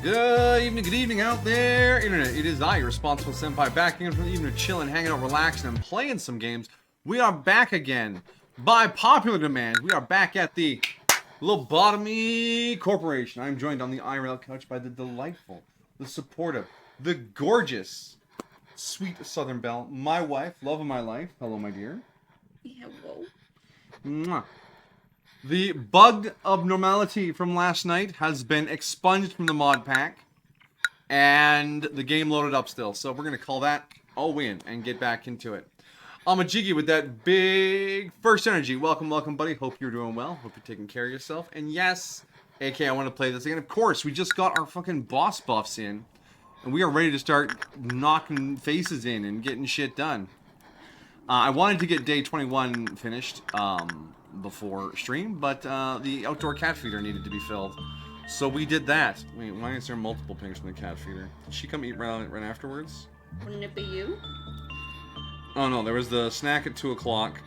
Good evening out there, Internet. It is I, your responsible senpai, back again from the evening, chilling, hanging out, relaxing, and playing some games. We are back again, by popular demand. We are back at the Lobotomy Corporation. I'm joined on the IRL couch by the delightful, the supportive, the gorgeous, sweet Southern Belle, my wife, love of my life. Hello, my dear. Hello. Mwah. The bug abnormality from last night has been expunged from the mod pack, and the game loaded up still. So we're going to call that a win and get back into it. I'm a Jiggy with that big first energy. Welcome, welcome, buddy. Hope you're doing well. Hope you're taking care of yourself. And yes, AK, I want to play this again. Of course, we just got our fucking boss buffs in, and we are ready to start knocking faces in and getting shit done. I wanted to get day 21 finished before stream, but the outdoor cat feeder needed to be filled. So we did that. Wait, why is there multiple pings from the cat feeder? Did she come eat right afterwards? Wouldn't it be you? Oh no, there was the snack at 2 o'clock.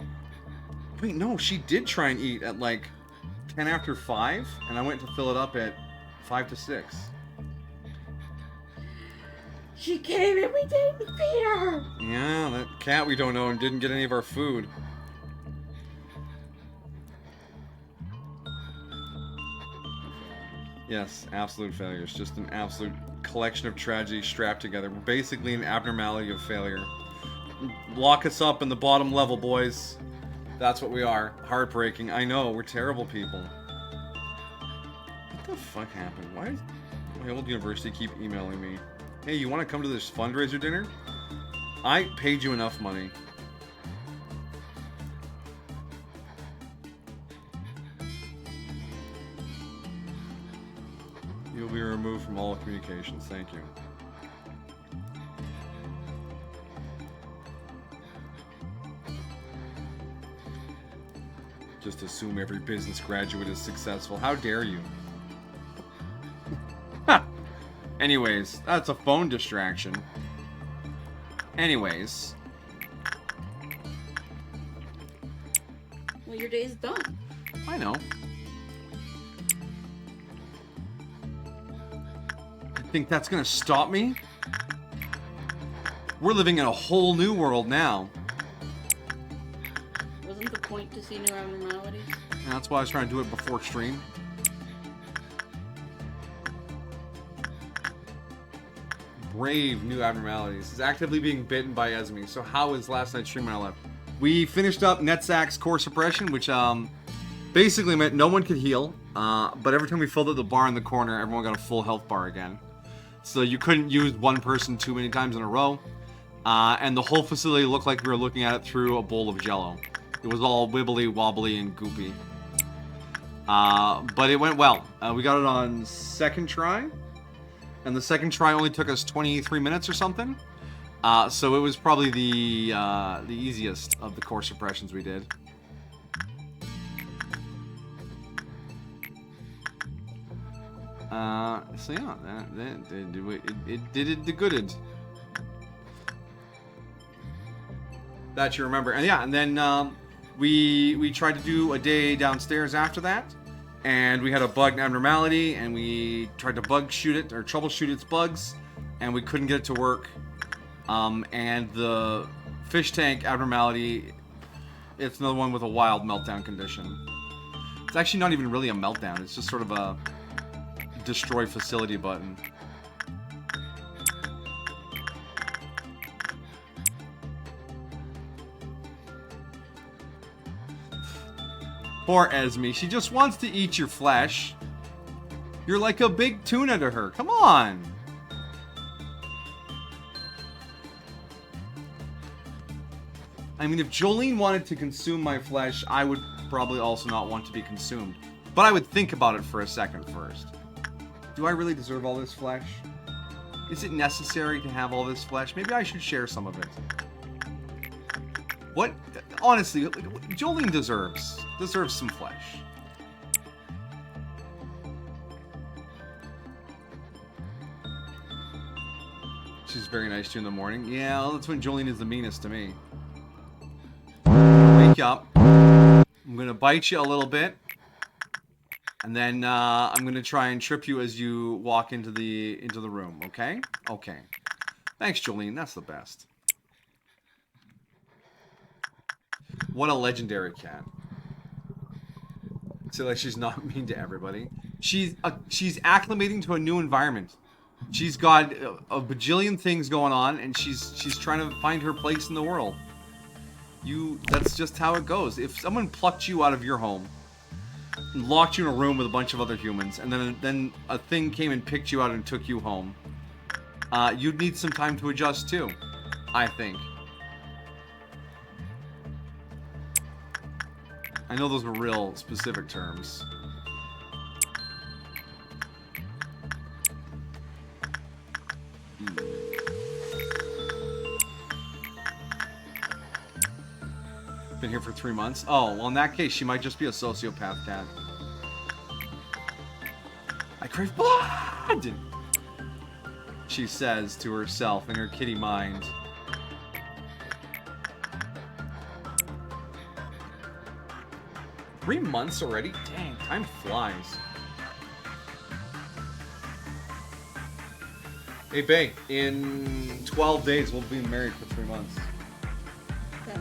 Wait, no, she did try and eat at like 10 after 5, and I went to fill it up at 5 to 6. She came and we didn't feed her! Yeah, that cat we don't know and didn't get any of our food. Yes, absolute failures. Just an absolute collection of tragedy strapped together. We're basically an abnormality of failure. Lock us up in the bottom level, boys. That's what we are. Heartbreaking. I know, we're terrible people. What the fuck happened? Why does my old university keep emailing me? Hey, you want to come to this fundraiser dinner? I paid you enough money. You'll be removed from all communications. Thank you. Just assume every business graduate is successful. How dare you? Ha! Anyways, that's a phone distraction. Anyways. Well, your day's done. I know. You think that's gonna stop me? We're living in a whole new world now. Wasn't the point to see new abnormalities? And that's why I was trying to do it before stream. Brave new abnormalities. Is actively being bitten by Esme. So how is last night's stream when I left? We finished up Netzak's core suppression, which basically meant no one could heal. But every time we filled up the bar in the corner, everyone got a full health bar again. So you couldn't use one person too many times in a row. And the whole facility looked like we were looking at it through a bowl of Jello. It was all wibbly, wobbly, and goopy. But it went well. We got it on second try. And the second try only took us 23 minutes or something. So it was probably the easiest of the core suppressions we did. So yeah, it did the gooded. That you remember. And yeah, and then we tried to do a day downstairs after that. And we had a bug abnormality, and we tried to bug shoot it, or troubleshoot its bugs, and we couldn't get it to work. And the fish tank abnormality, it's another one with a wild meltdown condition. It's actually not even really a meltdown, it's just sort of a destroy facility button. Poor Esme, she just wants to eat your flesh. You're like a big tuna to her. Come on. I mean, if Jolene wanted to consume my flesh, I would probably also not want to be consumed. But I would think about it for a second first. Do I really deserve all this flesh? Is it necessary to have all this flesh? Maybe I should share some of it. What? Honestly, Jolene deserves some flesh. She's very nice to you in the morning. Yeah, well, that's when Jolene is the meanest to me. Wake up. I'm gonna bite you a little bit. And then I'm gonna try and trip you as you walk into the room. Okay? Okay. Thanks, Jolene. That's the best. What a legendary cat. So like she's not mean to everybody. She's acclimating to a new environment. She's got a bajillion things going on, and she's trying to find her place in the world. That's just how it goes. If someone plucked you out of your home, locked you in a room with a bunch of other humans, and then a thing came and picked you out and took you home, you'd need some time to adjust too, I think. I know those were real specific terms. Been here for 3 months? Oh, well in that case, she might just be a sociopath cat. I crave blood! She says to herself in her kitty mind. Three months already? Dang, time flies. Hey, Bae, in 12 days, we'll be married for 3 months. No,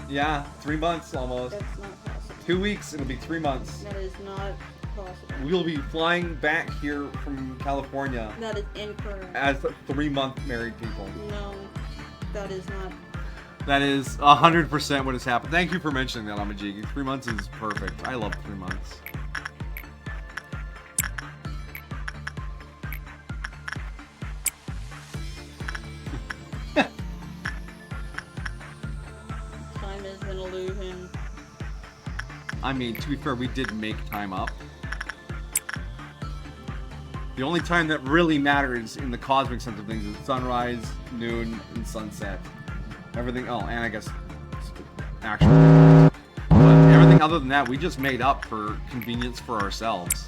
Yeah, 3 months almost. that's not possible. 2 weeks, it'll be 3 months. That is not possible. We'll be flying back here from California That is incorrect. as 3-month married people. No, that is not. That is 100% what has happened. Thank you for mentioning that, Amajigi. 3 months is perfect. I love 3 months. Time is an illusion. I mean, to be fair, we did make time up. The only time that really matters in the cosmic sense of things is sunrise, noon, and sunset. Everything, oh, and I guess actual. But everything other than that, we just made up for convenience for ourselves.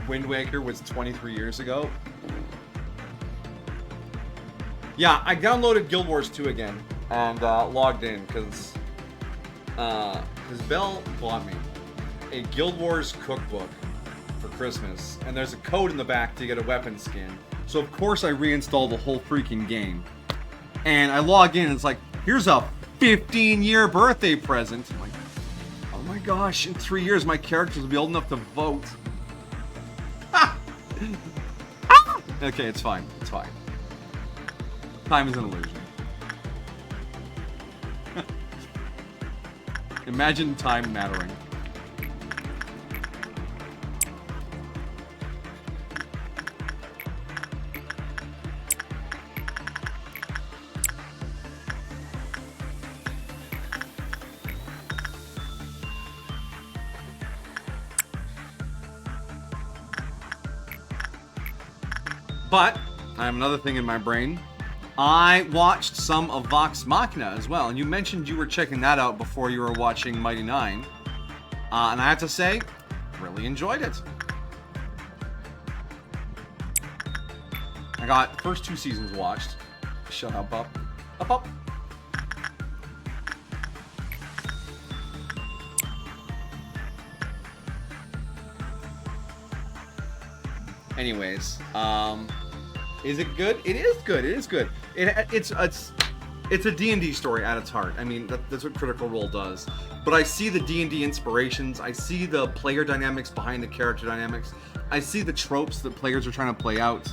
Wind Waker was 23 years ago. Yeah, I downloaded Guild Wars 2 again and logged in because Belle bought me a Guild Wars cookbook for Christmas, and there's a code in the back to get a weapon skin. So of course I reinstalled the whole freaking game, and I log in and it's like, here's a 15-year birthday present. I'm like, oh my gosh, in 3 years my characters will be old enough to vote. Okay, it's fine. It's fine. Time is an illusion. Imagine time mattering. But I have another thing in my brain. I watched some of Vox Machina as well, and you mentioned you were checking that out before you were watching Mighty Nine. And I have to say, really enjoyed it. I got the first 2 seasons watched. Shut up, up. Up, up. Anyways, is it good? It is good. It is good. It's a D&D story at its heart. I mean, that's what Critical Role does. But I see the D&D inspirations. I see the player dynamics behind the character dynamics. I see the tropes that players are trying to play out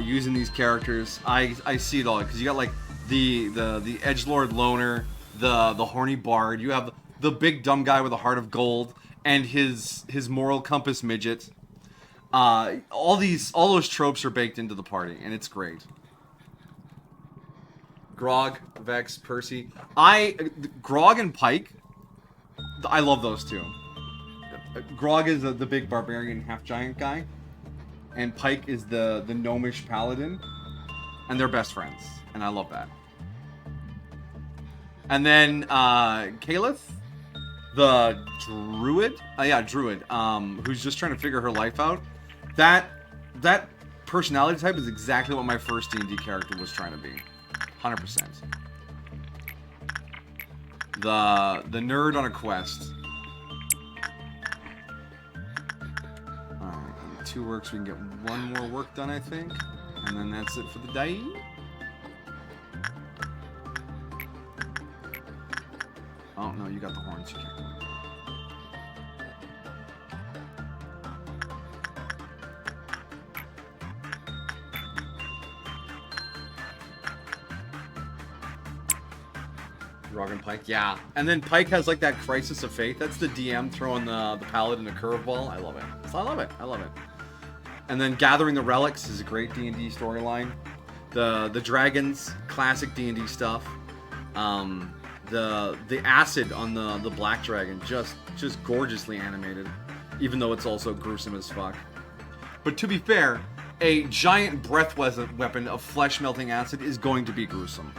using these characters. I see it all because you got like the edgelord loner, the horny bard. You have the big dumb guy with a heart of gold and his moral compass midget. All those tropes are baked into the party, and it's great. Grog, Vex, Percy. Grog and Pike, I love those two. Grog is the big barbarian half-giant guy, and Pike is the gnomish paladin, and they're best friends, and I love that. And then Caliph, the druid, druid, who's just trying to figure her life out. That personality type is exactly what my first D&D character was trying to be. 100%. The nerd on a quest. Alright, 2 works, we can get 1 more work done, I think. And then that's it for the day. Oh, no, you got the horns. You can't do it. Rog and Pike, yeah. And then Pike has like that crisis of faith. That's the DM throwing the paladin a curveball. I love it. I love it. I love it. And then gathering the relics is a great D&D storyline. The dragons, classic D&D stuff. The acid on the black dragon, just gorgeously animated, even though it's also gruesome as fuck. But to be fair, a giant breath weapon of flesh melting acid is going to be gruesome.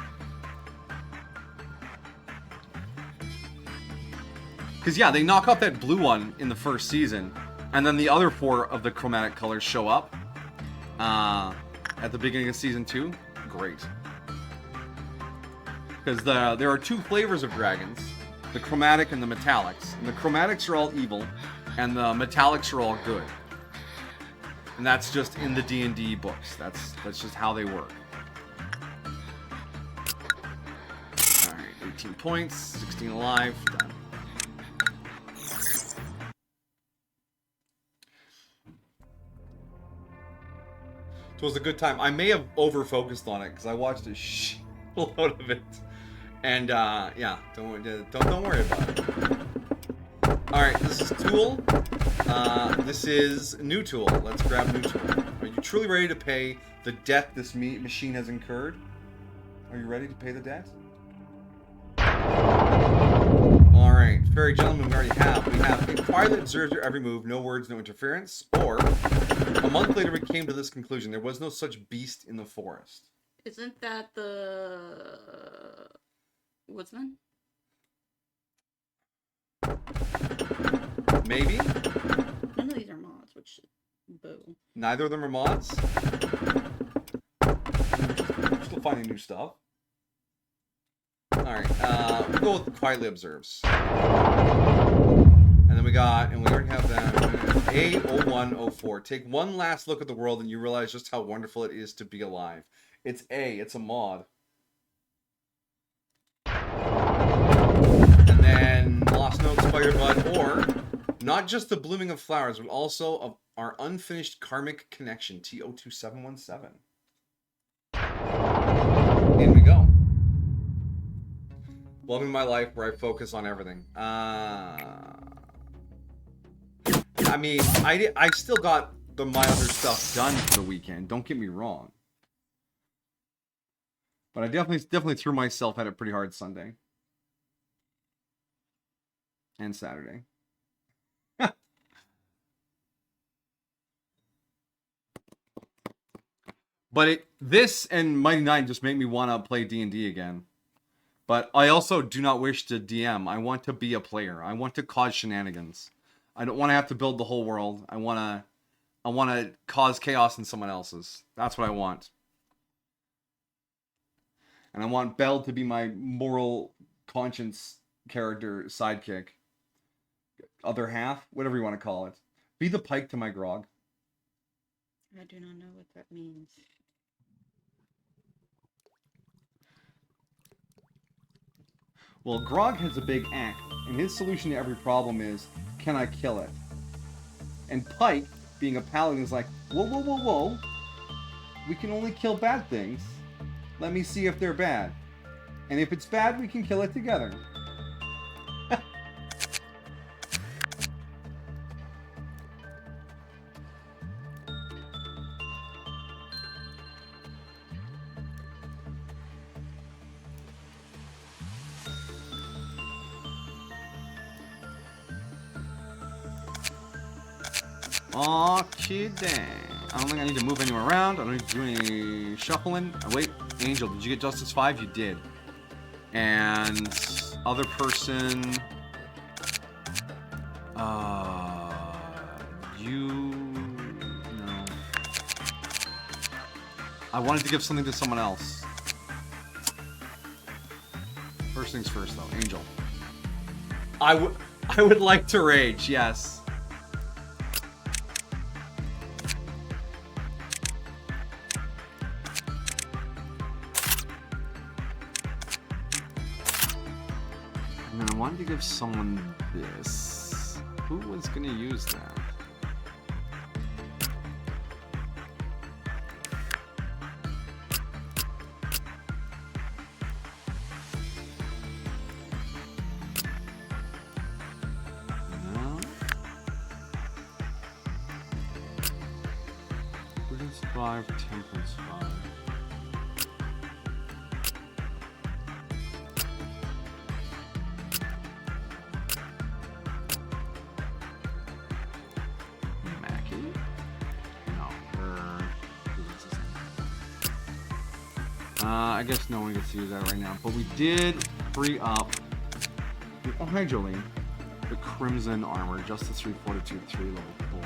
Because, yeah, they knock off that blue one in the first season, and then the other 4 of the chromatic colors show up at the beginning of season 2. Great. Because there are 2 flavors of dragons, the chromatic and the metallics. And the chromatics are all evil, and the metallics are all good. And that's just in the D&D books. That's just how they work. Alright, 18 points, 16 alive, done. It was a good time. I may have over-focused on it because I watched a shitload of it, and yeah, don't worry about it. All right, this is Tool. This is New Tool. Let's grab New Tool. Are you truly ready to pay the debt this machine has incurred? Are you ready to pay the debt? All right, fairy gentlemen, we already have. We have a quietly observes your every move, no words, no interference. Or a month later, we came to this conclusion: there was no such beast in the forest. Isn't that the woodsman? Maybe. None of these are mods, which boo. Neither of them are mods. Still finding new stuff. Alright, we'll go with quietly observes. And then we already have that. A0104. Take one last look at the world and you realize just how wonderful it is to be alive. It's a mod. And then Lost Note, Spiderbud, or not just the blooming of flowers, but also of our unfinished karmic connection, T02717. In we go. Welcome to my life where I focus on everything. I mean, I still got my other stuff done for the weekend. Don't get me wrong. But I definitely threw myself at it pretty hard Sunday. And Saturday. But this and Mighty Nine just make me want to play D&D again. But I also do not wish to DM. I want to be a player. I want to cause shenanigans. I don't want to have to build the whole world. I want to cause chaos in someone else's. That's what I want. And I want Belle to be my moral conscience character sidekick. Other half, whatever you want to call it. Be the Pike to my Grog. I do not know what that means. Well, Grog has a big axe, and his solution to every problem is, can I kill it? And Pike, being a paladin, is like, whoa, whoa, whoa, whoa. We can only kill bad things. Let me see if they're bad. And if it's bad, we can kill it together. Okay, dang. I don't think I need to move anyone around. I don't need to do any shuffling. Oh, wait, Angel, did you get Justice 5? You did. And other person. No. I wanted to give something to someone else. First things first, though. Angel. I would like to rage, yes. And then I wanted to give someone this. Who was going to use that? No. Prudence 5, Temperance 5. I guess no one gets to use that right now, but we did free up the hi Jolene, the Crimson Armor, Justice 3, Fortitude 3, level 4.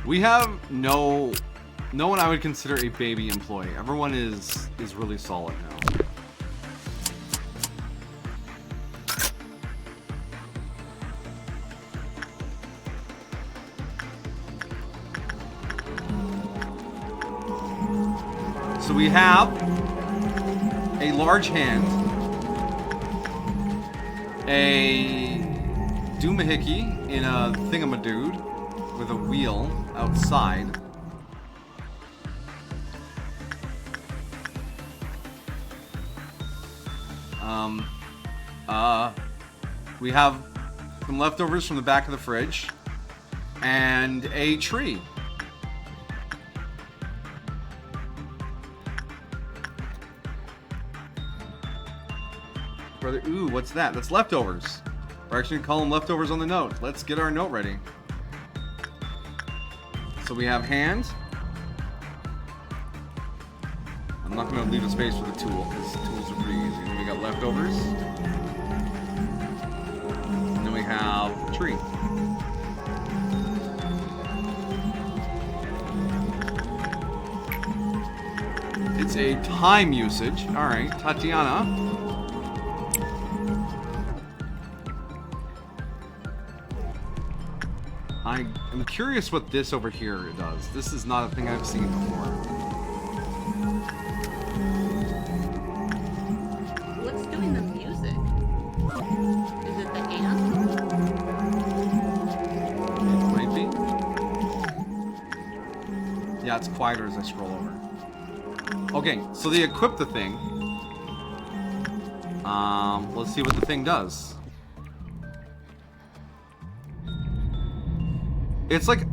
We have no one I would consider a baby employee. Everyone is really solid now. So we have a large hand, a doomahickey in a thingamadude with a wheel outside. We have some leftovers from the back of the fridge and a tree. Brother, ooh, what's that? That's leftovers. We're actually gonna call them leftovers on the note. Let's get our note ready. So we have hand. I'm not gonna leave a space for the tool because tools are pretty easy. And then we got leftovers. And then we have tree. It's a time usage. All right, Tatiana. I'm curious what this over here does. This is not a thing I've seen before. What's doing the music? Is it the ant? It might be. Yeah, it's quieter as I scroll over. Okay, so they equip the thing. Let's see what the thing does. It's like...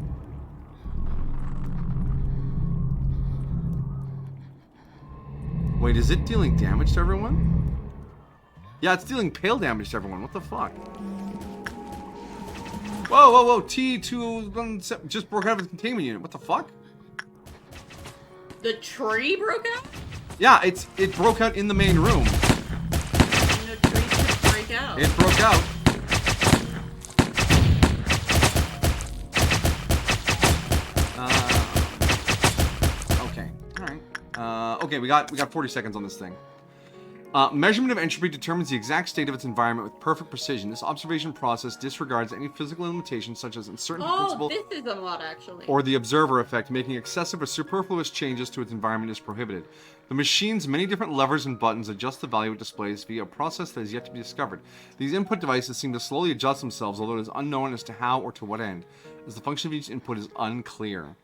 Wait, is it dealing damage to everyone? Yeah, it's dealing pale damage to everyone. What the fuck? Whoa, whoa, whoa. T217 just broke out of the containment unit. What the fuck? The tree broke out? Yeah, it broke out in the main room. No tree should break out. It broke out. Okay. Alright. Okay, we got 40 seconds on this thing. Measurement of entropy determines the exact state of its environment with perfect precision. This observation process disregards any physical limitations such as uncertainty principle this is a mod, actually. or the observer effect. Making excessive or superfluous changes to its environment is prohibited. The machine's many different levers and buttons adjust the value it displays via a process that is yet to be discovered. These input devices seem to slowly adjust themselves, although it is unknown as to how or to what end, as the function of each input is unclear.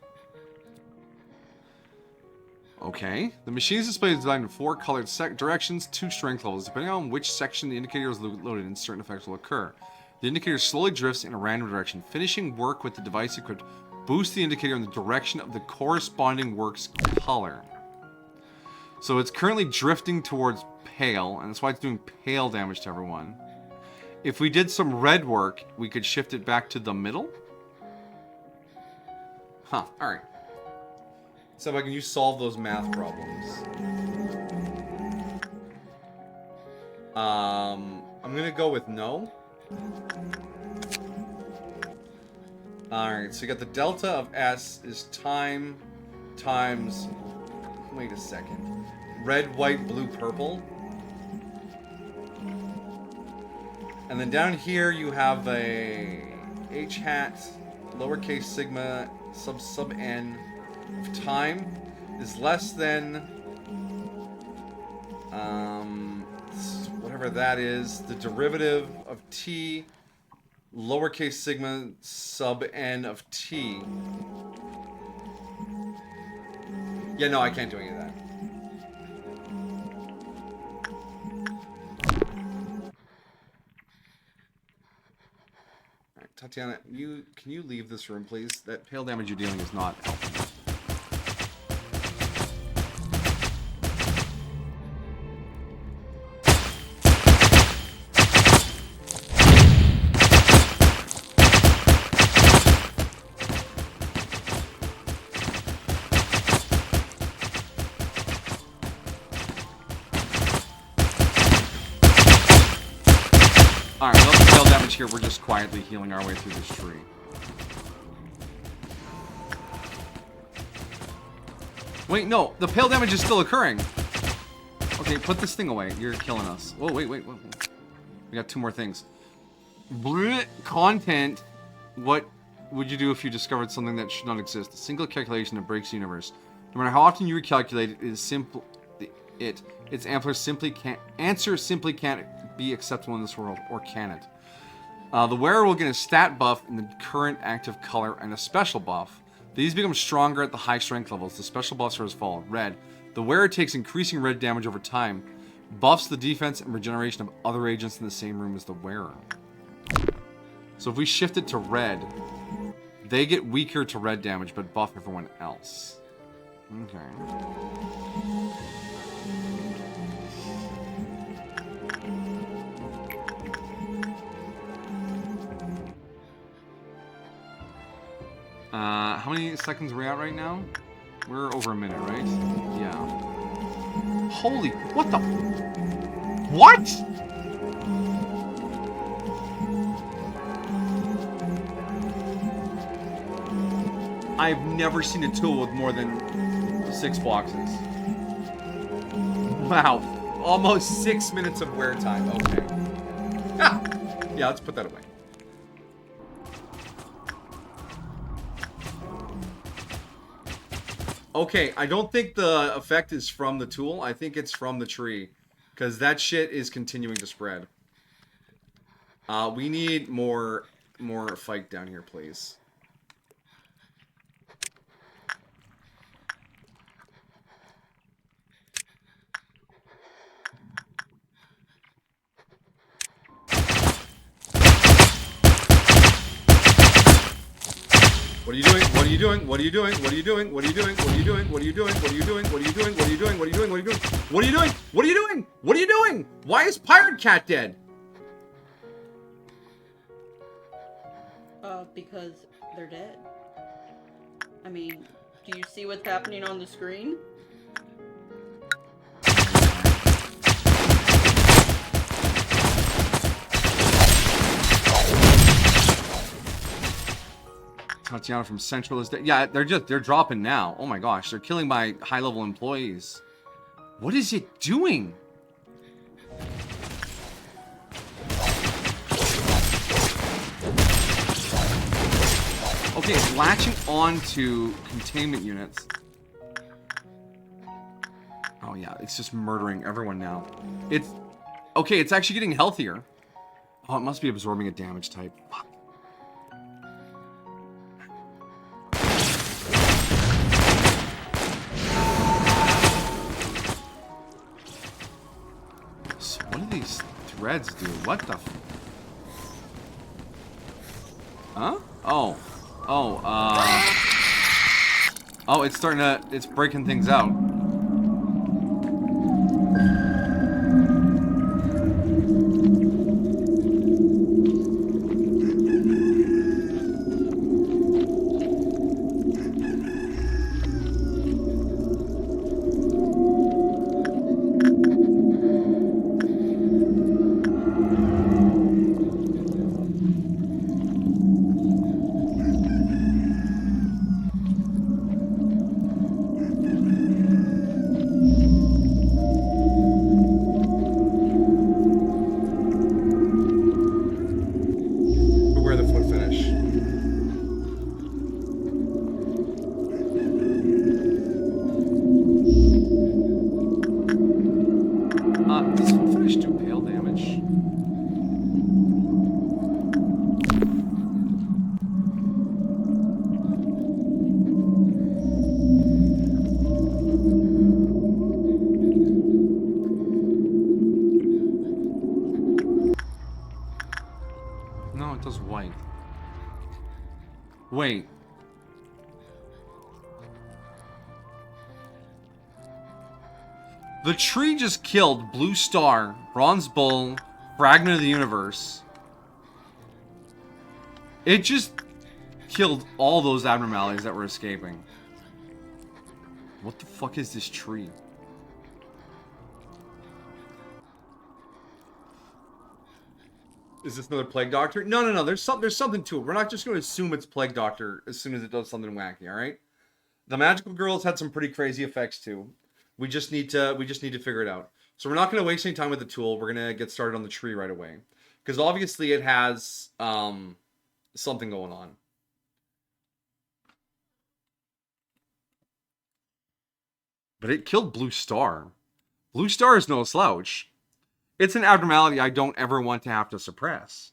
Okay. The machine's display is designed in 4 colored directions, 2 strength levels. Depending on which section the indicator is loaded in, certain effects will occur. The indicator slowly drifts in a random direction. Finishing work with the device equipped boosts the indicator in the direction of the corresponding work's color. So it's currently drifting towards pale, and that's why it's doing pale damage to everyone. If we did some red work, we could shift it back to the middle? Huh, alright. So can you solve those math problems? I'm gonna go with no. Alright, so you got the delta of S is time times... Wait a second. Red, white, blue, purple. And then down here you have a H hat, lowercase sigma, sub n of time is less than whatever that is, the derivative of t, lowercase sigma sub n of t. Yeah, no, I can't do any of that. Alright, Tatiana, can you leave this room, please? That pale damage you're dealing is not helping. Alright, without the tail damage here, we're just quietly healing our way through this tree. Wait, no, the pale damage is still occurring. Okay, put this thing away. You're killing us. Whoa, wait. We got 2 more things. Bleh, content. What would you do if you discovered something that should not exist? A single calculation that breaks the universe. No matter how often you recalculate it, it is simple. Its answer simply can't be acceptable in this world, or can it? The wearer will get a stat buff in the current active color and a special buff. These become stronger at the high strength levels. The special buffs are as follows. Red. The wearer takes increasing red damage over time. Buffs the defense and regeneration of other agents in the same room as the wearer. So if we shift it to red, they get weaker to red damage, but buff everyone else. Okay. How many seconds are we at right now? We're over a minute, right? Yeah. Holy... What the... What?! I've never seen a tool with more than 6 boxes. Wow. Almost 6 minutes of wear time. Okay. Ah! Yeah, let's put that away. Okay, I don't think the effect is from the tool. I think it's from the tree. Because that shit is continuing to spread. We need more fight down here, please. What are you doing? What are you doing? What are you doing? What are you doing? What are you doing? What are you doing? What are you doing? What are you doing? What are you doing? What are you doing? What are you doing? What are you doing? What are you doing? What are you doing? What are you doing? Why is Pirate Cat dead? Because they're dead. I mean, do you see what's happening on the screen? Tatiana from Central is dead. Yeah, they're dropping now. Oh my gosh, they're killing my high-level employees. What is it doing? Okay, it's latching onto containment units. Oh yeah, it's just murdering everyone now. It's... Okay, it's actually getting healthier. Oh, it must be absorbing a damage type. Fuck. So what do these threads do? What the f... Huh? Oh. Oh, oh, it's starting to... It's breaking things out. damage. No, it does white. Wait. The tree just killed Blue Star, Bronze Bull, Fragment of the Universe. It just killed all those abnormalities that were escaping. What the fuck is this tree? Is this another Plague Doctor? No, no, no. There's something to it. We're not just going to assume it's Plague Doctor as soon as it does something wacky. All right. The Magical Girls had some pretty crazy effects too. We just need to figure it out. So we're not going to waste any time with the tool. We're going to get started on the tree right away, because obviously it has something going on. But it killed Blue Star. Blue Star is no slouch. It's an abnormality I don't ever want to have to suppress.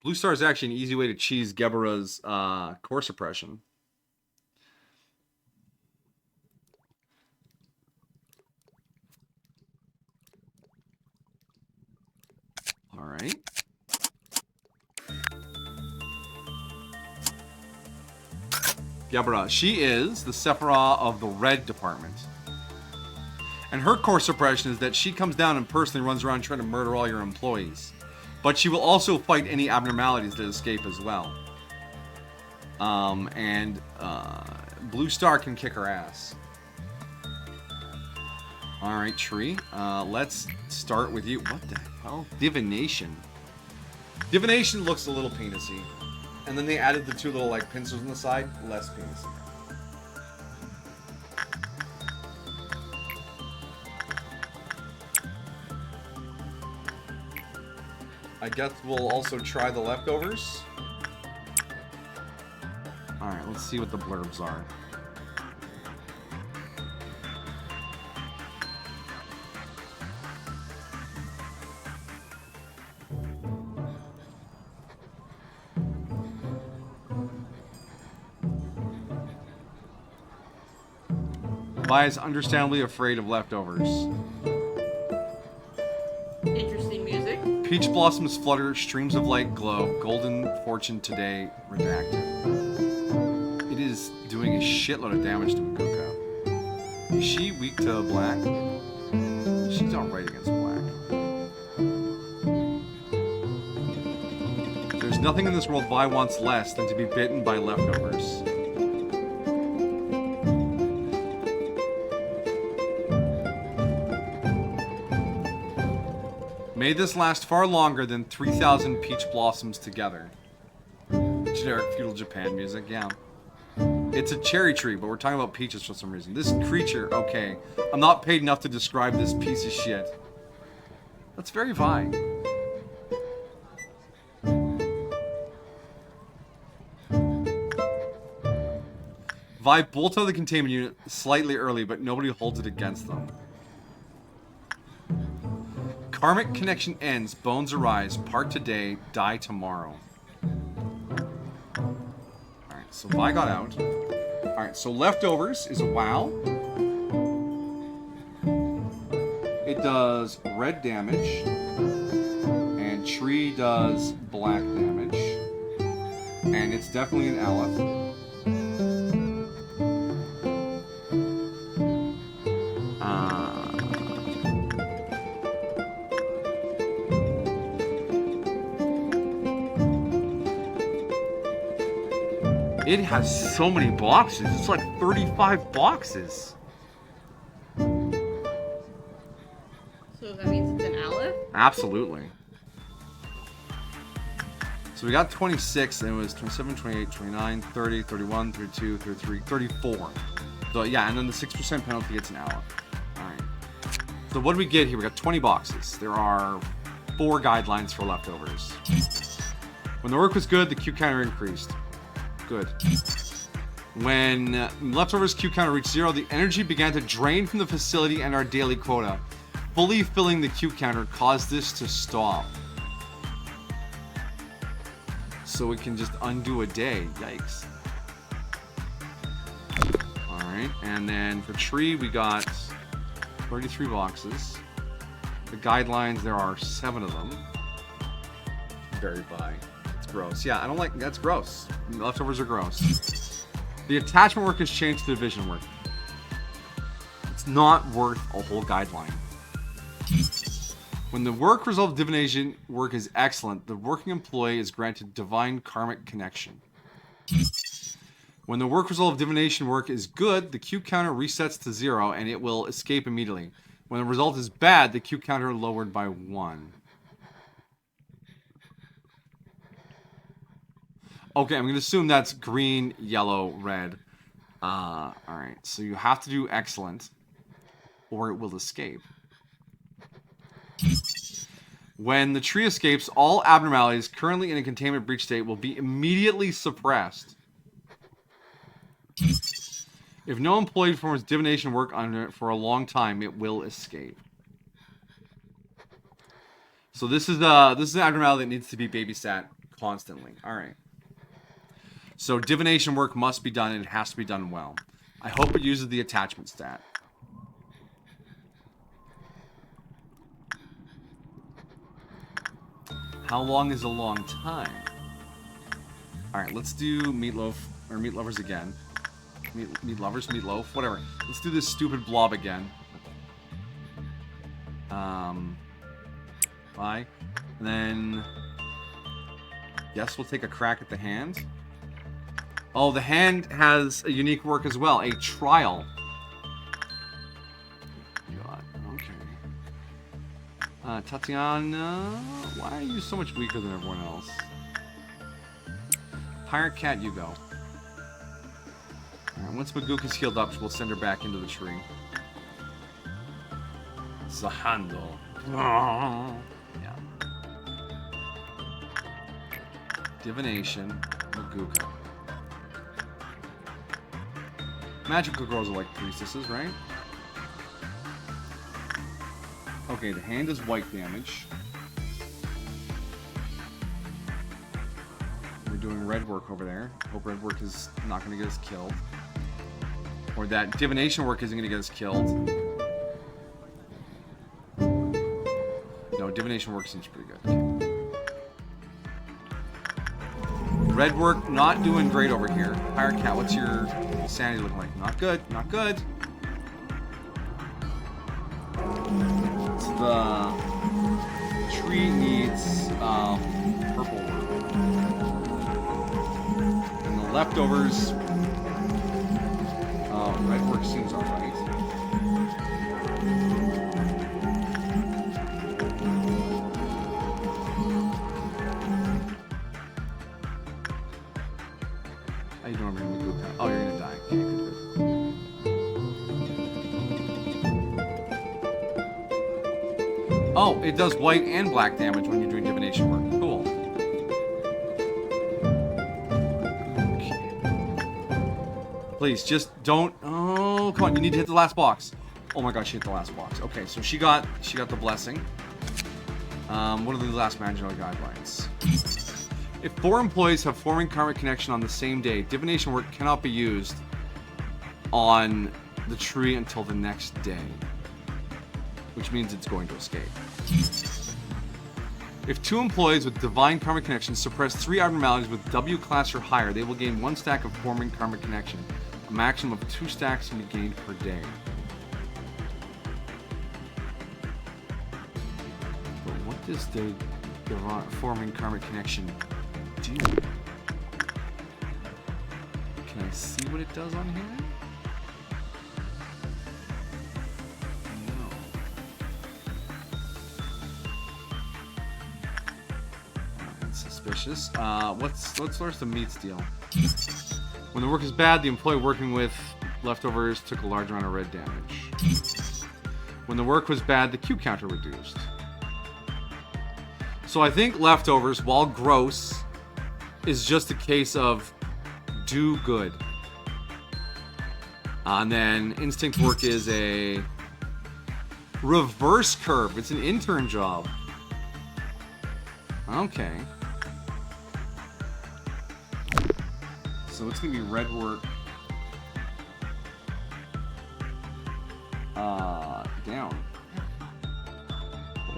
Blue Star is actually an easy way to cheese Gebera's core suppression. All right. Gebera, she is the Sephiroth of the red department. And her core suppression is that she comes down and personally runs around trying to murder all your employees. But she will also fight any abnormalities that escape as well. Blue Star can kick her ass. Alright, Tree. Let's start with you. What the hell? Divination. Divination looks a little penisy. And then they added the two little, like, pincers on the side. Less penisy. I guess we'll also try the leftovers. Alright, let's see what the blurbs are. Vi is understandably afraid of leftovers. Interesting music. Peach blossoms flutter, streams of light glow. Golden fortune today redacted. It is doing a shitload of damage to Makuka. Is she weak to black? She's alright against black. There's nothing in this world Vi wants less than to be bitten by leftovers. May this last far longer than 3,000 peach blossoms together. Generic feudal Japan music, yeah. It's a cherry tree, but we're talking about peaches for some reason. This creature, okay. I'm not paid enough to describe this piece of shit. That's very Vi. Vi bolt out of the containment unit slightly early, but nobody holds it against them. Karmic connection ends, bones arise, part today, die tomorrow. Alright, so Vi got out. Alright, so leftovers is a WoW. It does red damage. And tree does black damage. And it's definitely an Aleph. It has so many boxes. It's like 35 boxes. So that means it's an Aleph? Absolutely. So we got 26, and it was 27, 28, 29, 30, 31, 32, 33, 34. So yeah, and then the 6% penalty, it's an Aleph. Alright. So what do we get here? We got 20 boxes. There are 4 guidelines for leftovers. When the work was good, the Q counter increased. Good. When leftovers Q counter reached 0, the energy began to drain from the facility and our daily quota. Fully filling the Q counter caused this to stop. So we can just undo a day. Yikes. Alright, and then for tree we got 33 boxes. The guidelines, there are 7 of them. Buried by. It's gross. Yeah, I don't like, that's gross. Leftovers are gross. The attachment work has changed to the division work. It's not worth a whole guideline. When the work result of divination work is excellent, the working employee is granted divine karmic connection. When the work result of divination work is good, the Q counter resets to 0 and it will escape immediately. When the result is bad, the Q counter lowered by 1. Okay, I'm going to assume that's green, yellow, red. Alright, so you have to do excellent, or it will escape. When the tree escapes, all abnormalities currently in a containment breach state will be immediately suppressed. If no employee performs divination work on it for a long time, it will escape. So this is an abnormality that needs to be babysat constantly. Alright. So divination work must be done, and it has to be done well. I hope it uses the attachment stat. How long is a long time? Alright, let's do meatloaf, or meat lovers again. Meat lovers, meatloaf, whatever. Let's do this stupid blob again. Bye. And then... yes, we'll take a crack at the hand. Oh, the hand has a unique work as well. A trial. God, okay. Tatiana... why are you so much weaker than everyone else? Pirate Cat, you go. Alright, once Maguka's healed up, we'll send her back into the tree. Zahando. Yeah. Divination. Maguka. Magical girls are like priestesses, right? Okay, the hand is white damage. We're doing red work over there. Hope red work is not going to get us killed. Or that divination work isn't going to get us killed. No, divination work seems pretty good. Red work, not doing great over here. Pirate Cat, what's your sanity looking like? Not good, not good. The tree needs purple work. And the leftovers, red work seems alright. How you doing, Maguka? Oh, you're gonna die. Okay, good. Oh, it does white and black damage when you're doing divination work. Cool. Okay. Please, just don't... oh, come on. You need to hit the last box. Oh my god, she hit the last box. Okay, so she got the blessing. What are the last magical guidelines? If 4 employees have forming karmic connection on the same day, divination work cannot be used on the tree until the next day. Which means it's going to escape. If 2 employees with divine karmic connection suppress 3 abnormalities with W class or higher, they will gain 1 stack of forming karmic connection. A maximum of 2 stacks can be gained per day. But what does the forming karmic connection do? Can I see what it does on here? Suspicious. What's the meats deal? When the work is bad, the employee working with leftovers took a large amount of red damage. When the work was bad, the Q counter reduced. So I think leftovers, while gross, is just a case of do good. And then instinct work is a reverse curve. It's an intern job. Okay. So it's gonna be red work. Down.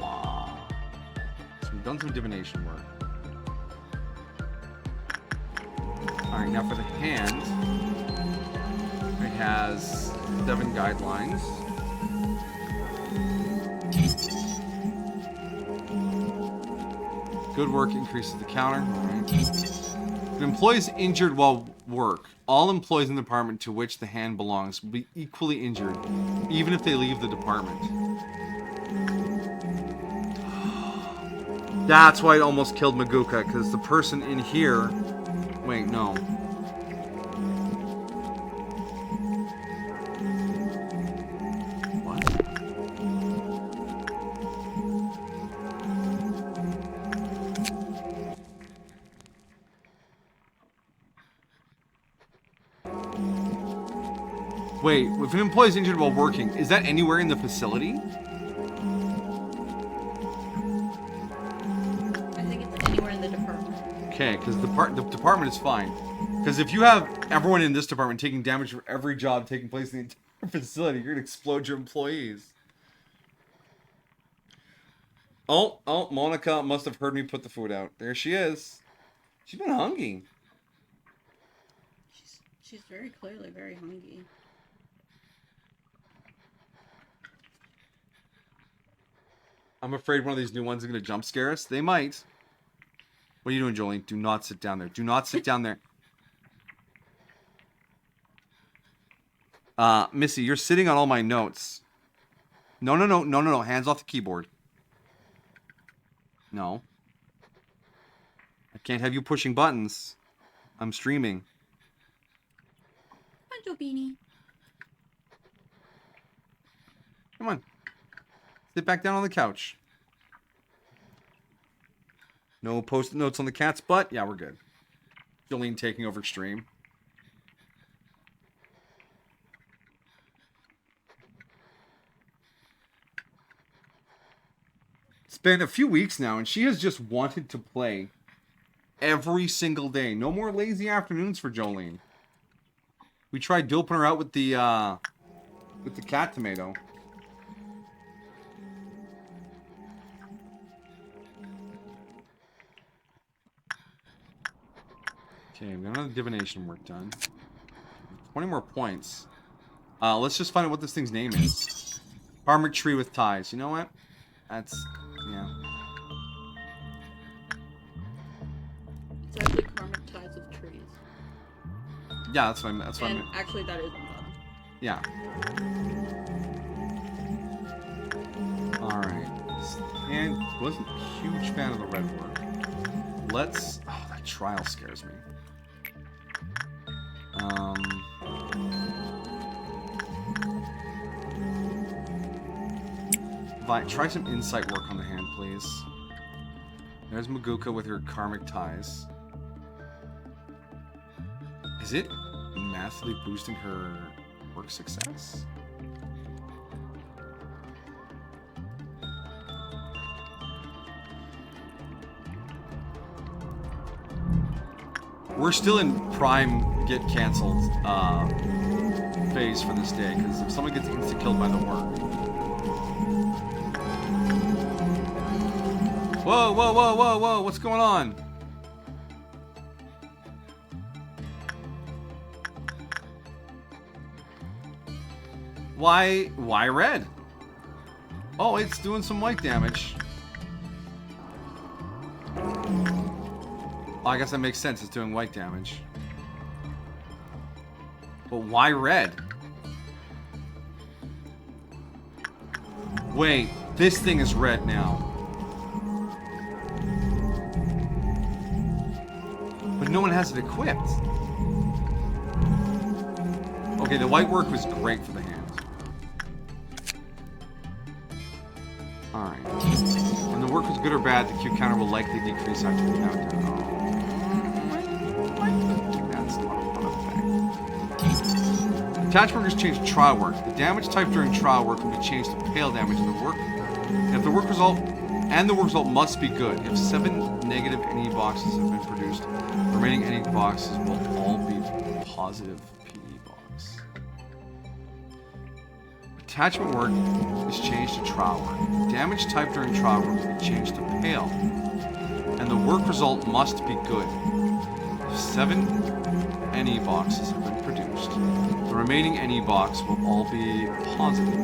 Wow. So we've done some divination work. Alright, now for the hand, it has 7 guidelines. Good work increases the counter. Alright. If an employee is injured while work, all employees in the department to which the hand belongs will be equally injured, even if they leave the department. That's why it almost killed Maguka, because the person in here... Wait, no. What? Wait, if an employee is injured while working, is that anywhere in the facility? I think it's anywhere in the department. Okay, because the department is fine. Because if you have everyone in this department taking damage for every job taking place in the entire facility, you're going to explode your employees. Oh, Monica must have heard me put the food out. There she is. She's been hungry. She's very clearly very hungry. I'm afraid one of these new ones is going to jump scare us. They might. What are you doing, Jolene? Do not sit down there. Do not sit down there. Missy, you're sitting on all my notes. No. Hands off the keyboard. No. I can't have you pushing buttons. I'm streaming. Hi, Beanie. Come on. Sit back down on the couch. No post-it notes on the cat's butt? Yeah, we're good. Jolene taking over stream. It's been a few weeks now, and she has just wanted to play every single day. No more lazy afternoons for Jolene. We tried doping her out with the cat tomato. Okay, we got another divination work done. 20 more points. Let's just find out what this thing's name is. Karmic tree with ties. You know what? That's, yeah. It's actually karmic ties with trees. Yeah, that's what I meant. Actually, that is one. Yeah. Alright. And wasn't a huge fan of the red work. Let's... Oh, that trial scares me. Try some insight work on the hand, please. There's Maguka with her karmic ties. Is it massively boosting her work success? We're still in prime get canceled phase for this day, because if someone gets insta-killed by the work. Whoa, what's going on? Why red? Oh, it's doing some white damage. Oh, I guess that makes sense. It's doing white damage. But why red? Wait, this thing is red now. But no one has it equipped. Okay, the white work was great for the hand. Alright. When the work was good or bad, the Q counter will likely decrease after the countdown. Oh. That's not a fun effect. Attachment work is changed to trial work. The damage type during trial work will be changed to pale damage in the work. If the work result must be good. If 7 negative NE boxes have been produced, the remaining NE boxes will all be positive PE box. Attachment work is changed to trial work. Damage type during trial work will be changed to pale. And the work result must be good. If 7 NE boxes have been produced, the remaining NE box will all be positive.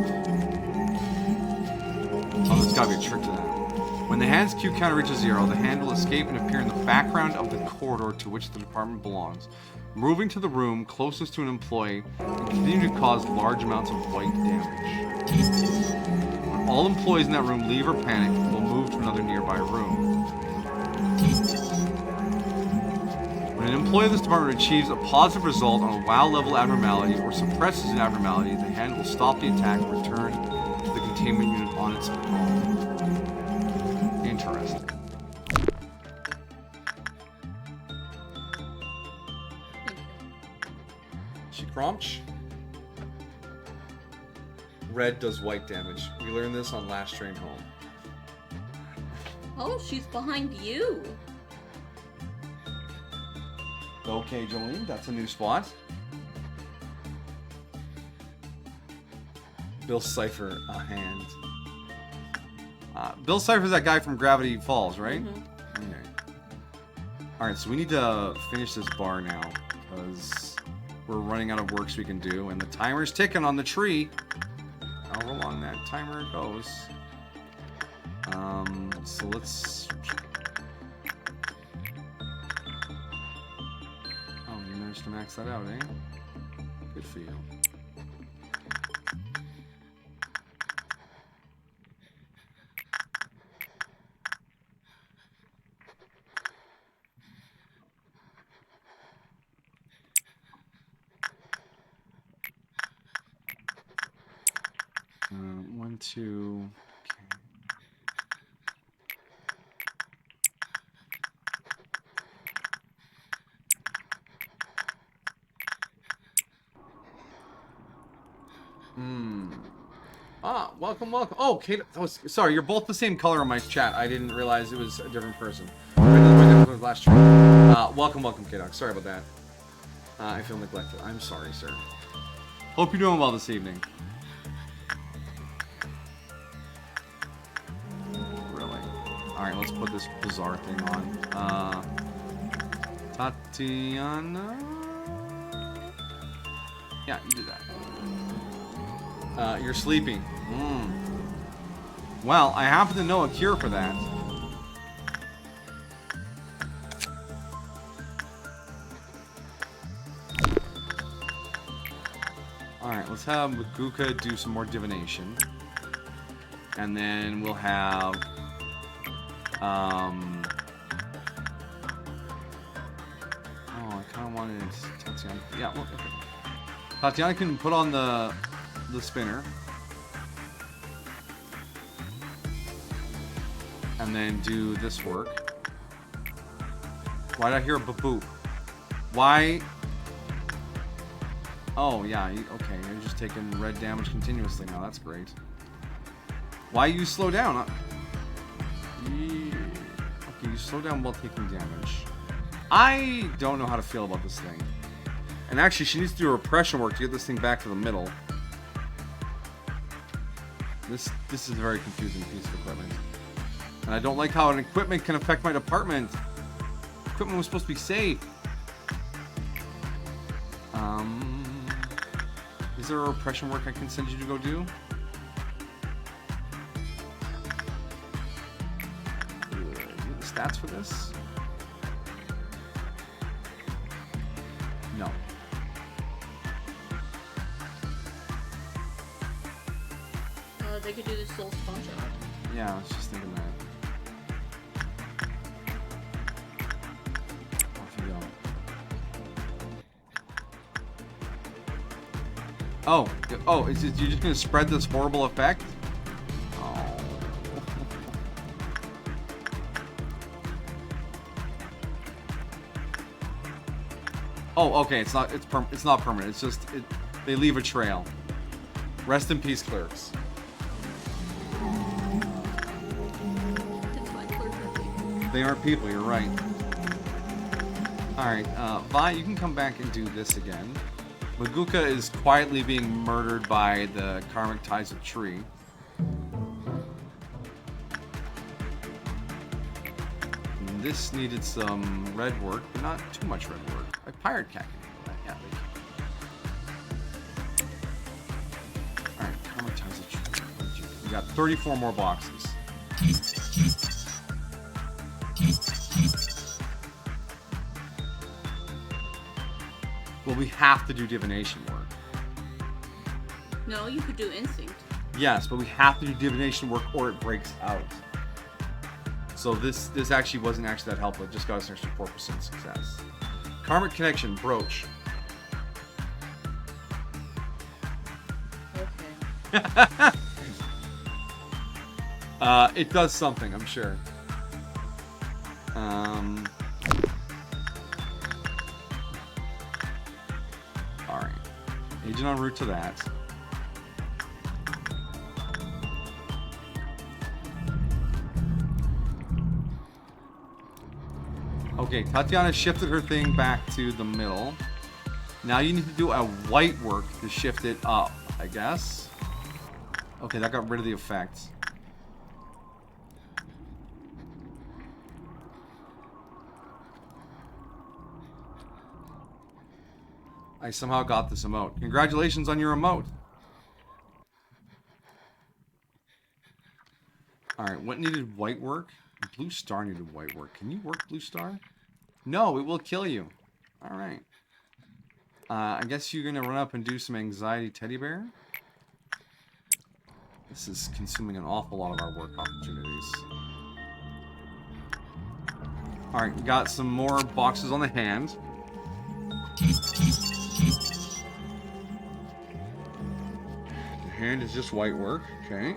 Oh, there's gotta be a trick to that. When the hand's Q counter reaches 0, the hand will escape and appear in the background of the corridor to which the department belongs, moving to the room closest to an employee and continue to cause large amounts of white damage. When all employees in that room leave or panic, will move to another nearby room. When an employee of this department achieves a positive result on a WoW level abnormality or suppresses an abnormality, the hand will stop the attack and return to the containment unit on its own. Interesting. She cromch. Red does white damage. We learned this on last train home. Oh, she's behind you. Okay, Jolene, that's a new spot. Bill Cipher, a hand. Bill Cipher's that guy from Gravity Falls, right? Mm-hmm. Okay. Alright, so we need to finish this bar now, because we're running out of works we can do, and the timer's ticking on the tree. However long that timer goes. So let's... Oh, you managed to max that out, eh? Good for you. One, two. Welcome. Oh, Kate. Sorry, you're both the same color on my chat. I didn't realize it was a different person. Last stream. Welcome, K-Dog. Sorry about that. I feel neglected. I'm sorry, sir. Hope you're doing well this evening. Really? Alright, let's put this bizarre thing on. Tatiana? Yeah, you do that. You're sleeping. Well, I happen to know a cure for that. Alright, let's have Maguka do some more divination. And then we'll have... Oh, I kind of wanted Tatiana... Yeah, well, okay. Tatiana can put on the spinner. And then do this work. Why did I hear a boop? Why? Oh, yeah, okay, you're just taking red damage continuously now, that's great. Why you slow down? Okay, you slow down while taking damage. I don't know how to feel about this thing. And actually, she needs to do repression work to get this thing back to the middle. This is a very confusing piece of equipment. And I don't like how an equipment can affect my department. Equipment was supposed to be safe. Is there a repression work I can send you to go do? Do you have the stats for this? No. They could do the soul sponge out. Yeah, I was just thinking that. Off you go. Oh, is it, you're just gonna spread this horrible effect? Oh. Oh, okay. It's not permanent. It's just they leave a trail. Rest in peace, clerks. That's why clerks are people. They aren't people, you're right. Alright, Vi, you can come back and do this again. Maguka is quietly being murdered by the karmic ties of tree. And this needed some red work, but not too much red work. A pirate cat can handle that, yeah. Alright, karmic ties of tree. We got 34 more boxes. Well, we have to do divination work. No, you could do instinct. Yes, but we have to do divination work or it breaks out. So this actually wasn't actually that helpful. It just got us an extra 4% success. Karmic connection, brooch. Okay. It does something, I'm sure. Alright. Agent en route to that. Okay, Tatiana shifted her thing back to the middle. Now you need to do a white work to shift it up, I guess. Okay, that got rid of the effect. I somehow got this emote. Congratulations on your emote. Alright, what needed white work? Blue Star needed white work. Can you work Blue Star? No, it will kill you. Alright. I guess you're going to run up and do some anxiety teddy bear. This is consuming an awful lot of our work opportunities. Alright, we got some more boxes on the hand. The hand is just white work, okay.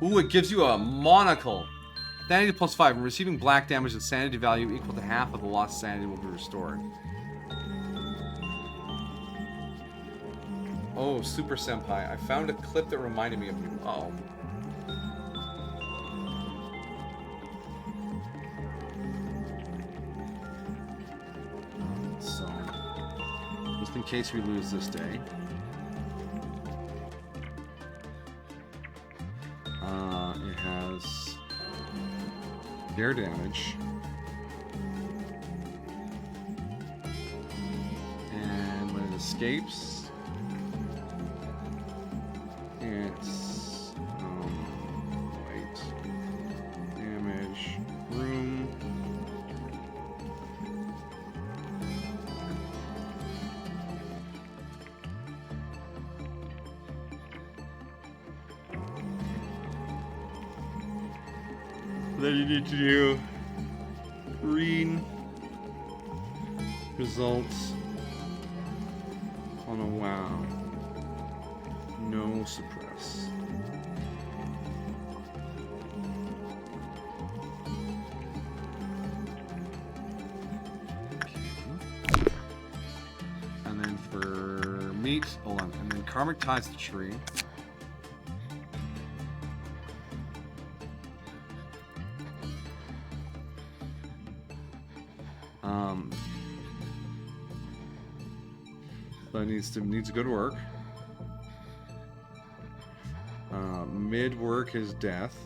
Ooh, it gives you a monocle. Sanity plus 5. When receiving black damage, the sanity value equal to half of the lost sanity will be restored. Oh, Super Senpai. I found a clip that reminded me of you. Uh-oh. So, just in case we lose this day. It has air damage. And when it escapes, it's wait. Damage room. Then you need to do green results on a wow. No suppress. Okay. And then for meat, hold on. And then karmic ties the tree. So it needs good work. Mid work is death.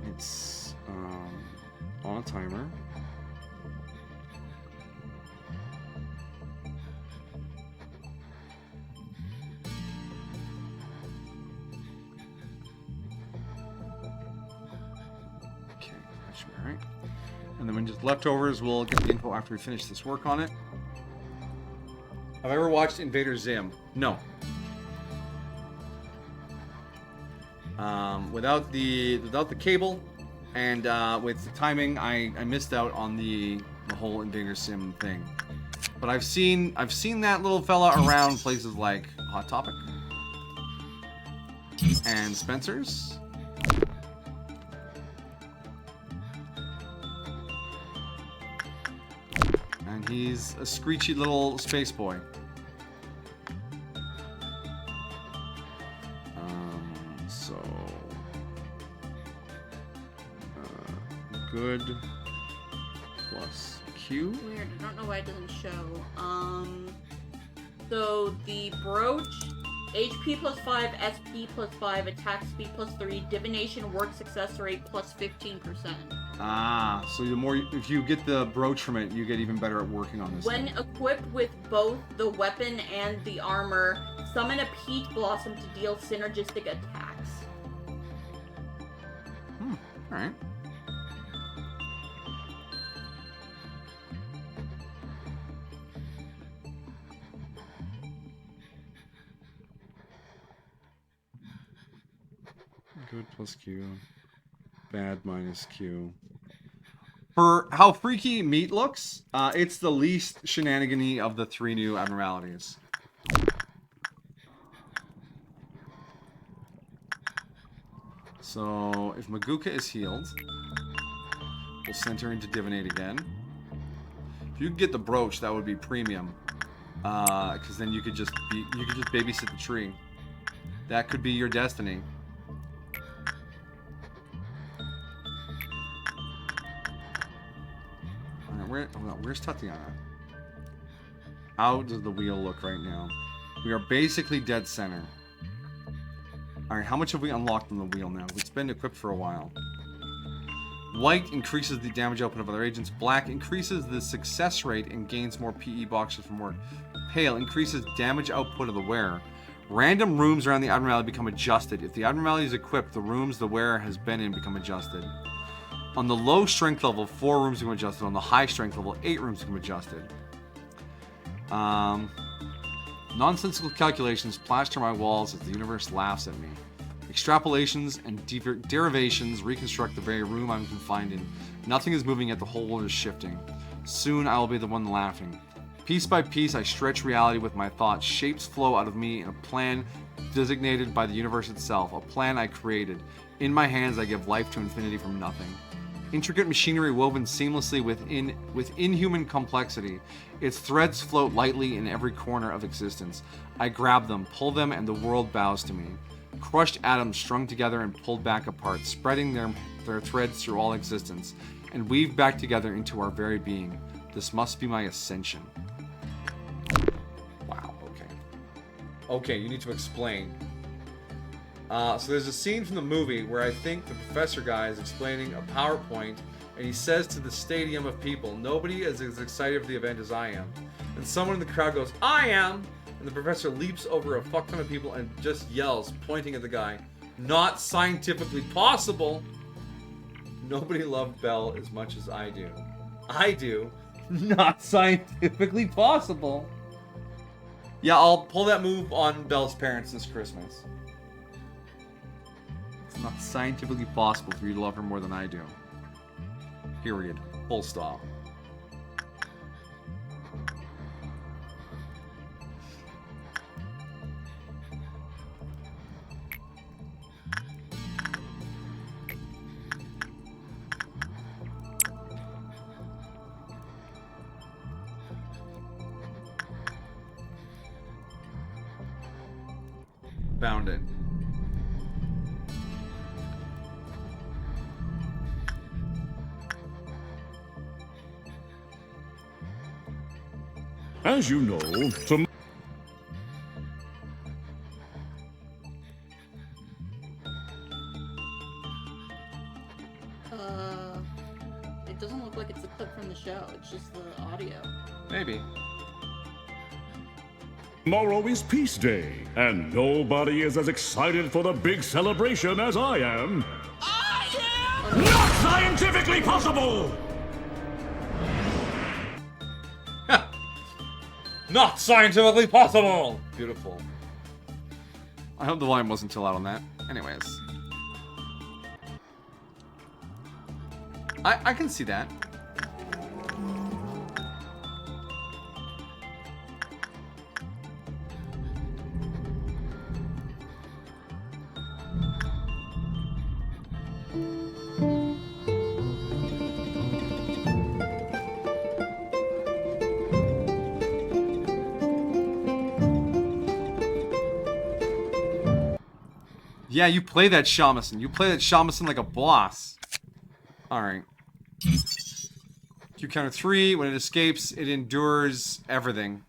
It's on a timer. Alright. And then when just leftovers, we'll get the info after we finish this work on it. Have I ever watched Invader Zim? No. Without the cable and with the timing, I missed out on the whole Invader Sim thing. But I've seen that little fella around places like Hot Topic and Spencer's. And he's a screechy little space boy. So good plus Q. Weird. I don't know why it doesn't show. So the brooch, HP plus 5, SP plus 5, attack speed plus 3, divination work success rate plus 15%. Ah, so the more if you get the brooch from it, you get even better at working on this. When thing. equipped with both the weapon and the armor, summon a peach blossom to deal synergistic attacks. Alright. Good plus Q. Bad minus Q. For how freaky meat looks, it's the least shenanigan-y of the 3 new abnormalities. So, if Maguka is healed, we'll send her into Divinate again. If you could get the brooch, that would be premium. Because then you could just babysit the tree. That could be your destiny. Where's Tatiana? How does the wheel look right now? We are basically dead center. Alright, how much have we unlocked on the wheel now? It's been equipped for a while. White increases the damage output of other agents. Black increases the success rate and gains more PE boxes from work. Pale increases damage output of the wearer. Random rooms around the abnormality become adjusted. If the abnormality is equipped, the rooms the wearer has been in become adjusted. On the low strength level, 4 rooms become adjusted. On the high strength level, 8 rooms become adjusted. Nonsensical calculations plaster my walls as the universe laughs at me. Extrapolations and derivations reconstruct the very room I'm confined in. Nothing is moving yet the whole world is shifting. Soon I will be the one laughing. Piece by piece I stretch reality with my thoughts. Shapes flow out of me in a plan designated by the universe itself. A plan I created. In my hands I give life to infinity from nothing. Intricate machinery woven seamlessly with inhuman complexity. Its threads float lightly in every corner of existence. I grab them, pull them, and the world bows to me. Crushed atoms strung together and pulled back apart, spreading their threads through all existence, and weave back together into our very being. This must be my ascension. Wow, okay. Okay, you need to explain. So there's a scene from the movie where I think the professor guy is explaining a PowerPoint, and he says to the stadium of people, nobody is as excited for the event as I am. And someone in the crowd goes, I am! And the professor leaps over a fuck ton of people and just yells, pointing at the guy, not scientifically possible! Nobody loved Belle as much as I do. I do. Not scientifically possible. Yeah, I'll pull that move on Belle's parents this Christmas. It's not scientifically possible for you to love her more than I do. Period. Full stop. Found it. As you know, It doesn't look like it's a clip from the show. It's just the audio. Maybe. tomorrow is Peace Day, and nobody is as excited for the big celebration as I am. I am! Not scientifically possible! Not scientifically possible! Beautiful. I hope the volume wasn't too loud on that. Anyways. I can see that. Yeah, you play that Shamisen. You play that Shamisen like a boss. Alright. Q counter 3. When it escapes, it endures everything.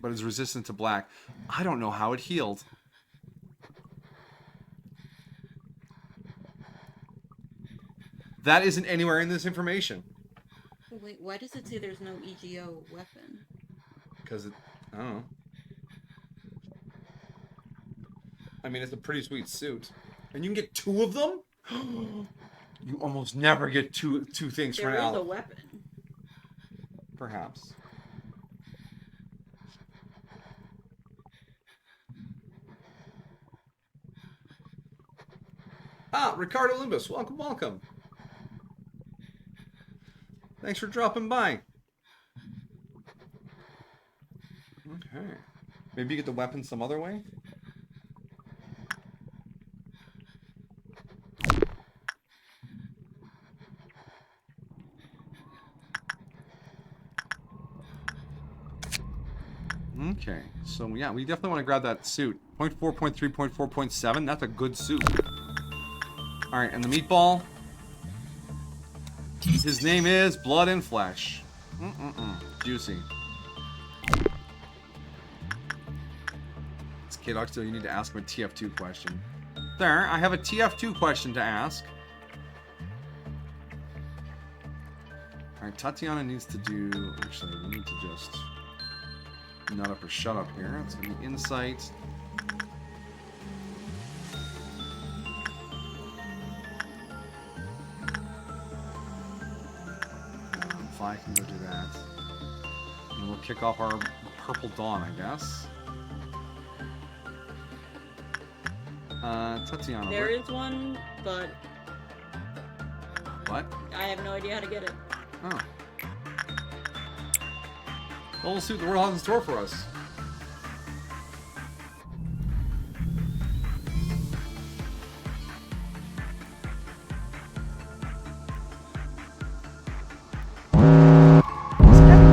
But is resistant to black. I don't know how it healed. That isn't anywhere in this information. Wait, why does it say there's no EGO weapon? Because it... I don't know. I mean, it's a pretty sweet suit. And you can get 2 of them? You almost never get two things for an There is ally. a weapon. Perhaps. Ah, Ricardo Limbus, welcome, welcome. Thanks for dropping by. Okay. Maybe you get the weapon some other way? Okay, so yeah, we definitely want to grab that suit. 0.4, 0.3, 0.4, 0.7, that's a good suit. Alright, and the meatball. His name is Blood and Flesh. Juicy. It's K-Dog still, you need to ask him a TF2 question. There, I have a TF2 question to ask. Alright, Tatiana needs to do... Actually, we need to just... Nut up or shut up here. It's going to be insight. If I can go do that. And we'll kick off our Purple Dawn, I guess. Tatiana. There is one, but... What? I have no idea how to get it. Oh. Well, we'll see what the world has in store for us.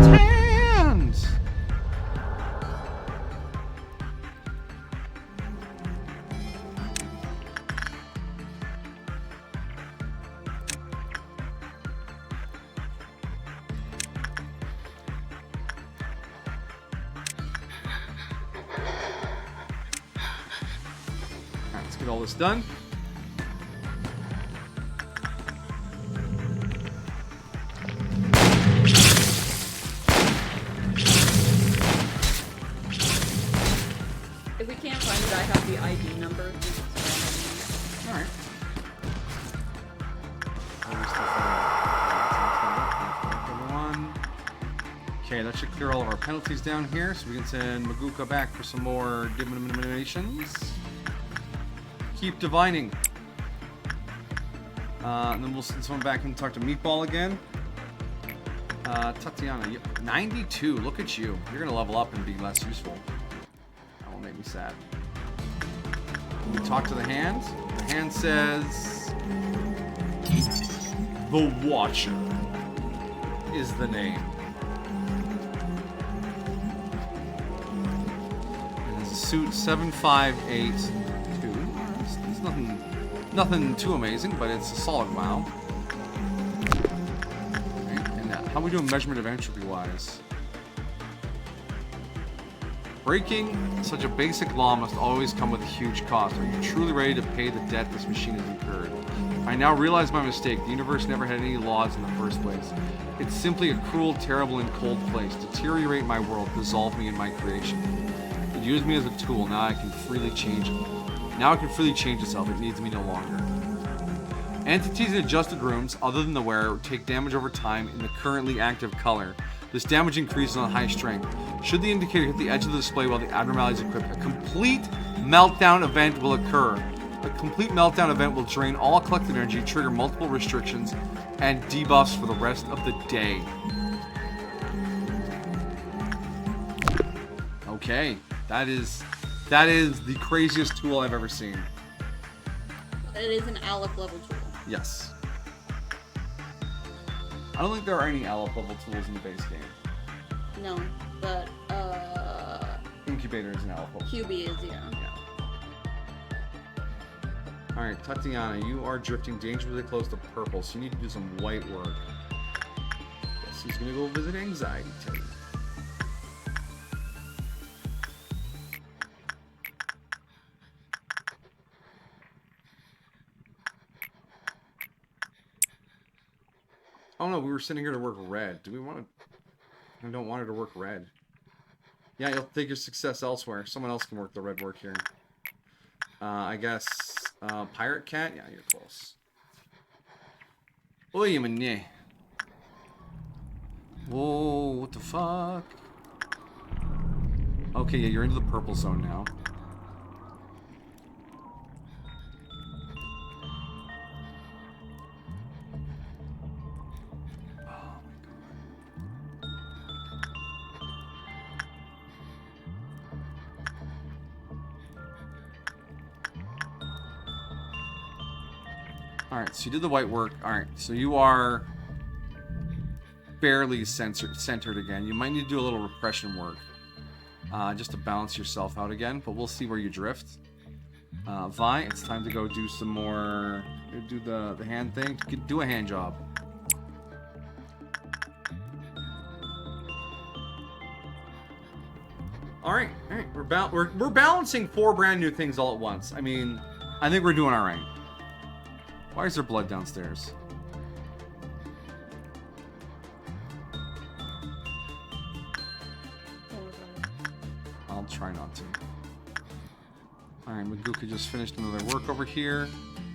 Tanned! Let's get all this done. If we can't find it, I have the ID number. Alright. Okay, that should clear all of our penalties down here, so we can send Maguka back for some more divinations. Keep divining. And then we'll send someone back and talk to Meatball again. Tatiana, 92. Look at you. You're gonna level up and be less useful. That will make me sad. We talk to the hand. The hand says, "The Watcher is the name." And it's a suit 7582. It's nothing too amazing, but it's a solid wow. Okay, and how are we doing measurement of entropy wise? Breaking such a basic law must always come with a huge cost. Are you truly ready to pay the debt this machine has incurred? I now realize my mistake. The universe never had any laws in the first place. It's simply a cruel, terrible, and cold place. Deteriorate my world, dissolve me in my creation. It used me as a tool. Now I can freely change it. Now it can freely change itself. It needs me no longer. Entities in adjusted rooms, other than the wearer, take damage over time in the currently active color. This damage increases on high strength. Should the indicator hit the edge of the display while the abnormality is equipped, a complete meltdown event will occur. A complete meltdown event will drain all collected energy, trigger multiple restrictions, and debuffs for the rest of the day. Okay, that is the craziest tool I've ever seen. It is an Alec level tool. Yes. I don't think there are any Aleph level tools in the base game. No, but Incubator is an Aleph level. QB is, yeah. Alright, Tatiana, you are drifting dangerously close to purple, so you need to do some white work. Guess he's gonna go visit Anxiety Teddy. Oh no, we were sitting here to work red. Do we want to... I don't want her to work red. Yeah, you'll take your success elsewhere. Someone else can work the red work here. I guess... Pirate Cat? Yeah, you're close. Oy, man. Whoa, what the fuck? Okay, yeah, you're into the purple zone now. Alright, so you did the white work. Alright, so you are barely centered again. You might need to do a little repression work. Just to balance yourself out again, but we'll see where you drift. Vi, it's time to go do some more... Do the hand thing. Do a hand job. Alright, we're balancing 4 brand new things all at once. I mean, I think we're doing alright. Why is there blood downstairs? I'll try not to. Alright, Maguka just finished another work over here.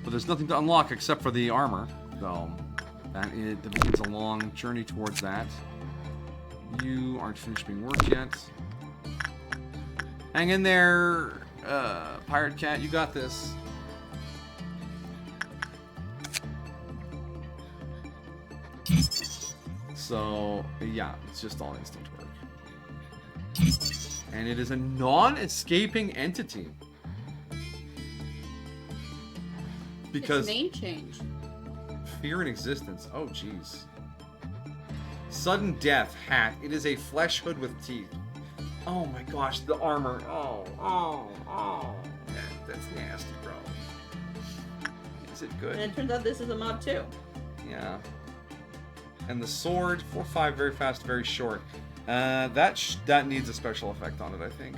But there's nothing to unlock except for the armor. So, that begins a long journey towards that. You aren't finished being worked yet. Hang in there, Pirate Cat, you got this. So, yeah, it's just all instant work. And it is a non-escaping entity. Because... Its name change. Fear in existence. Oh, jeez. Sudden death hat. It is a flesh hood with teeth. Oh my gosh, the armor. Oh. That's nasty, bro. Is it good? And it turns out this is a mod too. Yeah. And the sword, 4-5, very fast, very short. That needs a special effect on it, I think.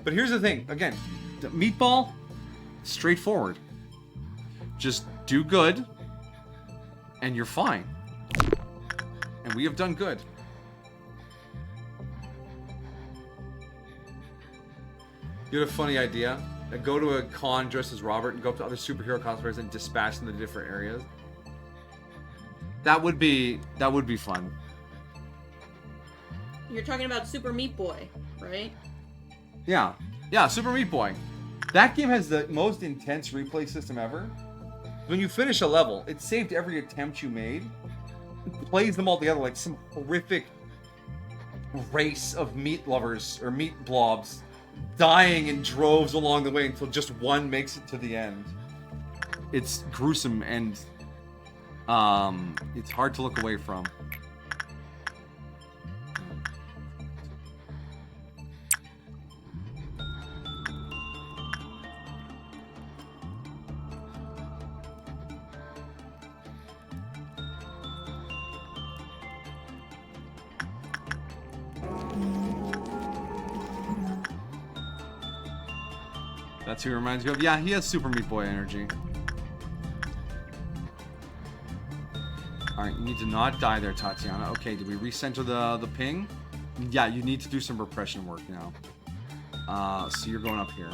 But here's the thing. Again, the meatball, straightforward. Just do good, and you're fine. And we have done good. You had a funny idea? Go to a con dressed as Robert and go up to other superhero cosplayers and dispatch them to different areas. That would be fun. You're talking about Super Meat Boy, right? Yeah, Super Meat Boy. That game has the most intense replay system ever. When you finish a level, it saved every attempt you made. It plays them all together like some horrific race of meat lovers or meat blobs dying in droves along the way until just one makes it to the end. It's gruesome and it's hard to look away from. That's who he reminds me of. Yeah, he has Super Meat Boy energy. Alright, you need to not die there, Tatiana. Okay, did we recenter the ping? Yeah, you need to do some repression work now. So you're going up here.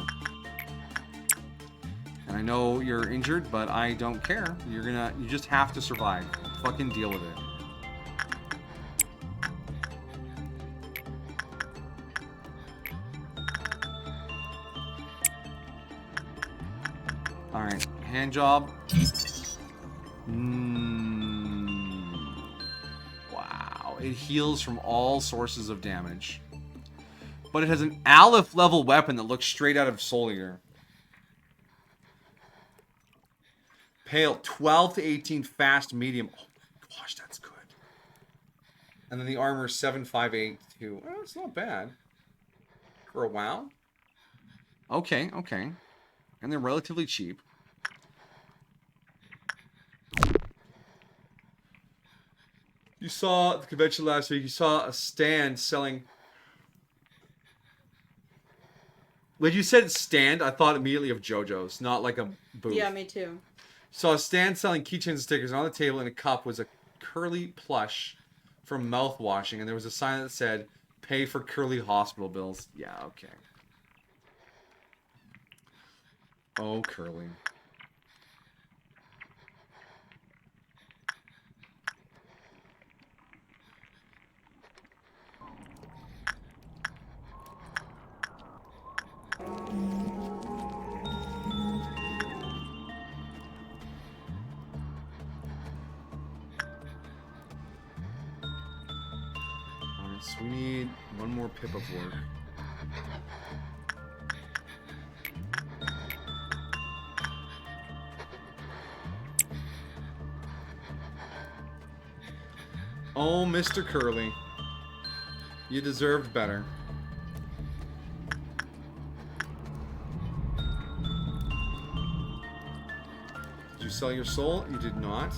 And I know you're injured, but I don't care. You just have to survive. Fucking deal with it. Alright, hand job. Wow, it heals from all sources of damage. But it has an Aleph level weapon that looks straight out of Soul Eater. Pale, 12 to 18 fast, medium. Oh my gosh, that's good. And then the armor is 7, 5, 8, 2. Well, it's not bad. For a WoW. Okay. and they're relatively cheap. You saw at the convention last week, you saw a stand selling... When you said stand, I thought immediately of JoJo's, not like a booth. Yeah, me too. Saw a stand selling keychains and stickers, and on the table in a cup was a curly plush from mouthwashing, and there was a sign that said, "Pay for curly hospital bills." Yeah, okay. Oh, curly. Alright, so we need one more pip of work. Oh, Mr. Curly. You deserved better. Did you sell your soul? You did not.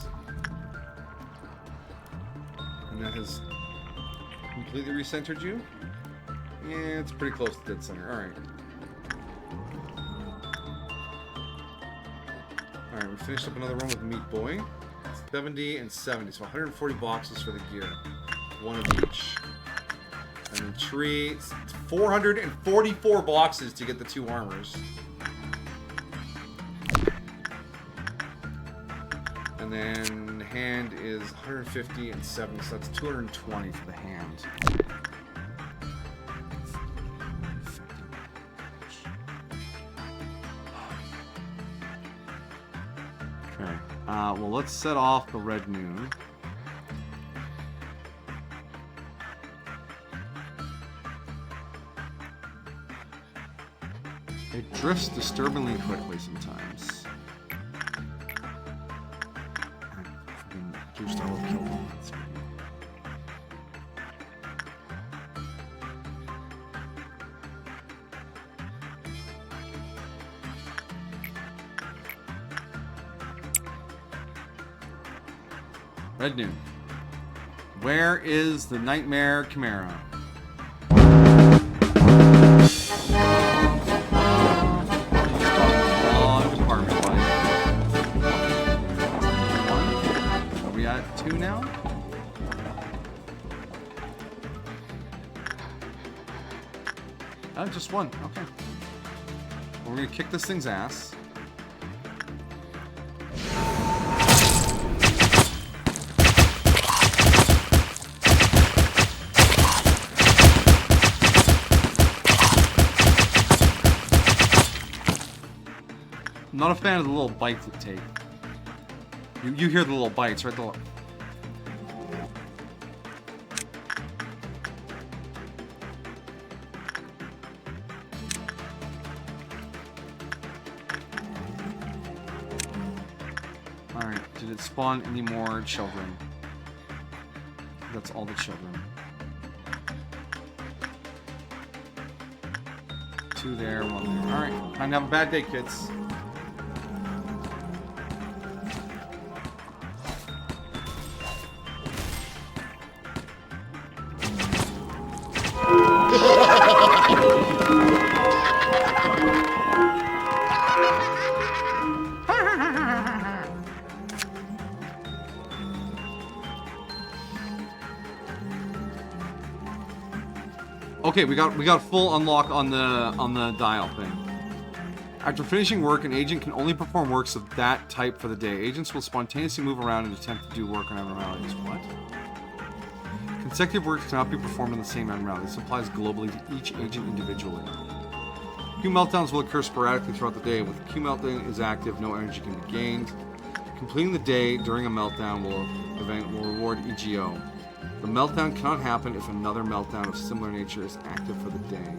And that has completely recentered you? Yeah, it's pretty close to dead center. Alright. Alright, we finished up another one with Meat Boy. 70 and 70, so 140 boxes for the gear. One of each. And then tree, it's 444 boxes to get the 2 armors. And then hand is 150 and 70, so that's 220 for the hand. Okay. Well, let's set off the red noon. It drifts disturbingly quickly sometimes. Juiced, I will kill them. That's me. Red Noon. Where is the Nightmare Chimera? Wrong department, buddy. Are we at 2 now? Oh, just 1. Okay. Well, we're gonna kick this thing's ass. I'm not a fan of the little bites that take. You hear the little bites, right? Alright, did it spawn any more children? That's all the children. 2 there, 1 there. Alright, time to have a bad day, kids. Okay, we got full unlock on the dial thing. After finishing work, an agent can only perform works of that type for the day. Agents will spontaneously move around and attempt to do work on abnormalities. What? Consecutive works cannot be performed on the same abnormality. This applies globally to each agent individually. Q meltdowns will occur sporadically throughout the day. When the Q meltdown is active, no energy can be gained. Completing the day during a meltdown will reward EGO. The meltdown cannot happen if another meltdown of similar nature is active for the day.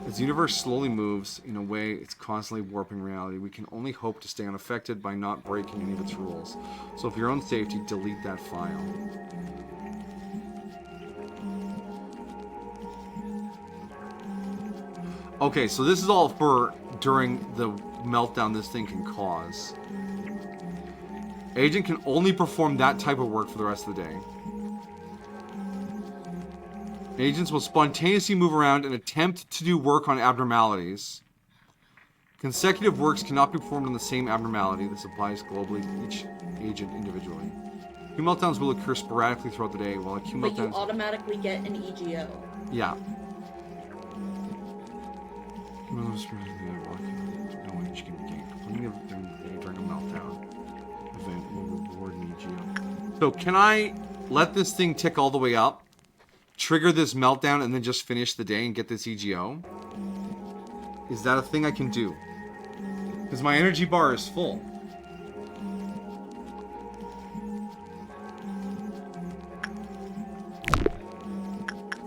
As the universe slowly moves, in a way it's constantly warping reality, we can only hope to stay unaffected by not breaking any of its rules. So for your own safety, delete that file. Okay, so this is all for during the meltdown this thing can cause. Agent can only perform that type of work for the rest of the day. Agents will spontaneously move around and attempt to do work on abnormalities. Consecutive works cannot be performed on the same abnormality. This applies globally to each agent individually. Q meltdowns will occur sporadically throughout the day, while a Q But you meltdown... automatically get an EGO. Yeah. During a meltdown event will reward an EGO. So can I let this thing tick all the way up, trigger this meltdown, and then just finish the day and get this EGO? Is that a thing I can do? Because my energy bar is full.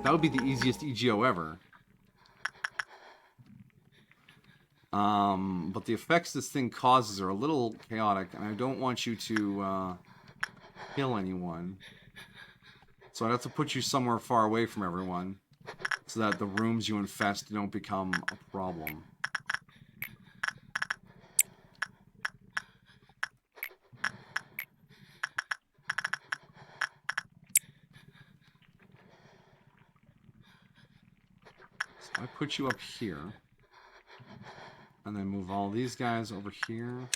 That would be the easiest EGO ever. But the effects this thing causes are a little chaotic, and I don't want you to kill anyone. So I'd have to put you somewhere far away from everyone, so that the rooms you infest don't become a problem. So I put you up here. And then move all these guys over here.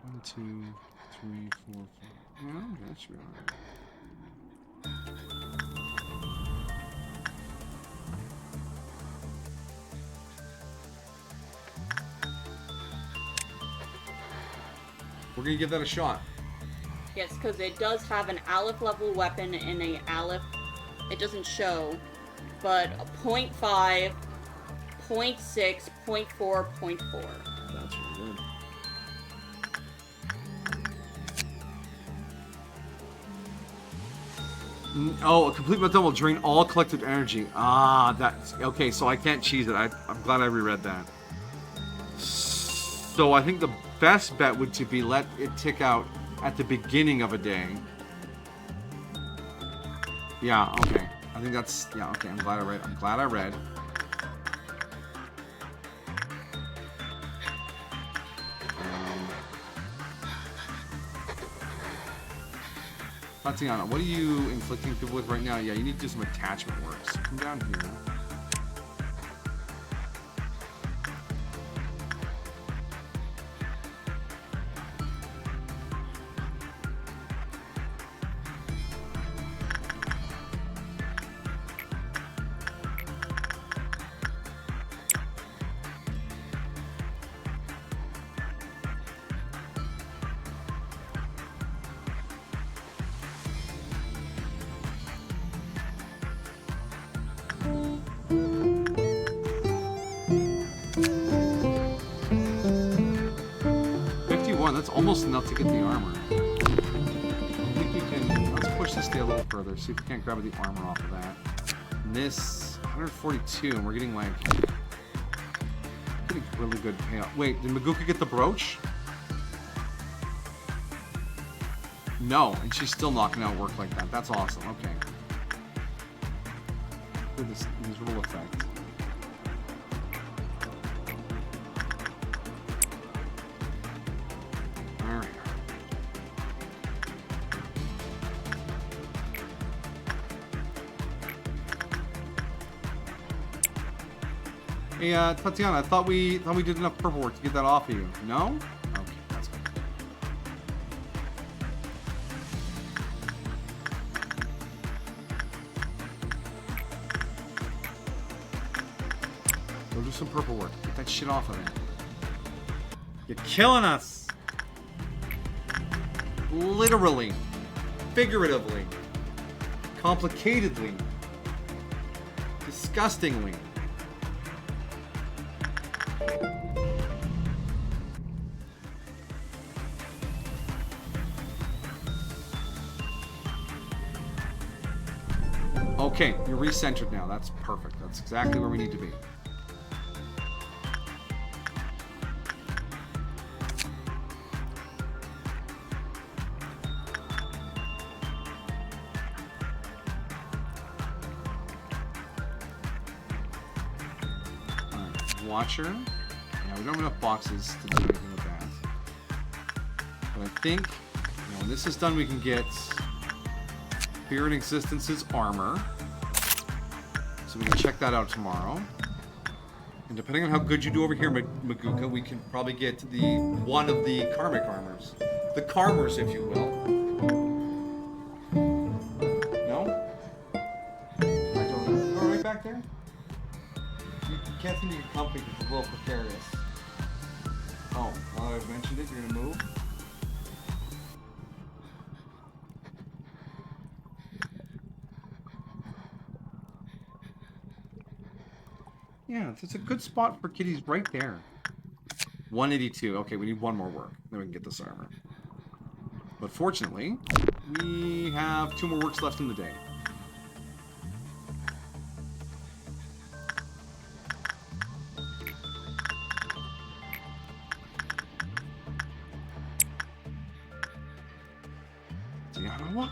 1, 2, 3, 4, 5. Yeah, that should be alright. We're gonna give that a shot. Yes, because it does have an Aleph level weapon and a Aleph. It doesn't show. But a 0.5, 0.6, 0.4, 0.4. That's really good. Oh, a complete meltdown will drain all collective energy. Ah, that's... Okay, so I can't cheese it. I'm glad I reread that. So I think the best bet would to be let it tick out at the beginning of a day. Yeah, okay. I think that's... Yeah, okay, I'm glad I read. Tatiana, what are you inflicting people with right now? Yeah, you need to do some attachment work. So come down here. That's almost enough to get the armor. I think we can... Let's push this day a little further, see if we can't grab the armor off of that. And this... 142, and we're getting like... Getting really good payoff. Wait, did Maguka get the brooch? No, and she's still knocking out work like that. That's awesome, okay. Look at this miserable effect. Hey, Tatiana, I thought we did enough purple work to get that off of you. No? Okay, that's good. Go do some purple work. Get that shit off of there. You're killing us! Literally. Figuratively. Complicatedly. Disgustingly. Okay, you're recentered now. That's perfect. That's exactly where we need to be. Watcher. Yeah, we don't have enough boxes to do anything with that. But I think, when this is done, we can get Fear and Existence's armor. So we can check that out tomorrow. And depending on how good you do over here, Maguka, we can probably get one of the karmic armors. The Karmers, if you will. No? I don't know. Go right back there? You can't seem to get comfy because it's a little precarious. Oh, now that I've mentioned it, you're going to move? Yeah, it's a good spot for kitties right there. 182. Okay, we need one more work. Then we can get this armor. But fortunately, we have 2 more works left in the day. Yeah, what?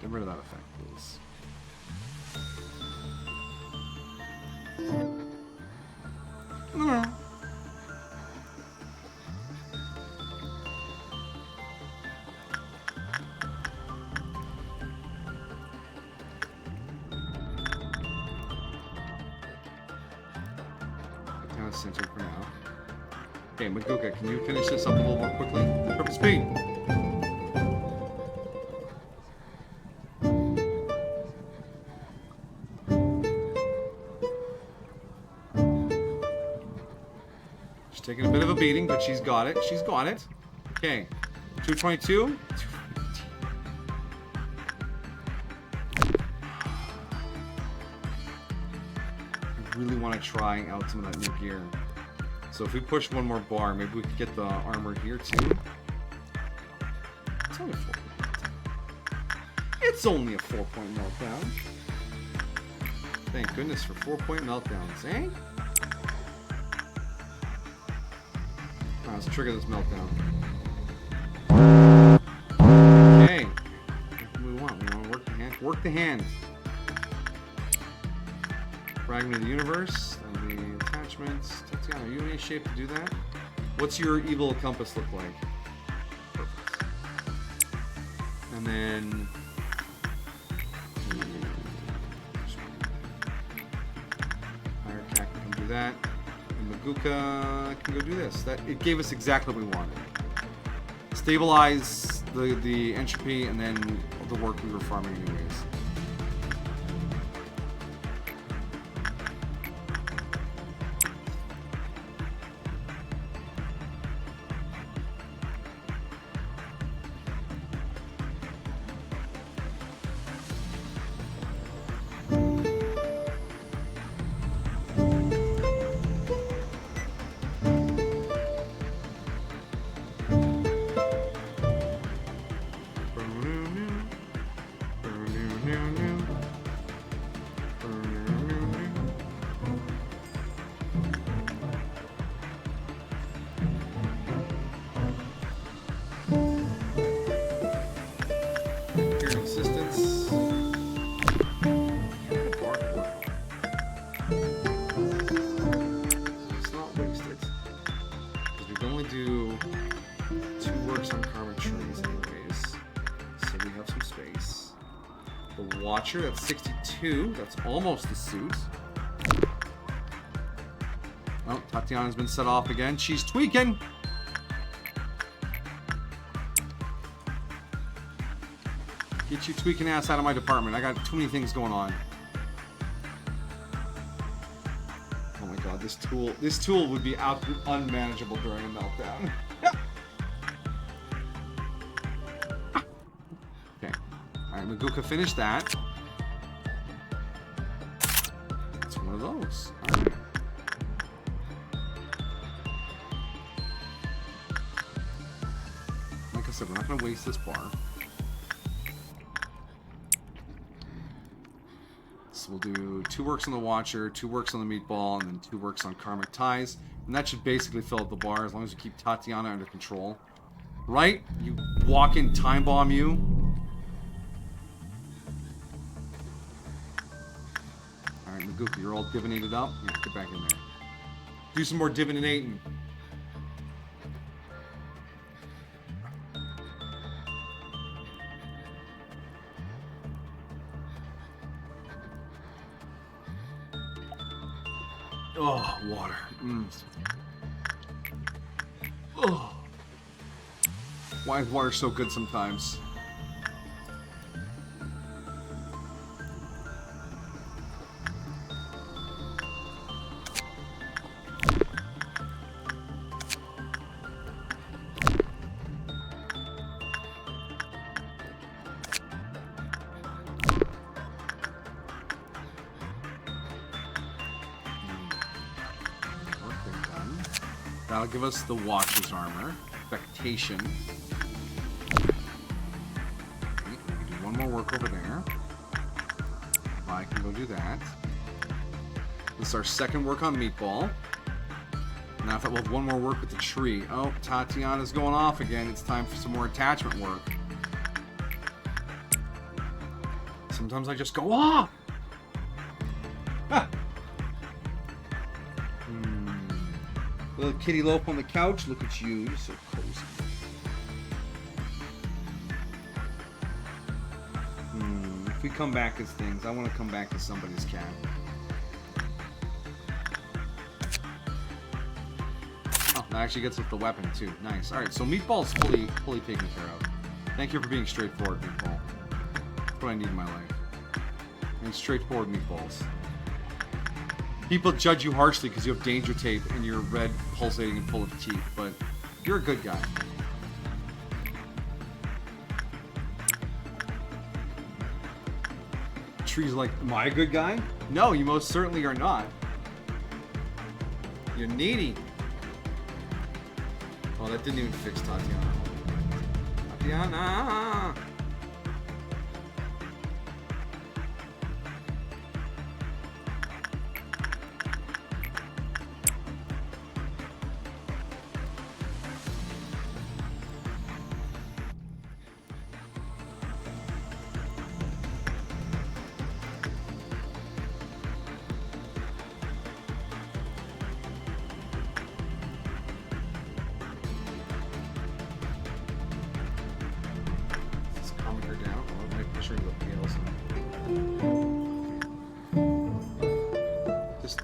Get rid of that effect, please. No. Kind of centered for now. Okay, Maguka, can you finish this up a little more quickly? Triple speed! Taking a bit of a beating, but she's got it. She's got it. Okay. 222. I really want to try out some of that new gear. So if we push one more bar, maybe we could get the armor here too. It's only a 4-point. It's only a 4-point meltdown. Thank goodness for 4-point meltdowns, eh? Let's trigger this meltdown. Okay. What do we want? We want to work the hand. Work the hand. Fragment of the universe. And the attachments. Tatiana, are you in any shape to do that? What's your evil compass look like? Perfect. And then... Fire Cat can do that. Maguka can go do this. It gave us exactly what we wanted. Stabilize the entropy and then the work we were farming anyways. Watcher, that's 62. That's almost the suit. Oh, Tatiana's been set off again. She's tweaking. Get your tweaking ass out of my department. I got too many things going on. Oh my god, this tool would be unmanageable during a meltdown. Okay. Alright, Maguka finished that. It's one of those. Alright. Like I said, we're not going to waste this bar. So we'll do 2 works on the Watcher, 2 works on the Meatball, and then 2 works on Karmic Ties. And that should basically fill up the bar as long as we keep Tatiana under control. Right? You walk-in time bomb you. Alright, Maguka, you're all divinated up. Yeah, get back in there. Do some more divinating. Oh, water. Oh. Why is water so good sometimes? That'll give us the Watcher's armor. Expectation. Okay, we can do one more work over there. I can go do that. This is our second work on Meatball. Now I thought we'll have one more work with the tree. Oh, Tatiana's going off again. It's time for some more attachment work. Sometimes I just go off! Ah! Little kitty loaf on the couch. Look at you. You're so cozy. If we come back as things, I want to come back as somebody's cat. Oh, that actually gets with the weapon too. Nice. Alright, so Meatball's fully taken care of. Thank you for being straightforward, Meatball. That's what I need in my life. And straightforward meatballs. People judge you harshly because you have danger tape and you're red, pulsating, and full of teeth, but you're a good guy. Tree's like, am I a good guy? No, you most certainly are not. You're needy. Oh, that didn't even fix Tatiana. Tatiana!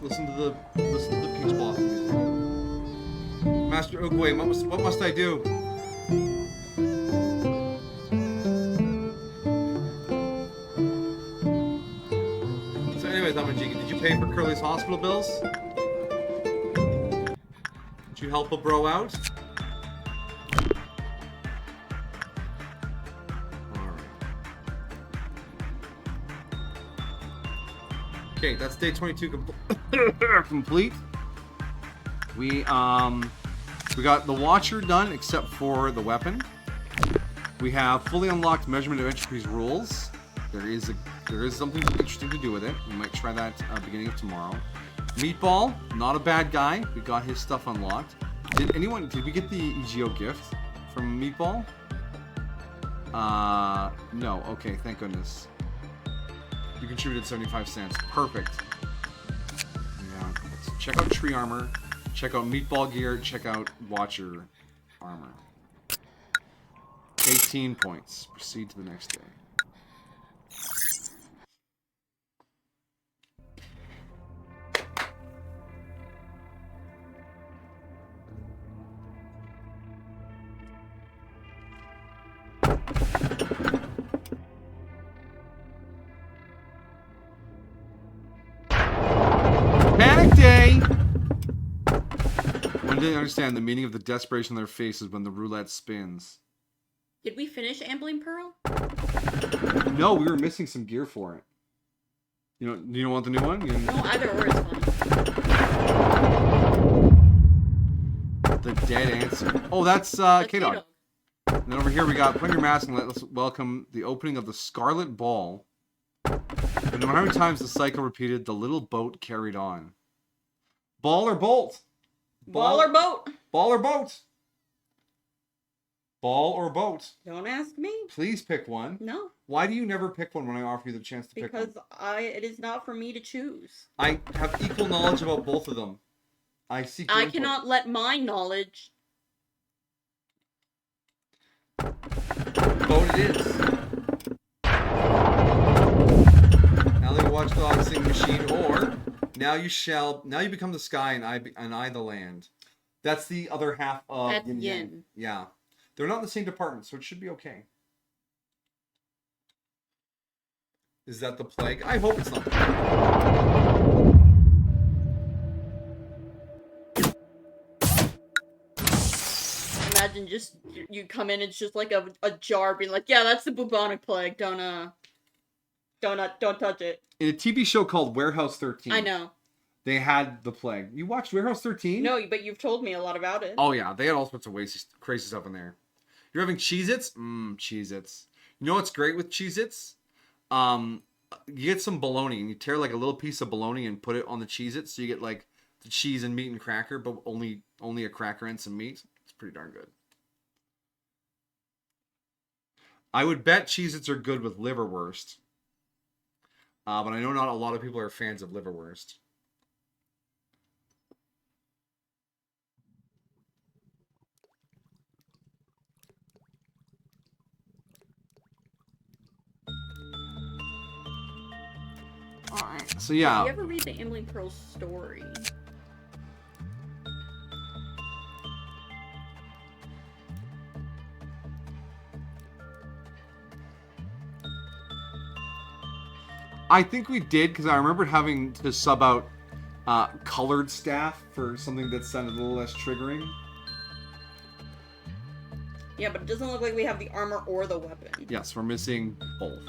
Listen to the Peach Blossom music. Master Oogway, what must I do? So anyways, Amajiki, did you pay for Curly's hospital bills? Did you help a bro out? Okay, that's day 22 complete. We got the Watcher done except for the weapon. We have fully unlocked Measurement of Entropy's rules. There is something interesting to do with it. We might try that beginning of tomorrow. Meatball, not a bad guy. We got his stuff unlocked. Did we get the EGO gift from Meatball? No. Okay, thank goodness. You contributed 75 cents. Perfect. Yeah. Let's check out tree armor. Check out Meatball gear. Check out Watcher armor. 18 points. Proceed to the next day. Panic day! When did they understand the meaning of the desperation on their faces when the roulette spins? Did we finish Ambling Pearl? No, we were missing some gear for it. You don't want the new one? No, either or is fine. The dead answer. Oh, that's K-Dog. And then over here we got, put on your mask and let's welcome the opening of the Scarlet Ball. And no matter how many times the cycle repeated, the little boat carried on. Ball or bolt? Ball or boat? Ball or boat? Ball or boat? Don't ask me. Please pick one. No. Why do you never pick one when I offer you the chance to pick one? Because it is not for me to choose. I have equal knowledge about both of them. I seek your I input. cannot let my knowledge. Boat it is. Now watch dog sing machine, or now you become the sky and I the land. That's the other half of That's yin yin. yang. Yeah. They're not in the same department, so it should be okay. Is that the plague? I hope it's not the plague. Imagine just you come in, it's just like a jar being like, yeah, that's the bubonic plague. Don't touch it. In a TV show called Warehouse 13. I know. They had the plague. You watched Warehouse 13? No, but you've told me a lot about it. Oh yeah, they had all sorts of crazy stuff in there. You're having Cheez-Its? Cheez-Its. You know what's great with Cheez-Its? You get some bologna and you tear like a little piece of bologna and put it on the Cheez-Its, so you get like the cheese and meat and cracker, but only a cracker and some meat. It's pretty darn good. I would bet Cheez-Its are good with liverwurst. But I know not a lot of people are fans of liverwurst. Alright, so yeah. Did you ever read the Emily Pearl story? I think we did, because I remember having to sub out colored staff for something that sounded a little less triggering. Yeah, but it doesn't look like we have the armor or the weapon. Yes, we're missing both.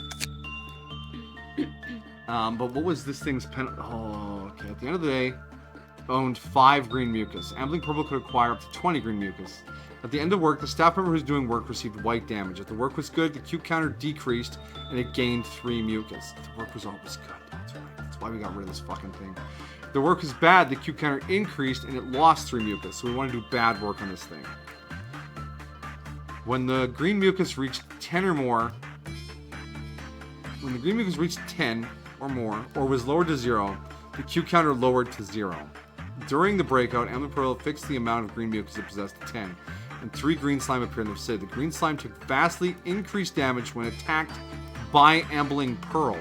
But what was this thing's pen? Oh, okay. At the end of the day, owned 5 green mucus. Ambling Purple could acquire up to 20 green mucus. At the end of work, the staff member who's doing work received white damage. If the work was good, the Q counter decreased, and it gained 3 mucus. If the work was always good. That's right. That's why we got rid of this fucking thing. If the work was bad, the Q counter increased, and it lost 3 mucus. So we want to do bad work on this thing. When the green mucus reached 10 or more, when the green mucus reached 10 or more, or was lowered to 0, the Q counter lowered to 0. During the breakout, Ambling Pearl fixed the amount of green mucus it possessed to 10, and 3 green slime appeared in the vicinity. The green slime took vastly increased damage when attacked by Ambling Pearl.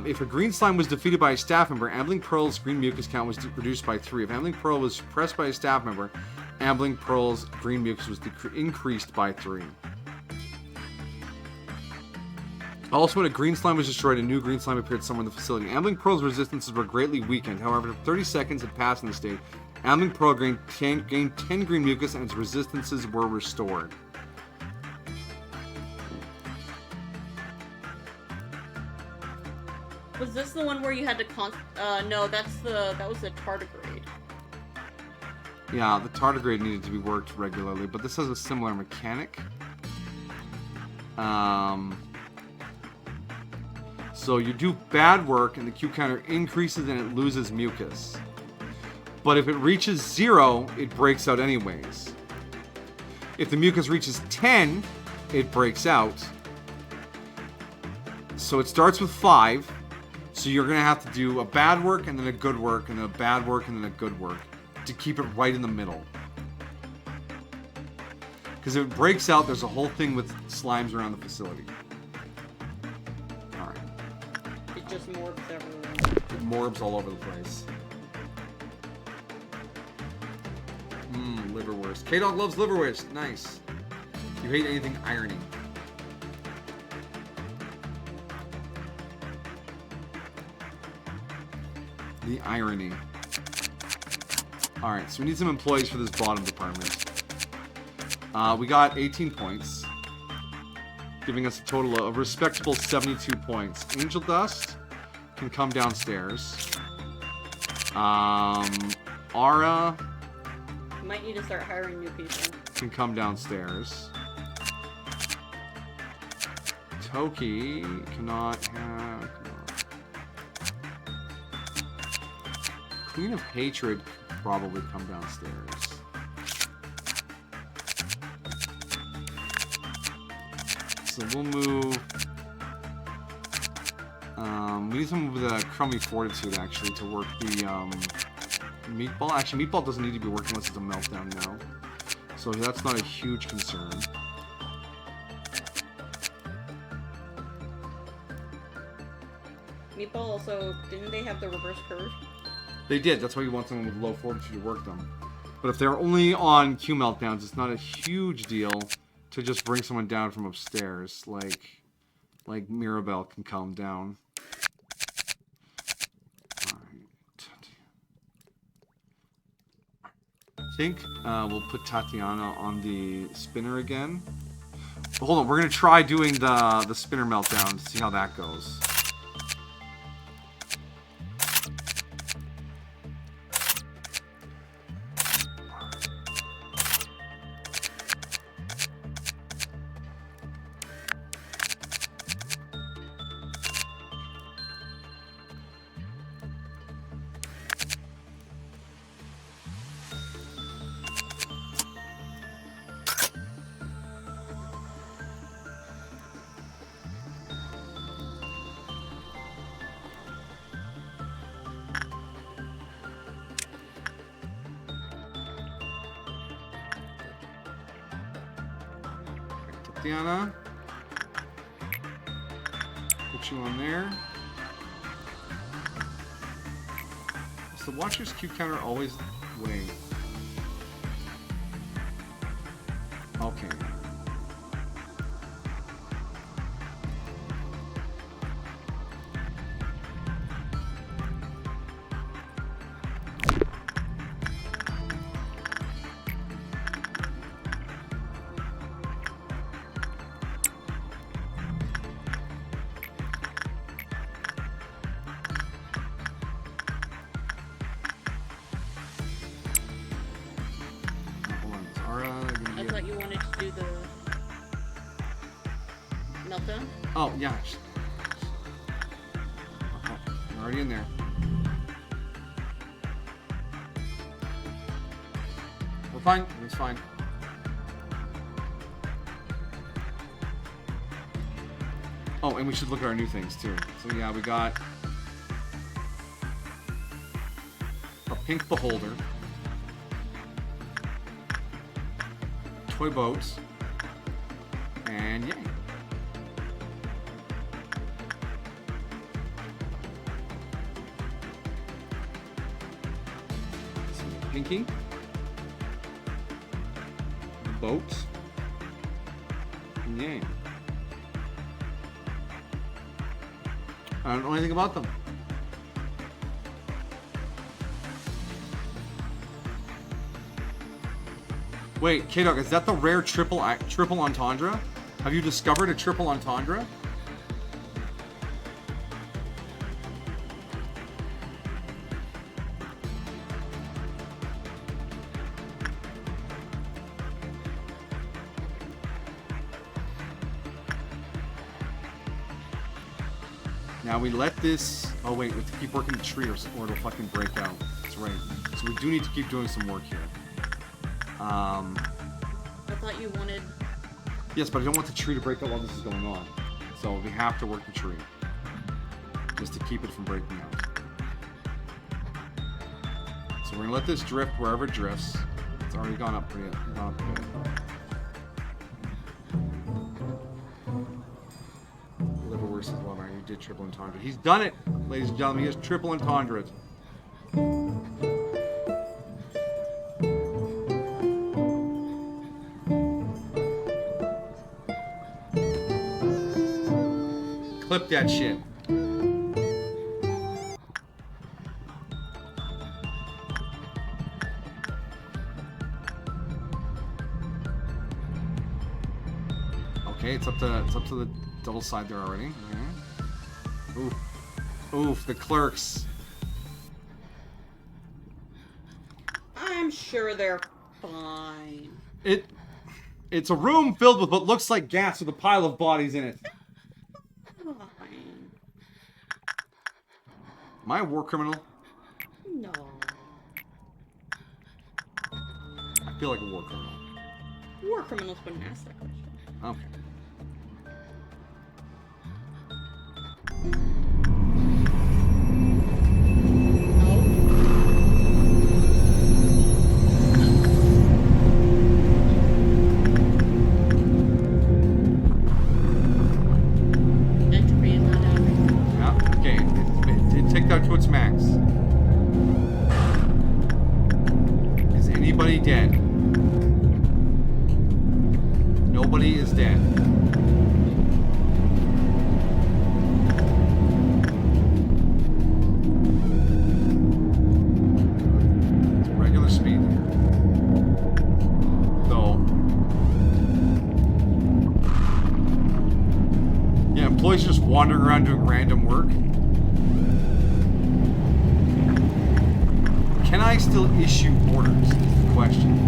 If a green slime was defeated by a staff member, Ambling Pearl's green mucus count was reduced by 3. If Ambling Pearl was suppressed by a staff member, Ambling Pearl's green mucus was increased by 3. Also, when a green slime was destroyed, a new green slime appeared somewhere in the facility. Ambling Pearl's resistances were greatly weakened. However, if 30 seconds had passed in the state, Ambling Pearl gained 10 green mucus and its resistances were restored. Was this the one where you had to no, that was the tardigrade. Yeah, the tardigrade needed to be worked regularly, but this has a similar mechanic. So you do bad work and the Q counter increases and it loses mucus. But if it reaches 0, it breaks out anyways. If the mucus reaches 10, it breaks out. So it starts with 5. So you're going to have to do a bad work and then a good work and a bad work and then a good work to keep it right in the middle. Because if it breaks out, there's a whole thing with slimes around the facility. Alright. It just morbs everywhere. It morbs all over the place. Liverwurst. K-Dog loves liverwurst. Nice. You hate anything irony. The irony. Alright, so we need some employees for this bottom department. We got 18 points, giving us a total of a respectable 72 points. Angel Dust can come downstairs. Aura You might need to start hiring new people. can come downstairs. Toki cannot have... Queen of Hatred could probably come downstairs. So we'll move... we need someone with a crummy fortitude, actually, to work the, meatball. Actually, meatball doesn't need to be working unless it's a meltdown now. So that's not a huge concern. Meatball also, didn't they have the reverse curve? They did. That's why you want someone with low fortitude to work them. But if they're only on Q meltdowns, it's not a huge deal to just bring someone down from upstairs, like Mirabelle can calm down. I think we'll put Tatiana on the spinner again. But hold on, we're gonna try doing the spinner meltdown to see how that goes. Diana, put you on there. Is the Watcher's Q counter always wait? Okay. I thought you wanted to do the meltdown. Oh, yeah. Oh, I'm already in there. We're fine. It's fine. Oh, and we should look at our new things, too. So, yeah, we got a pink beholder. Toy boats, and yay. Pinky, boats, and yay. I don't know anything about them. Wait, K-Dog, is that the rare triple entendre? Have you discovered a triple entendre? Now we let this... Oh wait, we have to keep working the tree or it'll fucking break out. That's right. So we do need to keep doing some work here. I thought you wanted... Yes, but I don't want the tree to break out while this is going on. So we have to work the tree. Just to keep it from breaking out. So we're going to let this drift wherever it drifts. It's already gone up pretty good. Liverwurst as well, man. You did triple entendre. He's done it, ladies and gentlemen. He has triple entendre. Clip that shit. Okay, it's up to the double side there already. Okay. Oof. Oof, the clerks. I'm sure they're fine. It's a room filled with what looks like gas with a pile of bodies in it. Fine. Am I a war criminal? No. I feel like a war criminal. War criminals wouldn't ask that question. Okay. Entropy is not happening. Yeah, okay. It ticked out to its max. Is anybody dead? Nobody is dead. It's regular speed here. So, yeah, employees just wandering around doing random work. Can I still issue orders? Is the question.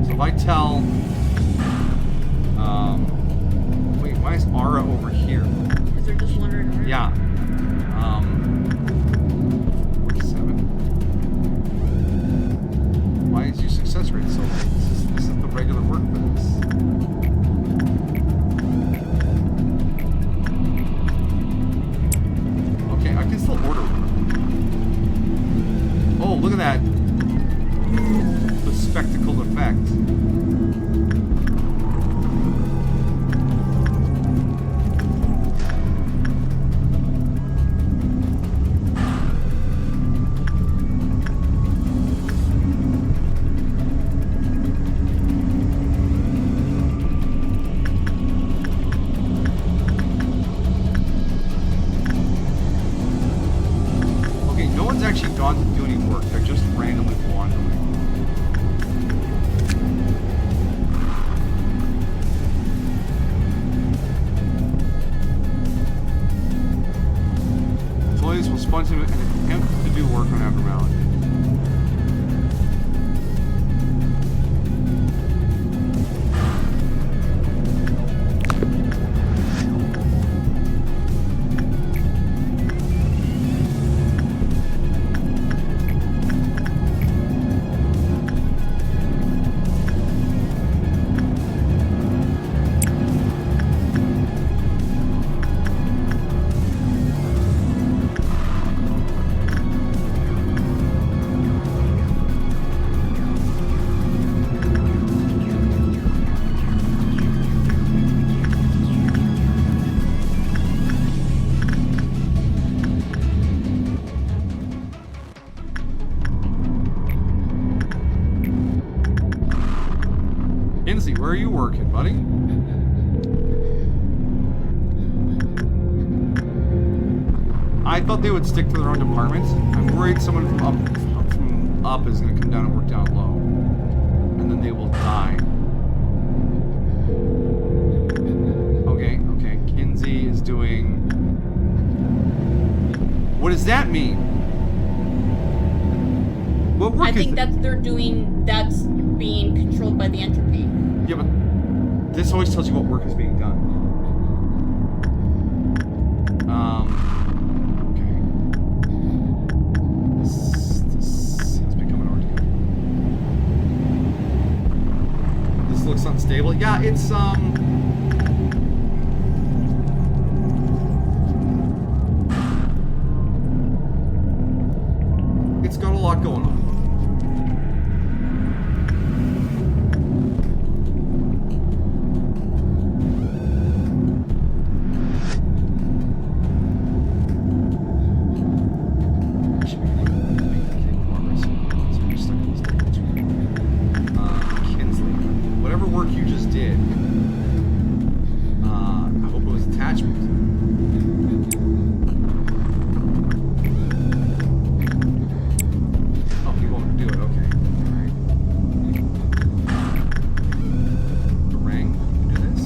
So if I tell, wait, why is Ara over here? Because they're just wandering around. Yeah. 47. Why is your success rate so low? This is the regular work for this. Okay, I can still order one. Oh, look at that. The spectacle effect. Okay, no one's actually gone to do any work. They're just randomly wandering. Employees will spontaneously attempt to do work on abnormality. Kinsey, where are you working, buddy? I thought they would stick to their own departments. I'm worried someone from up is going to come down and work down low. And then they will die. Okay, okay. Kinsey is doing... What does that mean? What work I is think it? that's being controlled by the entropy. Yeah, but this always tells you what work is being done. Okay. This has become an ordeal. This looks unstable. Yeah, it's it's got a lot going on. Kinsley, whatever work you just did, I hope it was attachment. Oh, he won't do it. Okay. Alright. Rang, you can do this.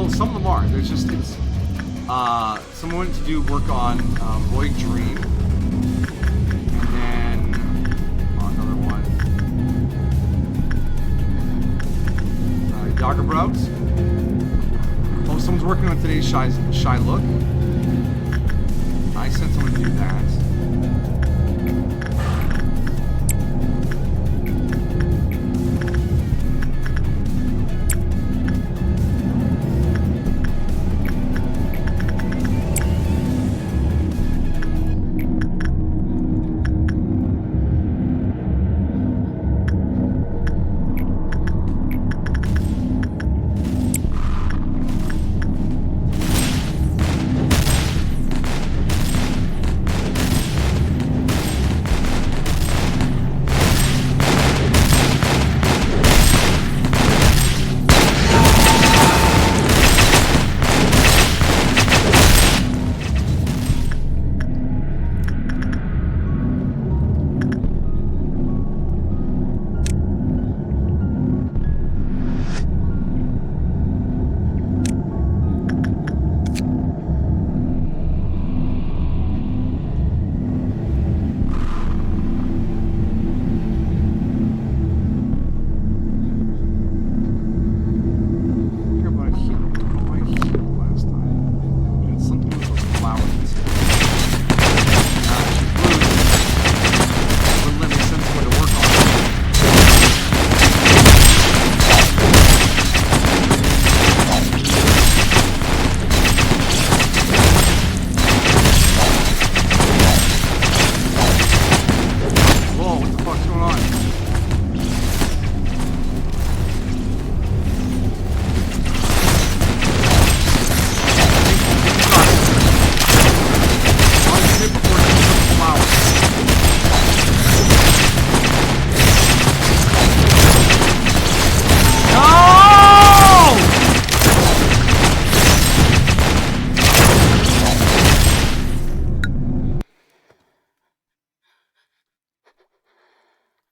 Well, some of them are. There's just someone went to do work on Void Dream, and then another one. Dogger Browse. Oh, someone's working on today's Shy Look. I sent someone to do that.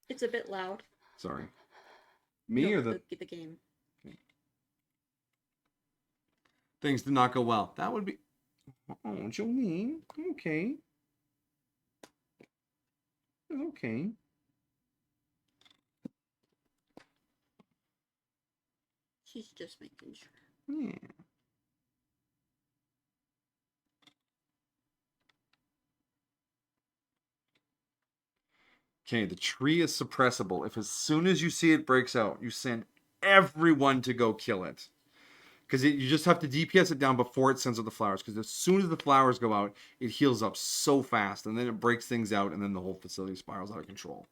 It's a bit loud. Sorry. Me or the game? Okay. Things did not go well. That would be. Oh, Jolene. Okay. Okay. She's just making sure. Yeah. Okay, the tree is suppressible. If as soon as you see it breaks out, you send everyone to go kill it. Because you just have to DPS it down before it sends out the flowers. Because as soon as the flowers go out, it heals up so fast. And then it breaks things out. And then the whole facility spirals out of control.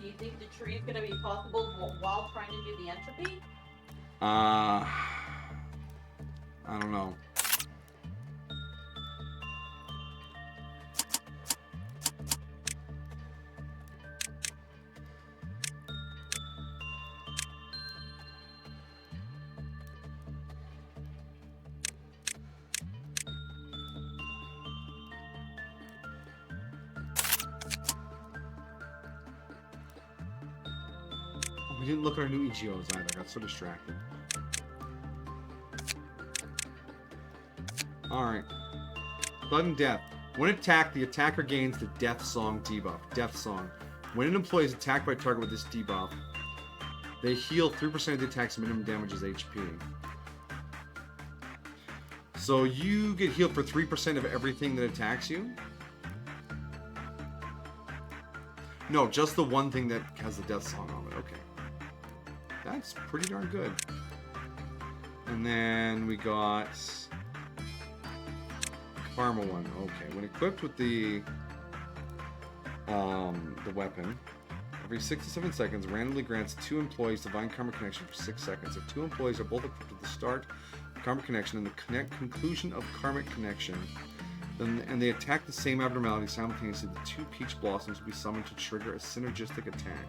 Do you think the tree is going to be possible while trying to do the entropy? I don't know. We didn't look at our new EGOs either. I got so distracted. Alright. Sudden death. When attacked, the attacker gains the Death Song debuff. Death Song. When an employee is attacked by a target with this debuff, they heal 3% of the attack's minimum damage as HP. So you get healed for 3% of everything that attacks you? No, just the one thing that has the Death Song on it. Okay. That's pretty darn good. And then we got Karma one. Okay, when equipped with the weapon, every 6 to 7 seconds, randomly grants 2 employees Divine Karma Connection for 6 seconds. If 2 employees are both equipped at the start of Karma Connection and the conclusion of Karmic Connection, and they attack the same abnormality simultaneously, the 2 Peach Blossoms will be summoned to trigger a synergistic attack.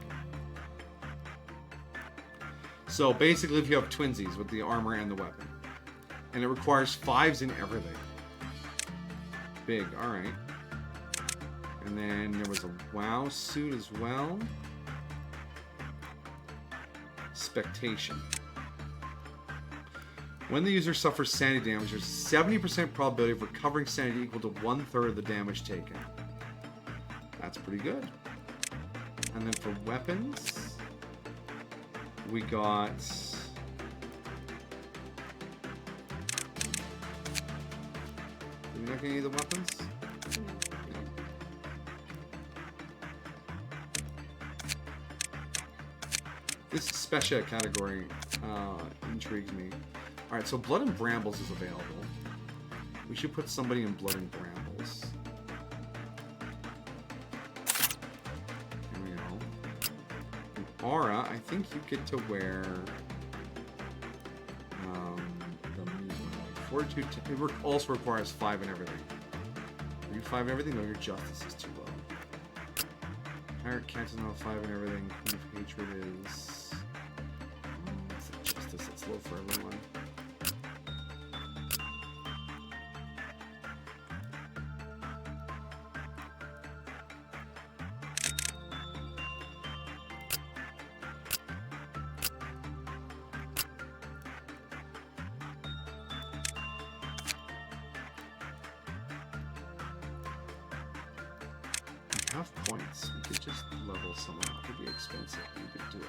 So basically, if you have twinsies with the armor and the weapon. And it requires 5s in everything. Big, alright. And then there was a WoW suit as well. Expectation. When the user suffers sanity damage, there's a 70% probability of recovering sanity equal to 1/3 of the damage taken. That's pretty good. And then for weapons, we got... Did we not get any of the weapons? This special category intrigues me. Alright, so Blood and Brambles is available. We should put somebody in Blood and Brambles. Here we go. And Aura, I think you get to wear... the Fortitude... It also requires 5 in everything. Are you 5 in everything? No, your Justice is too low. Pirate Cat is now 5 in everything. Queen of Hatred is... It's a Justice that's low for everyone. Half points. We could just level someone up. It'd be expensive. We could do it.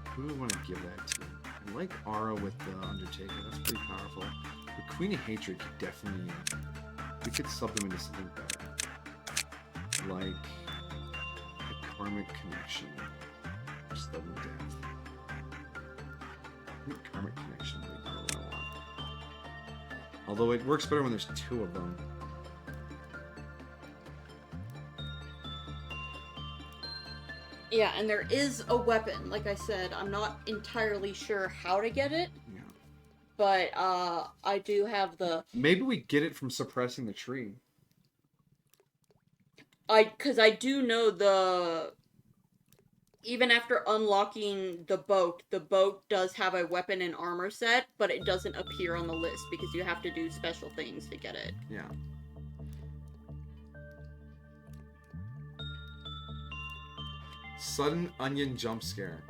Who do we want to give that to? I like Aura with the Undertaker. That's pretty powerful. The Queen of Hatred could definitely... We could sub them into something better. Like... the Karmic Connection. Or Stubborn Death. I think Karmic Connection would be what I want. Although it works better when there's 2 of them. Yeah, and there is a weapon. Like I said, I'm not entirely sure how to get it. Yeah. But, I do have the... Maybe we get it from suppressing the tree. Because I do know the... Even after unlocking the boat does have a weapon and armor set, but it doesn't appear on the list because you have to do special things to get it. Yeah. Sudden onion jump scare.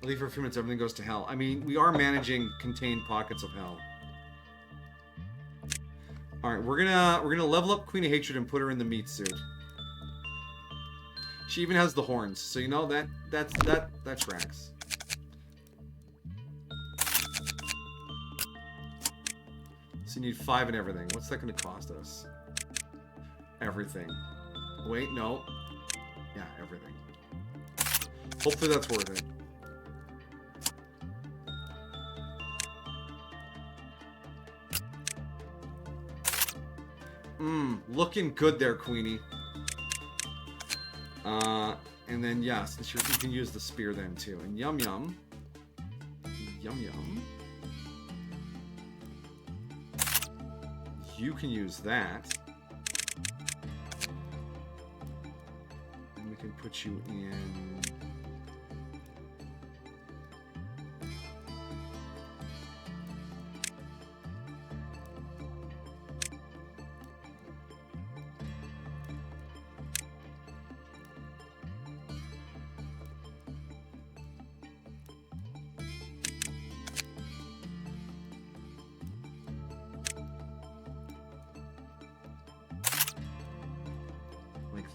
I leave for a few minutes, everything goes to hell. I mean, we are managing contained pockets of hell. Alright, we're gonna level up Queen of Hatred and put her in the meat suit. She even has the horns, so you know that tracks. So you need 5 in everything. What's that gonna cost us? Everything. Wait, no. Yeah, everything. Hopefully that's worth it. Looking good there, Queenie. And then, yeah, since you can use the spear then, too. And Yum Yum. Yum Yum. You can use that. And we can put you in...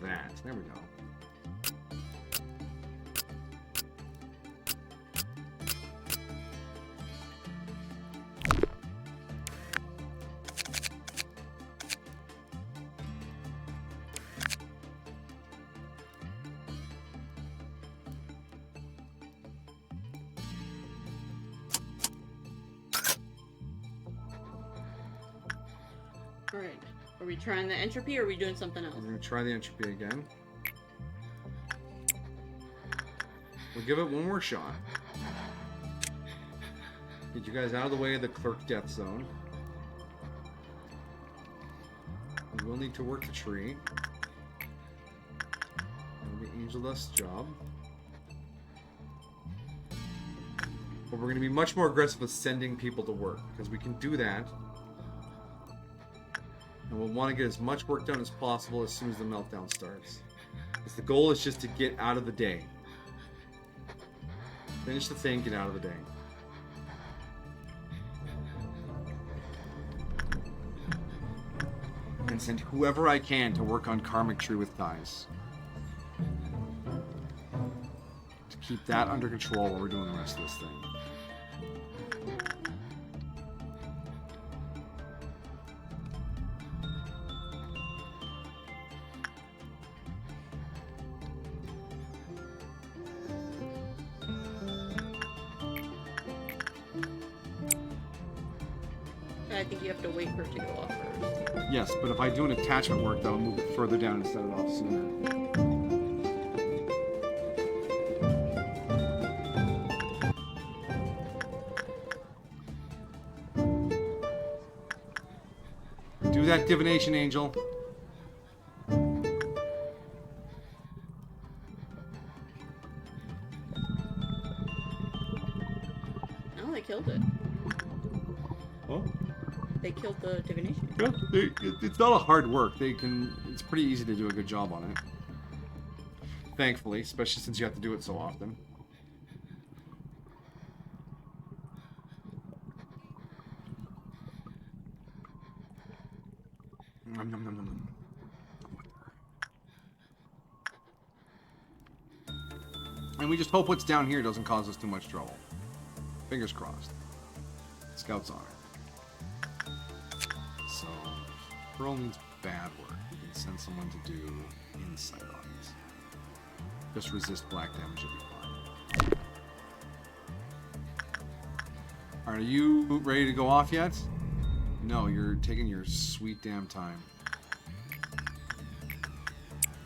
that. There we go. Alright. Are we trying the entropy or are we doing something else? We're going to try the entropy again. We'll give it one more shot. Get you guys out of the way of the clerk death zone. We will need to work the tree. That'll be Angel Dust's job. But we're going to be much more aggressive with sending people to work, because we can do that. And we'll want to get as much work done as possible as soon as the meltdown starts. Because the goal is just to get out of the day. Finish the thing, get out of the day. And send whoever I can to work on Karmic Tree with ties. To keep that under control while we're doing the rest of this thing. I think you have to wait for it to go off first. Yes, but if I do an attachment work, that'll move it further down instead of off sooner. Do that divination, Angel. No, they killed it. Oh. They killed the divination. Yeah, it's not a hard work. It's pretty easy to do a good job on it. Thankfully, especially since you have to do it so often. Nom, nom, nom, nom, nom. And we just hope what's down here doesn't cause us too much trouble. Fingers crossed. Scouts on it. So, Pearl needs bad work. We can send someone to do insight on it. Just resist black damage, it'll be fine. Alright, are you ready to go off yet? No, you're taking your sweet damn time.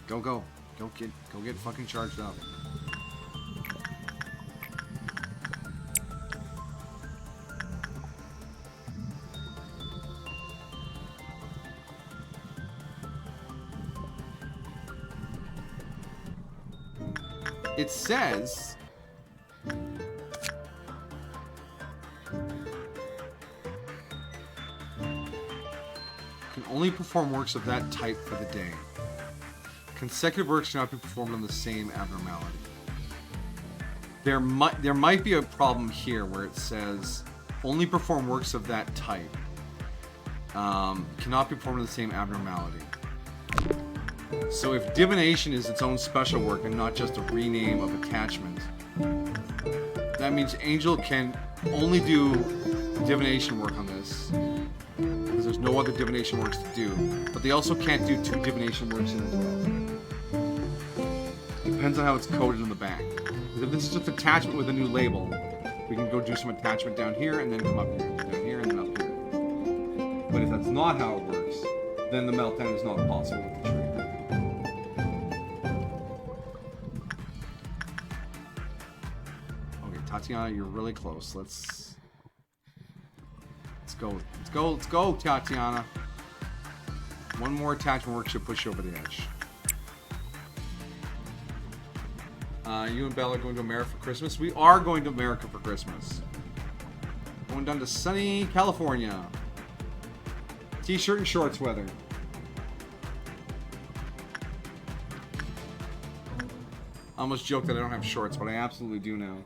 Go, go. Go get fucking charged up. It says can only perform works of that type for the day. Consecutive works cannot be performed on the same abnormality. There might be a problem here where it says only perform works of that type. Cannot be performed on the same abnormality. So if divination is its own special work and not just a rename of attachment, that means Angel can only do divination work on this, because there's no other divination works to do. But they also can't do 2 divination works in as well. Depends on how it's coded in the back. Because if this is just attachment with a new label, we can go do some attachment down here and then come up here, down here and then up here. But if that's not how it works, then the meltdown is not possible with the tree. Tatiana, you're really close. Let's go, Tatiana. One more attachment work should push you over the edge. You and Bella are going to America for Christmas? We are going to America for Christmas. Going down to sunny California. T-shirt and shorts weather. I almost joked that I don't have shorts, but I absolutely do now.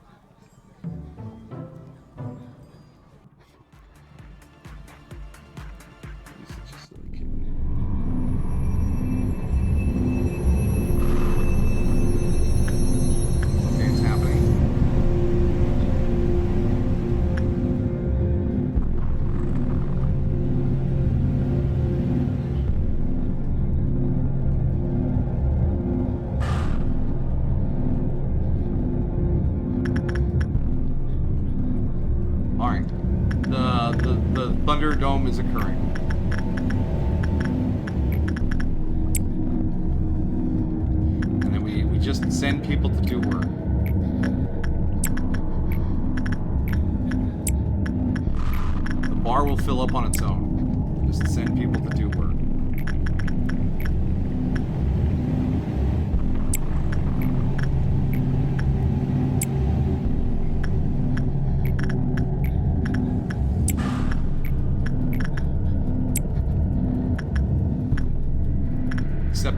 Thunderdome is occurring. And then we just send people to do work. The bar will fill up on its own. Just send people to do work.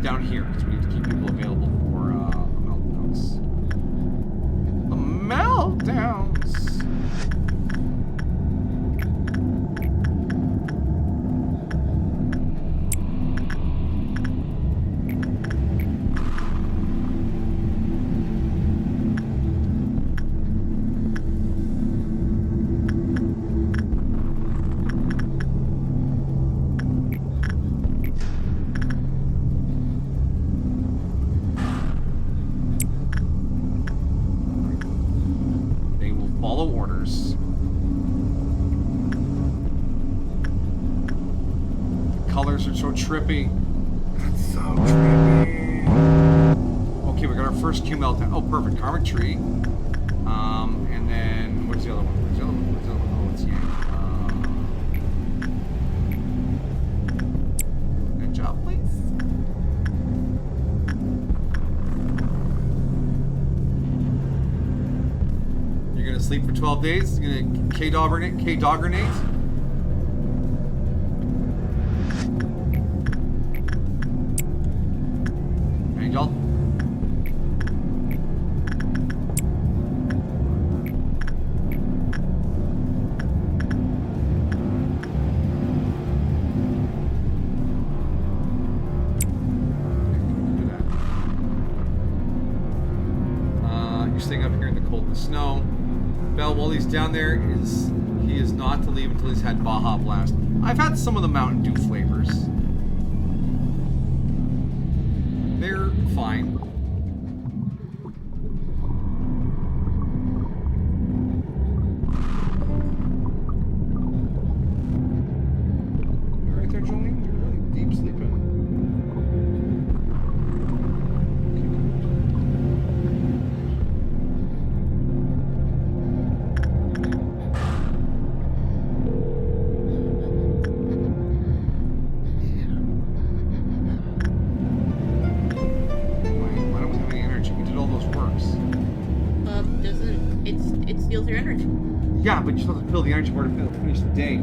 down here, because we need to keep people available for meltdowns. The meltdowns! Follow orders. The colors are so trippy. That's so trippy. Okay, we got our first Q meltdown. Oh, perfect. Karmic tree. And then what's the other one? Where's the other one? Where's the other one? Oh, it's Yang. Good job, please. You're gonna sleep for 12 days? You're gonna K-Doggernate? Angel? You're staying up here in the cold and the snow. Bell, while he's down there, he is not to leave until he's had Baja Blast. I've had some of the Mountain Dew flavors. They're fine. You're right there, Jolene. You're really deep sleeping. Yeah, but you still have to fill the energy bar to finish the day.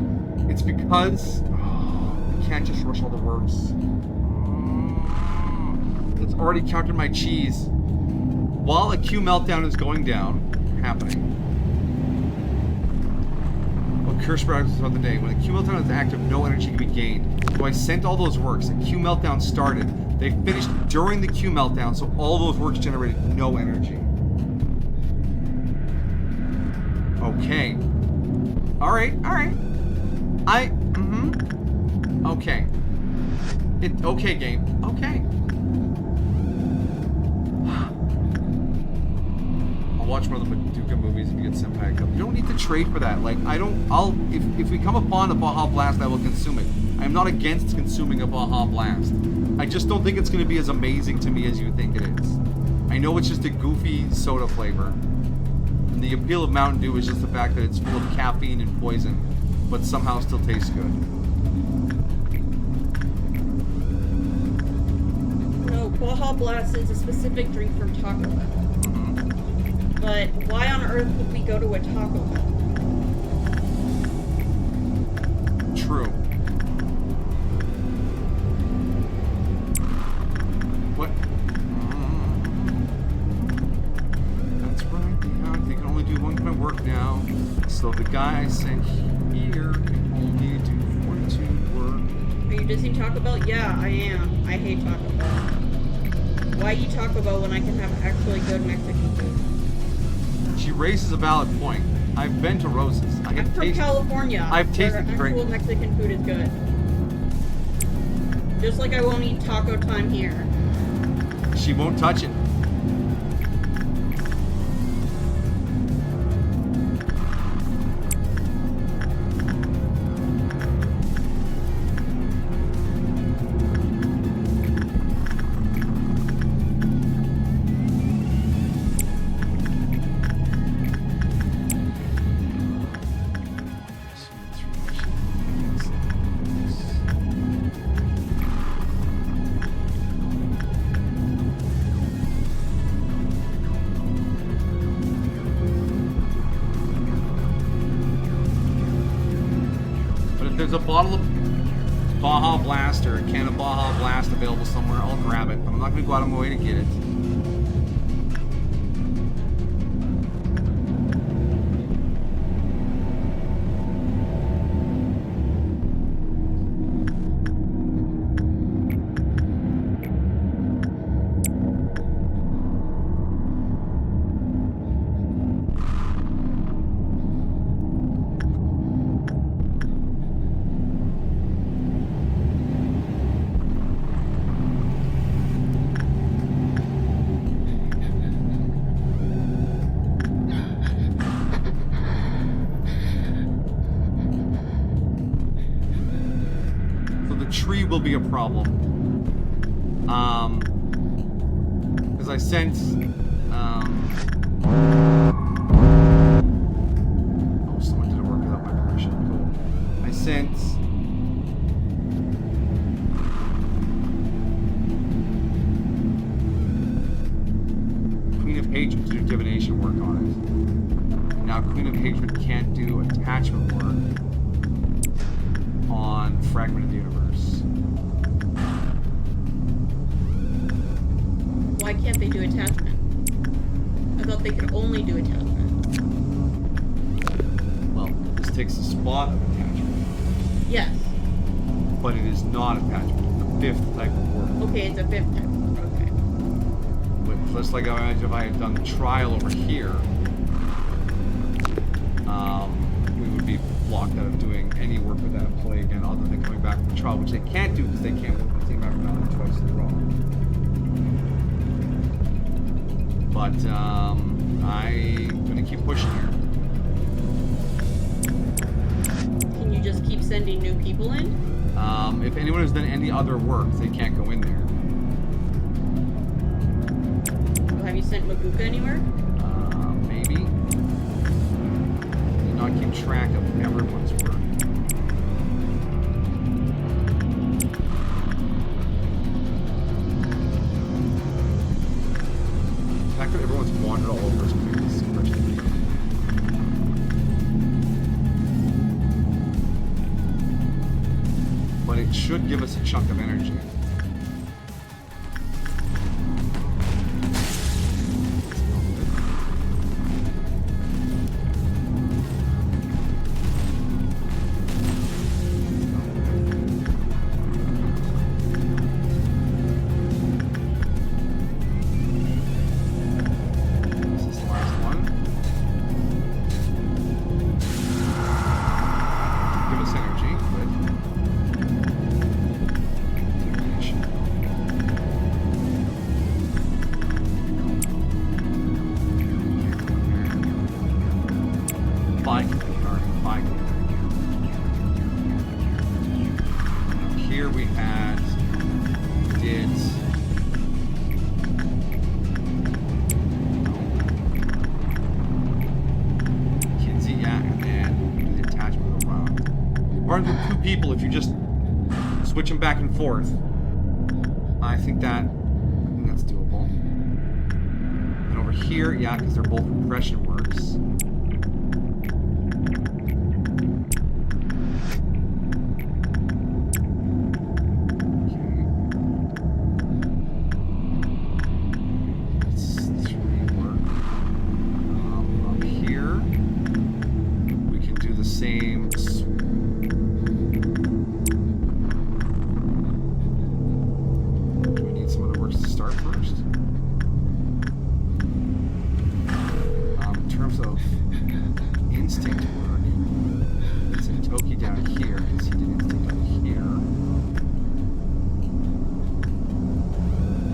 It's because you can't just rush all the works. It's already counted my cheese. While a Q meltdown is happening. Well, curse practice throughout the day. When a Q meltdown is active, no energy can be gained. So I sent all those works. The Q meltdown started. They finished during the Q meltdown, so all those works generated no energy. Okay. Alright. Okay. Okay, game. Okay. I'll watch one of the Madoka movies if you get Senpai Cup. You don't need to trade for that. Like, if we come upon a Baja Blast, I will consume it. I'm not against consuming a Baja Blast. I just don't think it's going to be as amazing to me as you think it is. I know it's just a goofy soda flavor. And the appeal of Mountain Dew is just the fact that it's full of caffeine and poison, but somehow still tastes good. No, Baja Blast is a specific drink from Taco Bell. Mm-hmm. But why on earth would we go to a Taco Bell? True. What? That's right. They can only do one kind of work now. So the guy I sent here can only do 42 work. Are you dissing Taco Bell? Yeah, I am. I hate Taco Bell. Why eat Taco Bell when I can have actually good Mexican food? She raises a valid point. I've been to Rose's. I'm from California. I've tasted where great. actual Mexican food is good. Just like I won't eat Taco Time here. She won't touch it. There's a bottle of... Baja Blast or a can of Baja Blast available somewhere, I'll grab it. But I'm not going to go out of my way to get it. Tree will be a problem. Because I sense, oh, someone did a work without my permission. Cool. I sense Queen of Hatred to do divination work on it. Now Queen of Hatred can't do attachment work on Fragment of the Universe. Why can't they do attachment? I thought they could only do attachment. Well, this takes the spot of attachment, Yes. but it is not attachment. It's the fifth type of work. Okay, it's a fifth type. Okay. But just like I imagine if I had done the trial over here, we would be blocked out of doing any work with that employee again other than coming back from the trial, which they can't do because they can't work with the same abnormality twice in a row. But I'm gonna keep pushing here. Can you just keep sending new people in? If anyone has done any other work, they can't go in there. Well, have you sent Maguka anywhere? Maybe. Do not keep track of everyone's work. The fact that everyone's wandered all over is completely suppressed. But it should give us a chunk of energy. Here we had Kinsey, yeah, and then the attachment around. Or with two people, if you just switch them back and forth, I think that's doable. And over here, yeah, because they're both repression works.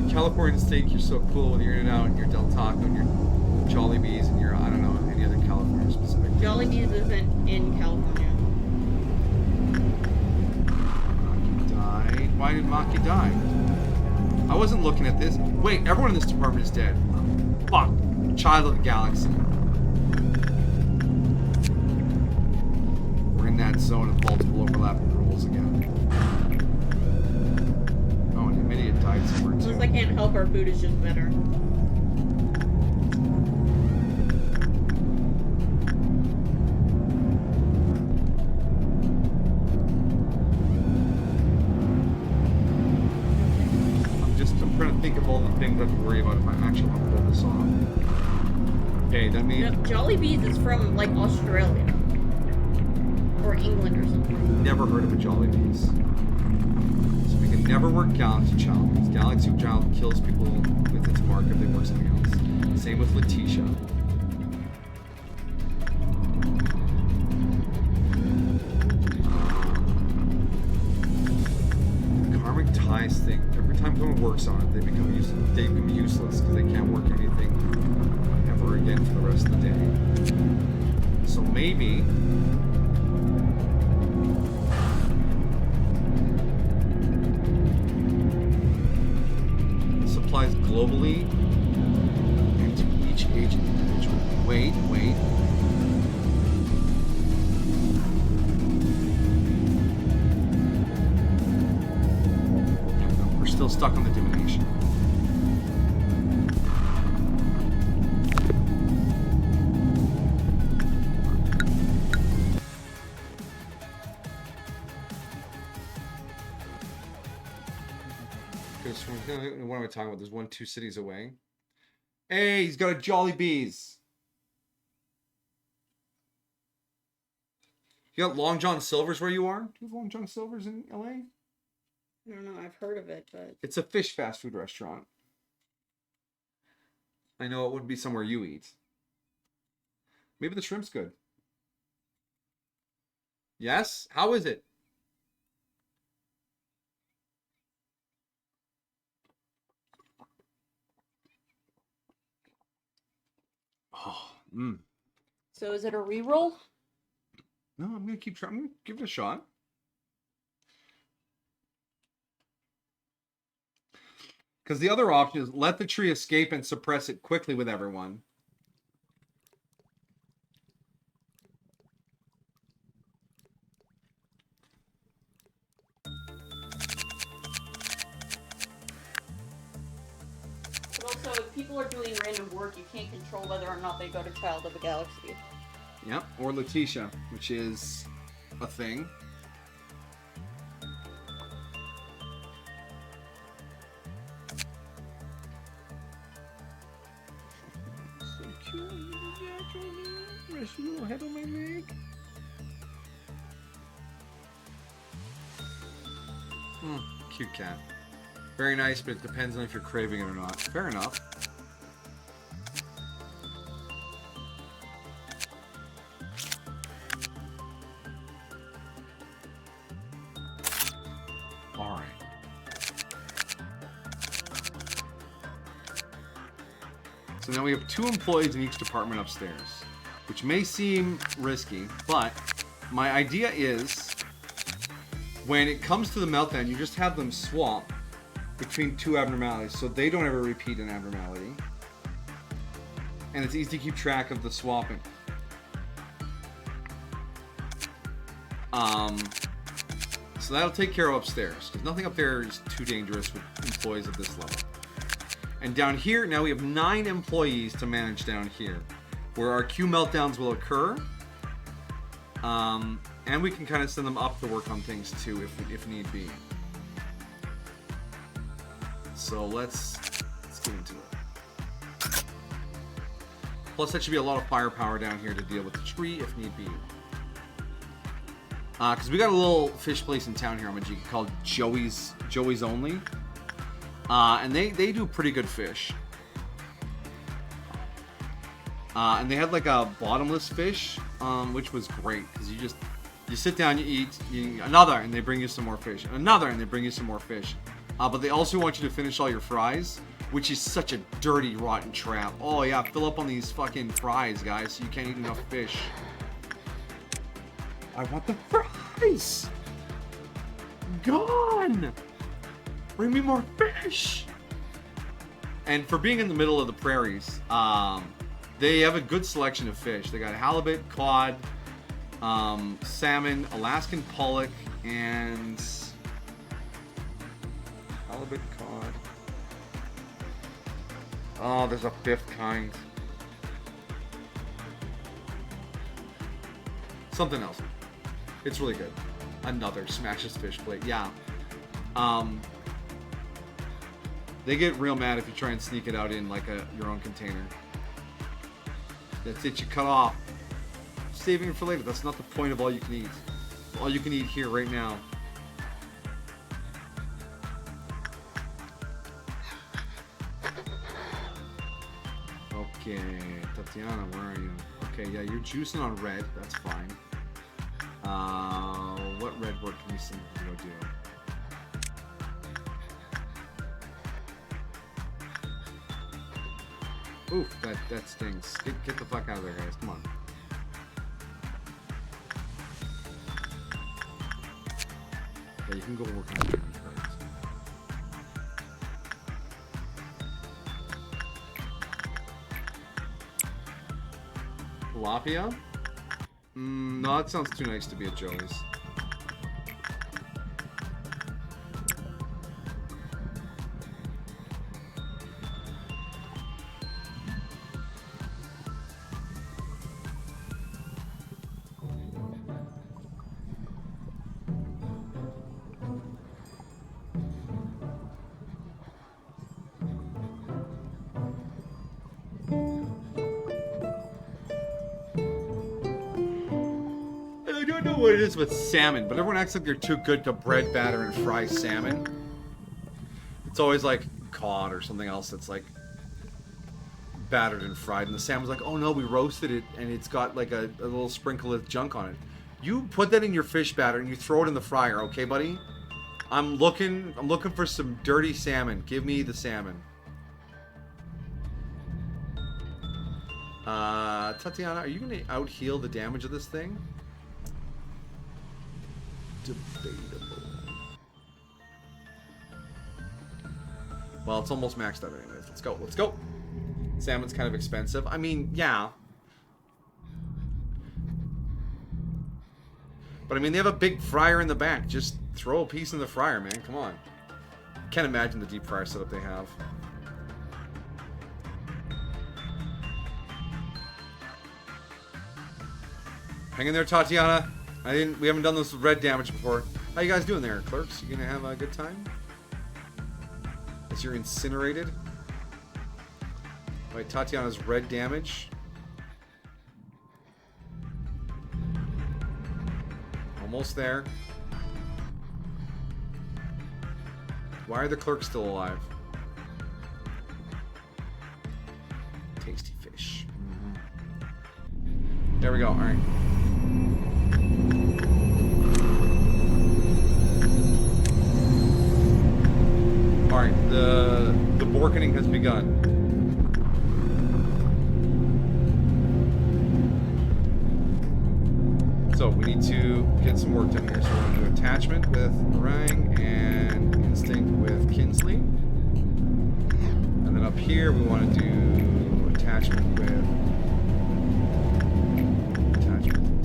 California Steak, you're so cool with your In-N-Out and your Del Taco and your Jollibees and your, I don't know, any other California specific. Jollibees isn't in California. Maki died. Why did Maki die? I wasn't looking at this. Wait, everyone in this department is dead. Fuck. Child of the Galaxy. We're in that zone of multiple overlapping rules again. Died somewhere too. Unless I can't help, our food is just better. think of all the things I have to worry about if I actually want to pull this off. Okay, that means... No, Jollibees is from, like, Australia. Or England or something. Never heard of a Jollibees. So we can never work Galaxy Child, because Galaxy Child kills people with its mark if they work something else. Same with Letitia. Karmic ties thing. Every time someone works on it, they become useless because they can't work anything ever again for the rest of the day. So maybe supplies globally and to each agent individually. Wait. No, we're still stuck on the divination. What am I talking about? There's 2 cities away. Hey, he's got a Jollibees. You got Long John Silver's where you are? Do you have Long John Silver's in LA? I don't know, I've heard of it, but... It's a fish fast food restaurant. I know it wouldn't be somewhere you eat. Maybe the shrimp's good. Yes? How is it? Oh, So is it a reroll? No, I'm gonna keep trying. I'm gonna give it a shot. Because the other option is let the tree escape and suppress it quickly with everyone. But also, if people are doing random work, you can't control whether or not they go to Child of the Galaxy. Yep, or Letitia, which is a thing. So cute, rest your little head on my leg. Cute cat. Very nice, but it depends on if you're craving it or not. Fair enough. All right. So now we have 2 employees in each department upstairs, which may seem risky, but my idea is when it comes to the meltdown, you just have them swap between 2 abnormalities so they don't ever repeat an abnormality. And it's easy to keep track of the swapping. So that'll take care of upstairs, because nothing up there is too dangerous with employees at this level. And down here, now we have 9 employees to manage down here, where our Q meltdowns will occur. And we can kind of send them up to work on things too, if need be. So let's get into it. Plus, that should be a lot of firepower down here to deal with the tree if need be. Because we got a little fish place in town here on Majiki called Joey's Only. And they do pretty good fish. And they had like a bottomless fish, which was great because you sit down, you eat another, and they bring you some more fish, another, and they bring you some more fish. But they also want you to finish all your fries, which is such a dirty, rotten trap. Oh yeah, fill up on these fucking fries, guys, so you can't eat enough fish. I want the fries! Gone! Bring me more fish! And for being in the middle of the prairies, they have a good selection of fish. They got halibut, cod, salmon, Alaskan pollock, and halibut, cod. Oh, there's a 5th kind. Something else. It's really good. Another Smashes fish plate. Yeah. They get real mad if you try and sneak it out in like your own container. That's it, you cut off. Saving it for later. That's not the point of all you can eat. All you can eat here right now. Okay, Tatiana, where are you? Okay, yeah, you're juicing on red. That's fine. What red board can we send to go do? Oof, that stings. Get the fuck out of there, guys. Come on. Yeah, you can go work on it. Tilapia? No, that sounds too nice to be at Joey's. What it is with salmon, but everyone acts like they're too good to bread batter and fry salmon. It's always like cod or something else that's like battered and fried, and the salmon's like, oh no, we roasted it and it's got like a little sprinkle of junk on it. You put that in your fish batter and you throw it in the fryer, okay, buddy? I'm looking for some dirty salmon. Give me the salmon. Tatiana, are you gonna out heal the damage of this thing? Debatable. Well, it's almost maxed out anyways. Let's go. Let's go. Salmon's kind of expensive. I mean, yeah. But I mean, they have a big fryer in the back. Just throw a piece in the fryer, man. Come on. Can't imagine the deep fryer setup they have. Hang in there, Tatiana. We haven't done this with red damage before. How you guys doing there, clerks? You gonna have a good time? As you're incinerated by Tatiana's red damage. Almost there. Why are the clerks still alive? Tasty fish. There we go. All right. Alright, the borkening has begun. So we need to get some work done here. So we're going to do attachment with Orang and instinct with Kinsley. And then up here we want to do attachment with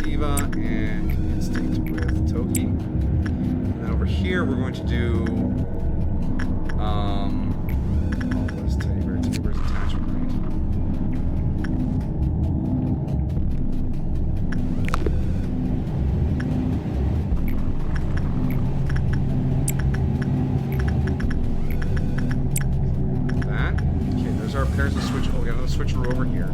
Diva and instinct with Toki. And then over here we're going to do what is Teddy Bear? Teddy Bear's attachment rate. That. Okay, there's our pairs of switch. Oh, we got another switcher over here.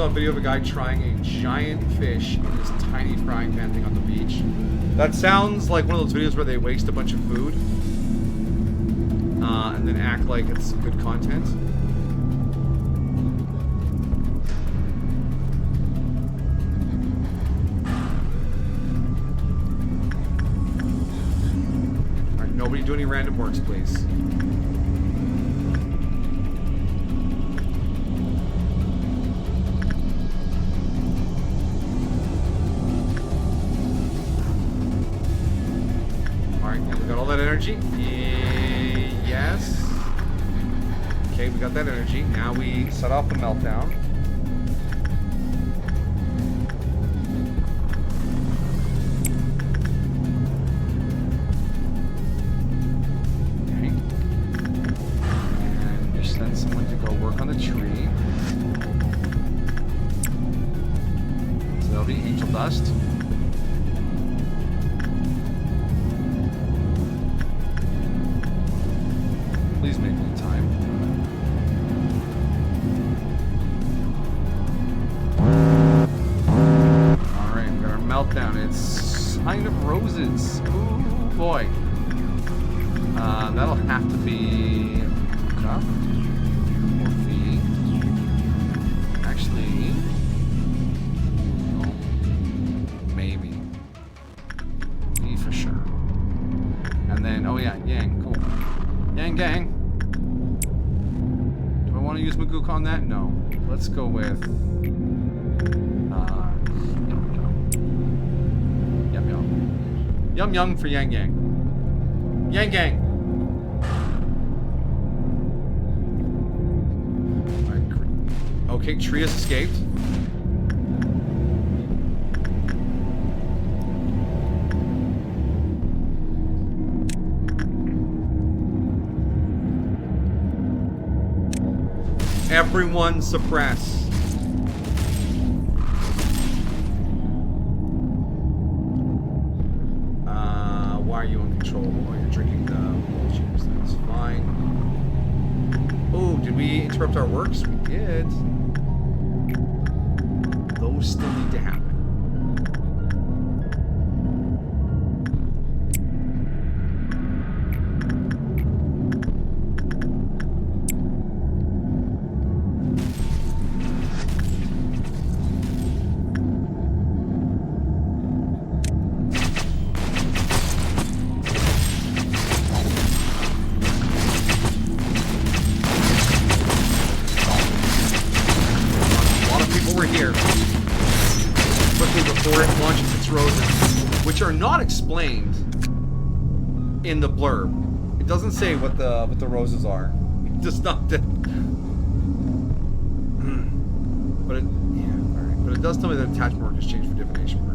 A video of a guy trying a giant fish in this tiny frying pan thing on the beach. That sounds like one of those videos where they waste a bunch of food and then act like it's good content. Alright, nobody do any random works, please. Energy? Yes. Okay, we got that energy. Now we set off the meltdown. dust. Please make me time. Alright, we got our meltdown. It's Sign of Roses. Ooh, boy. That'll have to be cup or fee. Actually, no, maybe fee for sure. And then, oh yeah, Yang, cool. Yang gang. Do I want to use Magook on that? No. Let's go with Yum Yum. Yum Yum for Yang Yang. Yang Gang. Okay, tree has escaped. Everyone suppress. Why are you uncontrollable? You're drinking the juice. That's fine. Oh, did we interrupt our works? We did. Those still need to happen. Explained in the blurb. It doesn't say what the roses are. It does not. But it, yeah, all right. But it does tell me that attachment mark has changed for divination mark.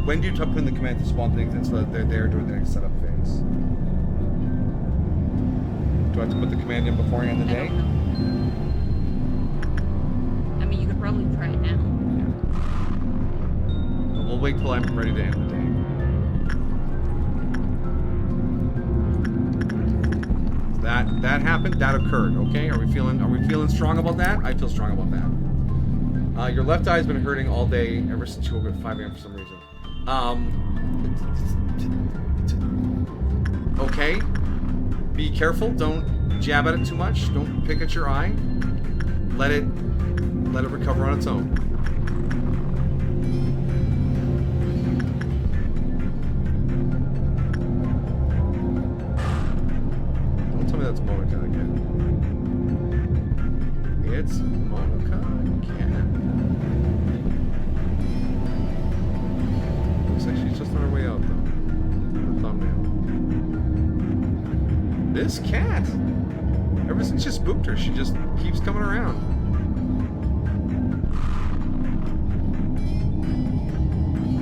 When do you put in the command to spawn things in so that they're there during the next setup phase? Do I have to put the command in before I end the day? I don't know. I mean, you could probably try it now. But we'll wait till I'm ready to end the day. That happened. That occurred. Okay. Are we feeling strong about that? I feel strong about that. Your left eye has been hurting all day ever since you woke up at 5 a.m. for some reason. Okay. Be careful. Don't jab at it too much. Don't pick at your eye. Let it recover on its own. Don't tell me that's Monica again. It's Monica again. Looks like she's just on her way out, though. The thumbnail. This cat! Ever since you spooked her, she just keeps coming around.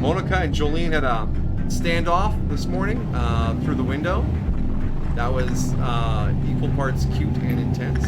Monica and Jolene had a standoff this morning through the window. That was equal parts cute and intense.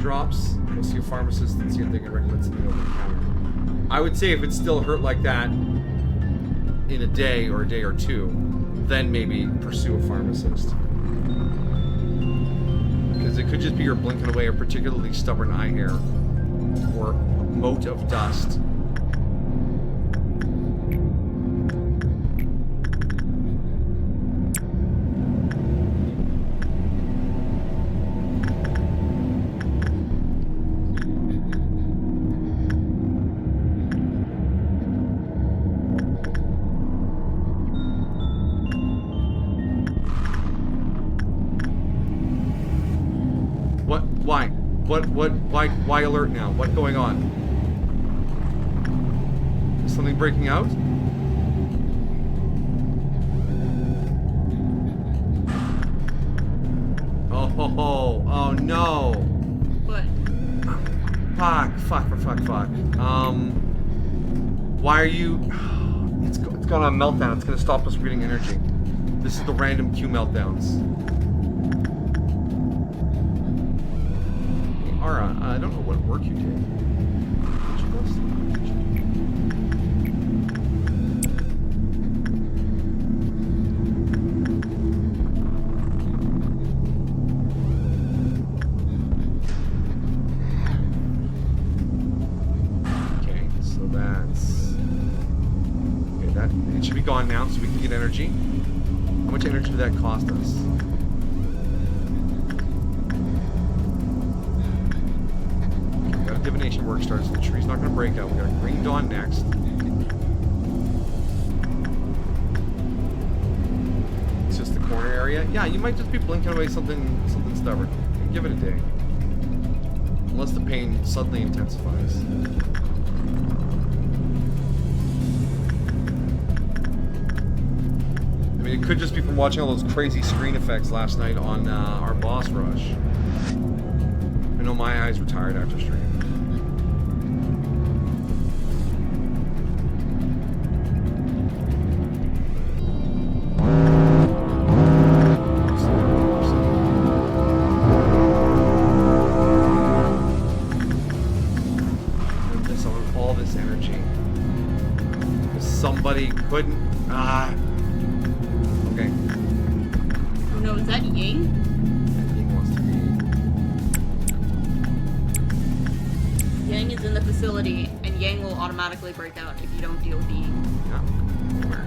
drops. Go see a pharmacist and see if they can recommend something over the counter. I would say if it still hurt like that in a day or two, then maybe pursue a pharmacist. Because it could just be you're blinking away a particularly stubborn eye hair or mote of dust. Why alert now? What's going on? Is something breaking out? Oh no. What? Fuck. Why are you... It's gone on meltdown. It's gonna stop us reading energy. This is the random Q meltdowns. Ara, I don't know what work you did. Did you go Okay, so that's... Okay, that... It should be gone now so we can get energy. How much energy did that cost us? Divination work starts. The tree's not going to break out. We got a green dawn next. It's just the corner area. Yeah, you might just be blinking away something stubborn. Give it a day. Unless the pain suddenly intensifies. I mean, it could just be from watching all those crazy screen effects last night on our boss rush. I know my eyes were tired after stream. Somebody couldn't. Okay. Oh no, is that Yang? Yang wants to be. Yang is in the facility, and Yang will automatically break out if you don't deal with Yang. Yeah. Where?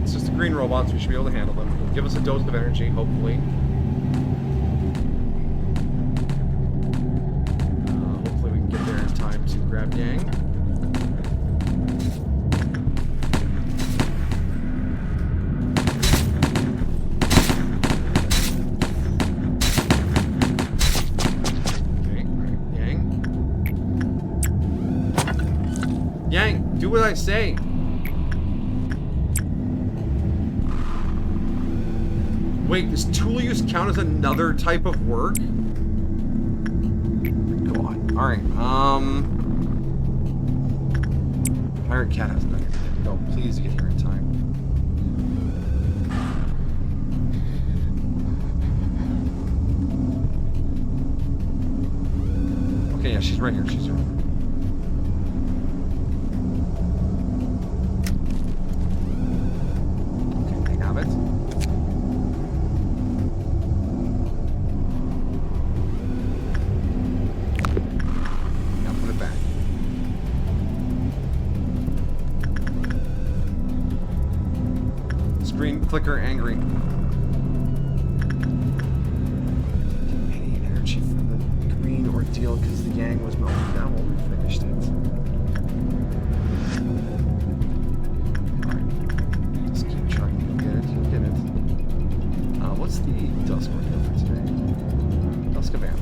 It's just the green robots. We should be able to handle them. It'll give us a dose of energy, hopefully. Hopefully we can get there in time to grab Yang. Okay, Yang. Yang, do what I say. Wait, does tool use count as another type of work? God. Alright, Pirate Cat has done it. No, please get here in time. Okay, yeah, she's right here. She's right here. Okay, they have it. Clicker angry. Any energy from the green ordeal was melting down while we finished it. Alright. Just keep trying. You'll get it. You'll get it. What's the dusk we're doing for today? Dusk of Amber.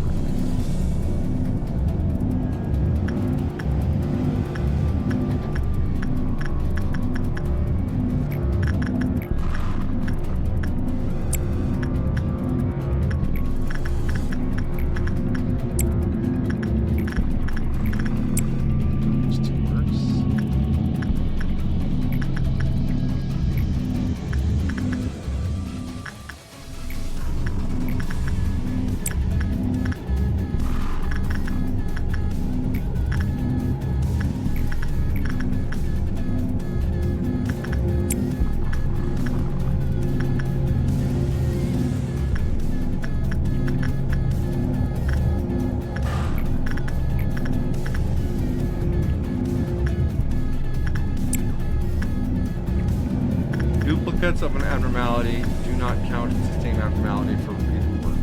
Duplicates of an abnormality do not count as the same abnormality for repeated work.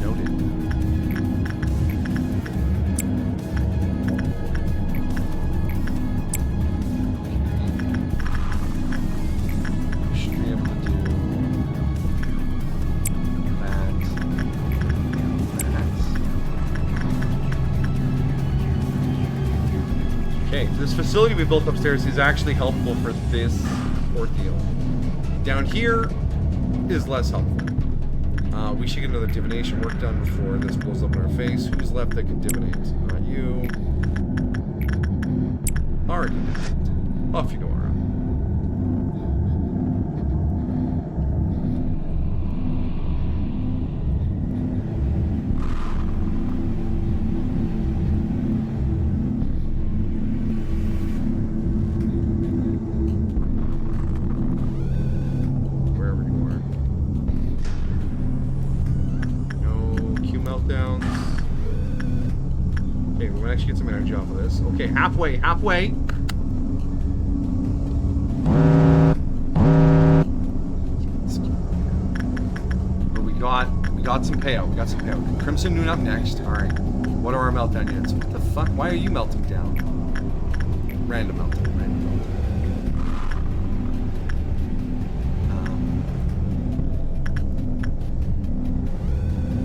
Noted. We should be able to do that. Okay, this facility we built upstairs is actually helpful for this ordeal. Down here is less helpful. We should get another divination work done before this blows up in our face. Who's left that can divinate? Not you. Already. Off you go, Ara. Get some energy off of this. Okay, halfway. But we got some payout. Crimson Noon up next. Alright. What are our meltdown units? What the fuck? Why are you melting down? Random meltdown.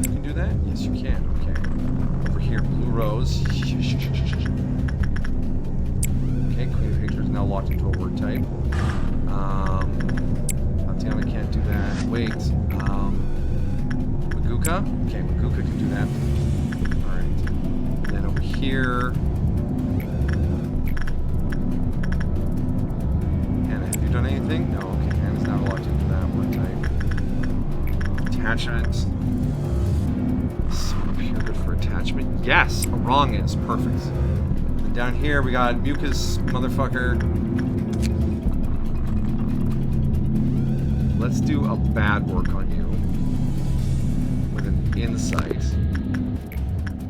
You can do that? Yes, you can. Okay. Over here, blue rose. Okay, Queen of Hatred is now locked into a word type. Tatiana can't do that. Wait. Maguka? Okay, Maguka can do that. Alright. And then over here. Hannah, have you done anything? No, okay. Hannah's now locked into that word type. Attachment. Pure good for attachment. Yes, a wrong is perfect. And down here we got mucus motherfucker. Let's do a bad work on you with an insight.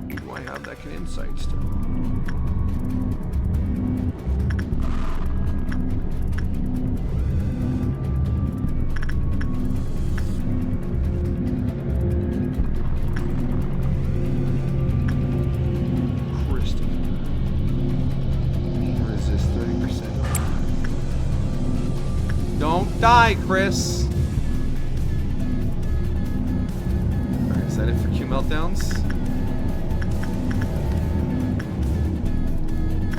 Do I have that can insight still? Die, Chris. Alright, is that it for Q meltdowns?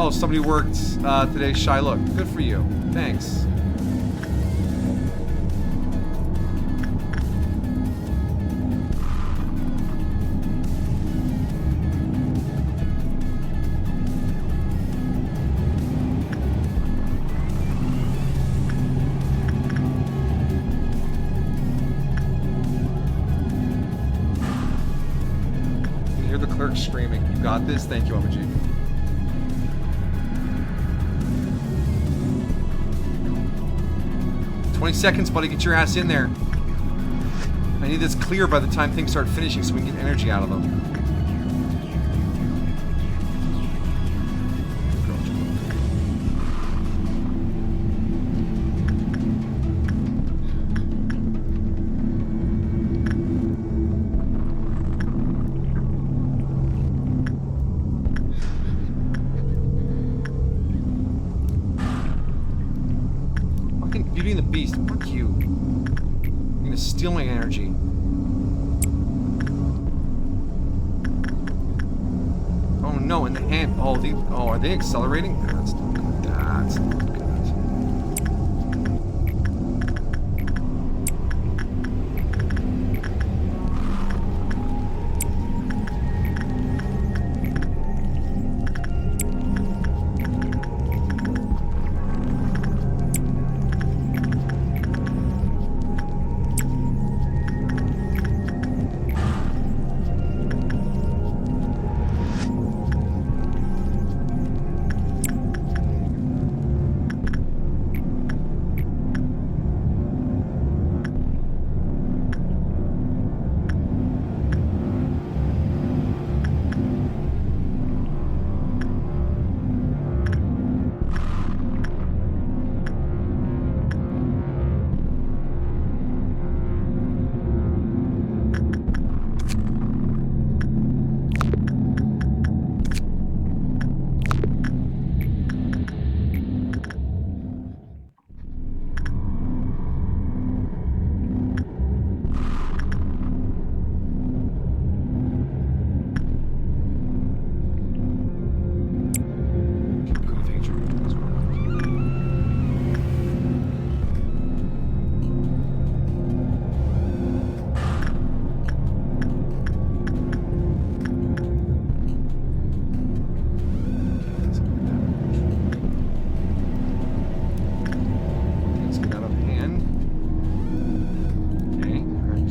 Oh, somebody worked today. Shy look. Good for you. Thanks. Screaming. You got this? Thank you, Omg. 20 seconds, buddy. Get your ass in there. I need this clear by the time things start finishing so we can get energy out of them. Beauty and the Beast. Fuck you. You're gonna steal my energy. Oh no, in the hand. Oh, are they accelerating? That's not good. That's not good.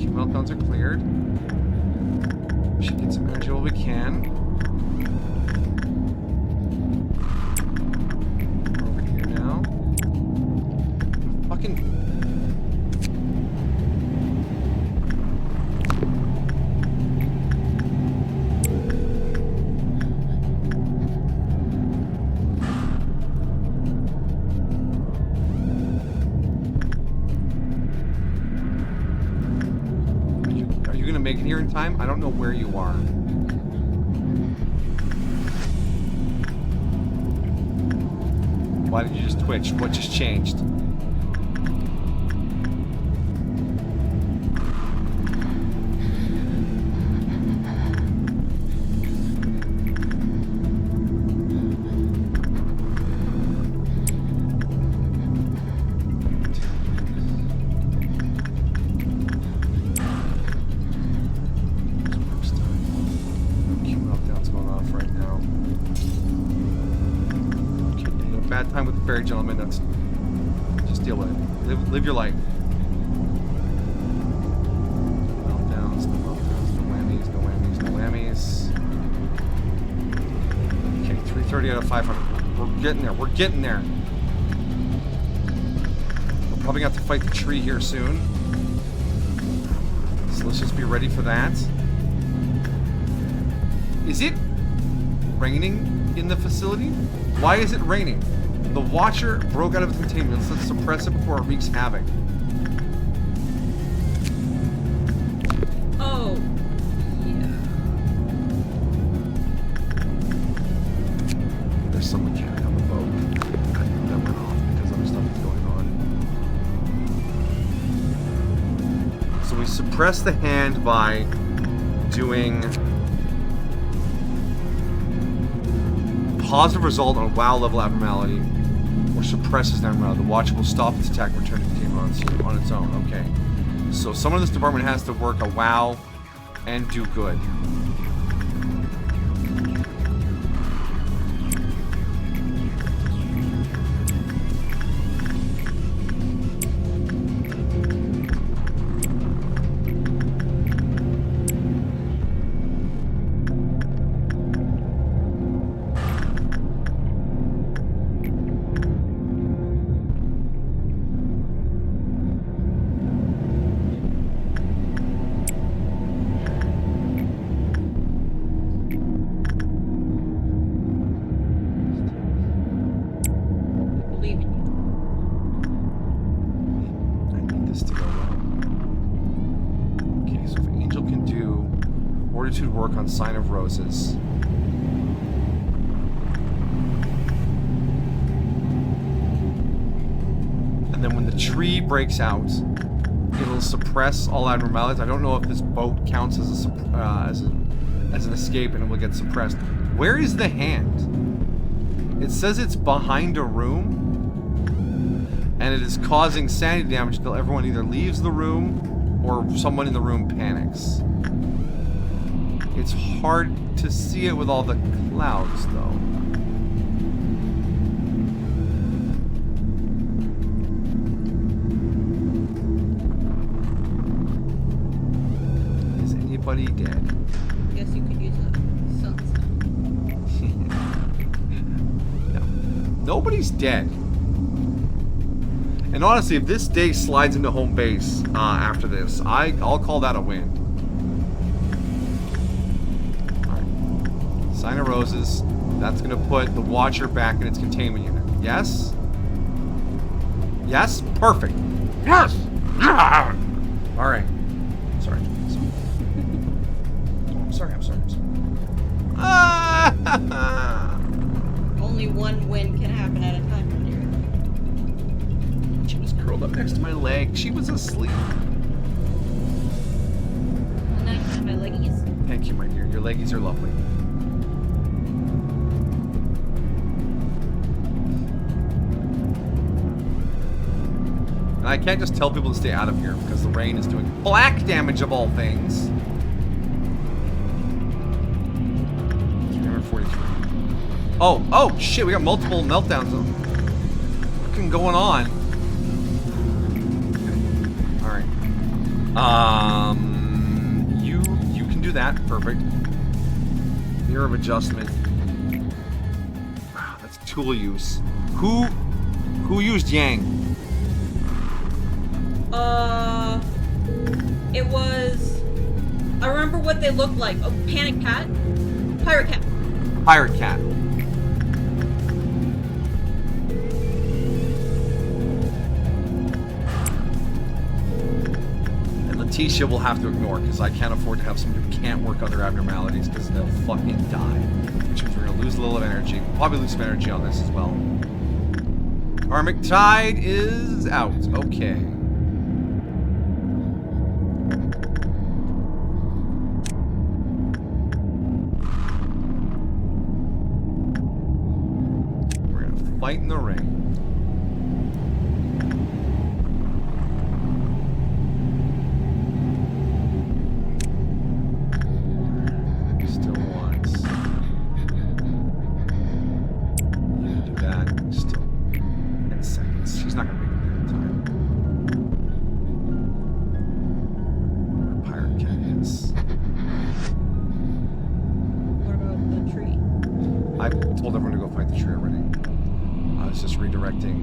Meltdowns are cleared. We should get some energy while we can. Over here now. Fucking. Make it here in time? I don't know where you are. Why did you just twitch? What just changed? Bad time with the fairy gentleman. That's just deal with it. Live your life. Meltdowns, no meltdowns, no whammies, no whammies, no whammies. Okay, 330 out of 500. We're getting there. We're getting there. We're probably gonna have to fight the tree here soon. So let's just be ready for that. Is it raining in the facility? Why is it raining? The Watcher broke out of its containment. Let's suppress it before it wreaks havoc. Oh. Yeah. There's some mechanic on the boat. That went off because other stuff is going on. So we suppress the hand by doing positive result on WoW level abnormality, or suppresses the abnormality. The Watcher will stop its attack and return to containment on its own. Okay. So someone in this department has to work a WoW and do good. Work on Sign of Roses. And then when the tree breaks out, it'll suppress all abnormalities. I don't know if this boat counts as as an escape and it will get suppressed. Where is the hand? It says it's behind a room, and it is causing sanity damage until everyone either leaves the room or someone in the room panics. It's hard to see it with all the clouds, though. Is anybody dead? Guess you could use a sunstone. No. Nobody's dead. And honestly, if this day slides into home base after this, I'll call that a win. Alright. Sign of Roses. That's going to put the Watcher back in its containment unit. Yes? Yes? Perfect. Yes! Alright. Sorry. I'm sorry. Only one win can happen at a time, my dear. She was curled up next to my leg. She was asleep. Well, now you have my leggies. Thank you, my dear. Your leggies are lovely. And I can't just tell people to stay out of here because the rain is doing black damage of all things. 343. Oh, shit, we got multiple meltdowns fucking going on. Okay. Alright. You can do that. Perfect. Mirror of adjustment. Wow, that's tool use. Who used Yang? It was... I remember what they looked like. Oh, Panic Cat? Pirate Cat. Pirate Cat. And Letitia will have to ignore because I can't afford to have someone who can't work other abnormalities because they'll fucking die. Which means we're going to lose a little of energy. We'll probably lose some energy on this as well. Karmic Tide is out. Okay. Fight in the rain. Still wants. You do that. Still 10 seconds. She's not gonna make it there in time. Pirate Cat is. What about the tree? I told everyone to go fight the tree already. I was just redirecting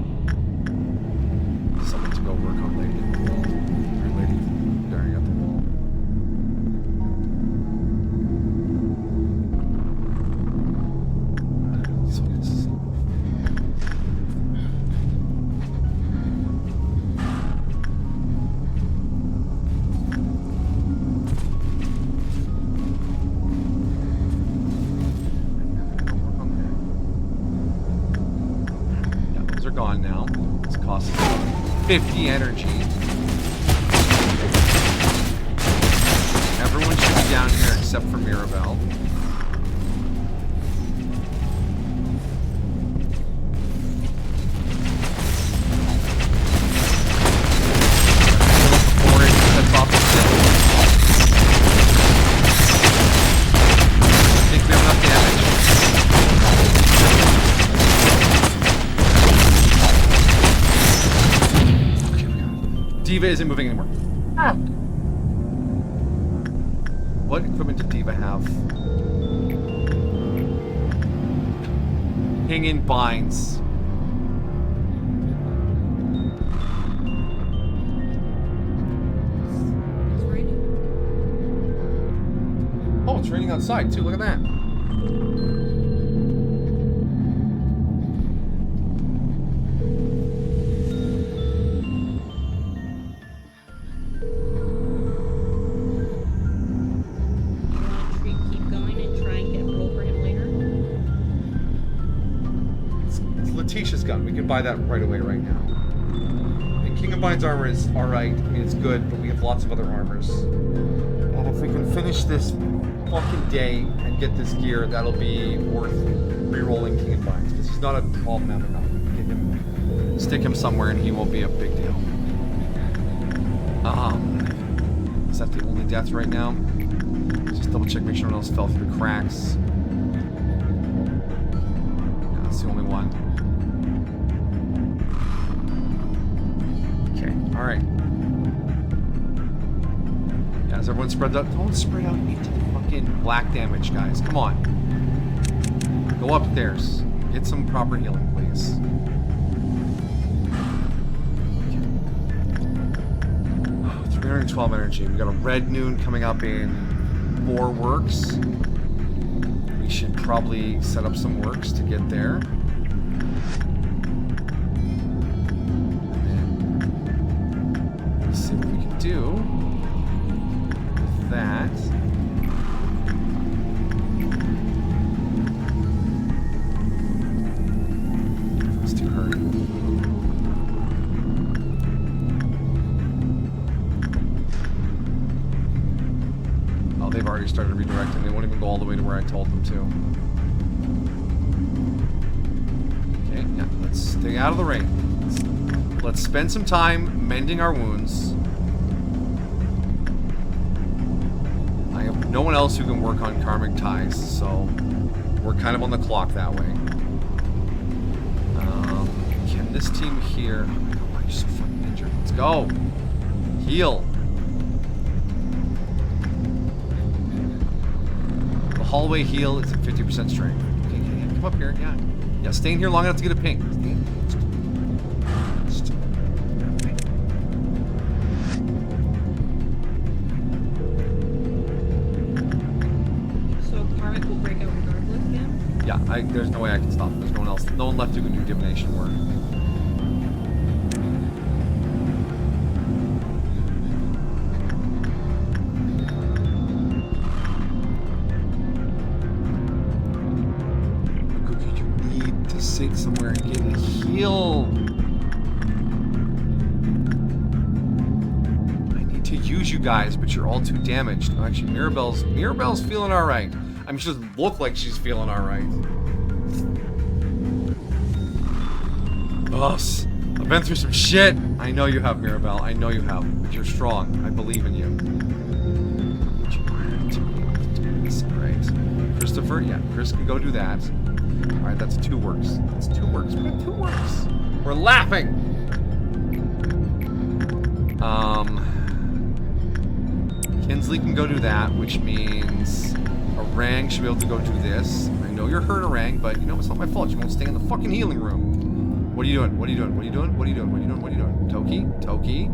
someone to go work on Lady at the wall. Or Lady staring at the wall. So it's... Those are gone now. It's costing 50 energy. Everyone should be down here except for Mirabelle. Before it cuts off the ship. I think we have enough damage. Diva isn't moving anymore. Ah. What equipment did Diva have? Hang in binds. It's raining. Oh, it's raining outside too. Look at that. Keep going and try and get a roll for him later. It's Letitia's gun. We can buy that right away, right now. Thank King of Vines armor is alright. I mean, it's good, but we have lots of other armors. And if we can finish this fucking day and get this gear, that'll be worth re-rolling King of Vines. Because he's not a problem enough. Stick him somewhere and he won't be a big deal. Is that the only death right now? Just double check, make sure no one else fell through the cracks. Yeah, that's the only one. Okay, alright. Yeah, is everyone spread out? Don't spread out into the fucking black damage, guys. Come on. Go upstairs. Get some proper healing, please. 312 energy. We got a red noon coming up in 4 works. We should probably set up some works to get there. And then see what we can do with that. Let's do hurry. They've already started redirecting. They won't even go all the way to where I told them to. Okay, yeah, let's stay out of the rain. Let's spend some time mending our wounds. I have no one else who can work on karmic ties, so we're kind of on the clock that way. Can this team here... Oh my god, why are you so fucking injured? Let's go! Heal! Hallway heal, it's at 50% strength. Okay, yeah, come up here, yeah. Yeah, staying here long enough to get a ping. So karmic will break out regardless, yeah? Yeah, there's no way I can stop it. There's no one else. No one left who can do divination work. Sit somewhere and get a heal. I need to use you guys, but you're all too damaged. Oh, actually, Mirabelle's feeling all right. I mean, she doesn't look like she's feeling all right. Boss, I've been through some shit. I know you have, Mirabelle. I know you have. But you're strong. I believe in you. Right. Christopher, yeah, Chris can go do that. Alright, that's 2 works. That's 2 works. We got 2 works. We're laughing! Kinsley can go do that, which means Orang should be able to go do this. I know you're hurt, Orang, but you know, it's not my fault. You won't stay in the fucking healing room. What are you doing? What are you doing? What are you doing? What are you doing? What are you doing? What are you doing? Toki? Toki?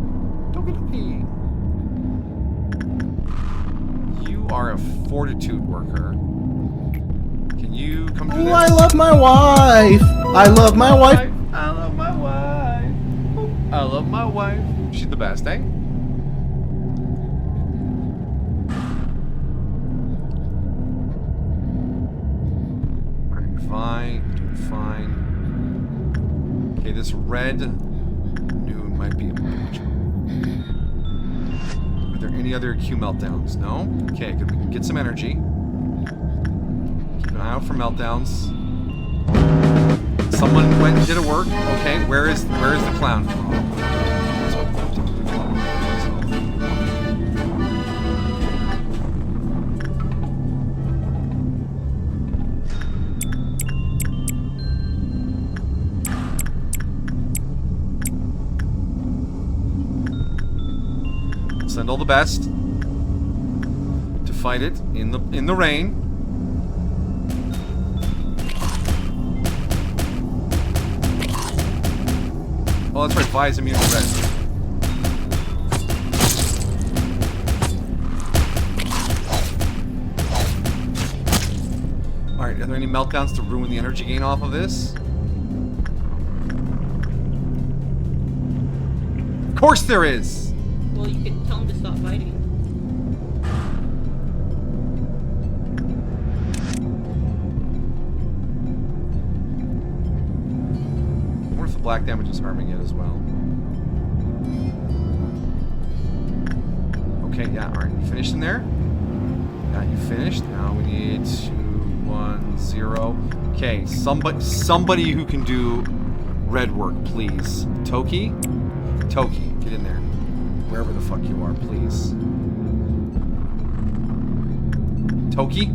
Toki Toki. You are a fortitude worker. Can you come do this? Oh, I love my wife! I love my wife! I love my wife! I love my wife. She's the best, eh? Alright, fine. Doing fine. Okay, this red noon might be a bitch. Are there any other Q meltdowns? No? Okay, good. We can get some energy. Keep an eye out for meltdowns. Someone went and did a work. Okay, where is the clown? Send all the best to fight it in the rain. Oh, that's right. Vi is immune to red. All right. Are there any meltdowns to ruin the energy gain off of this? Of course there is. Well, you could tell him to stop fighting. I wonder if the black damage is harming it as well. Okay, yeah, alright. You finished in there? Yeah, you finished. Now we need 2, 1, 0. Okay, somebody who can do red work, please. Toki? Toki, get in there. Wherever the fuck you are, please. Toki?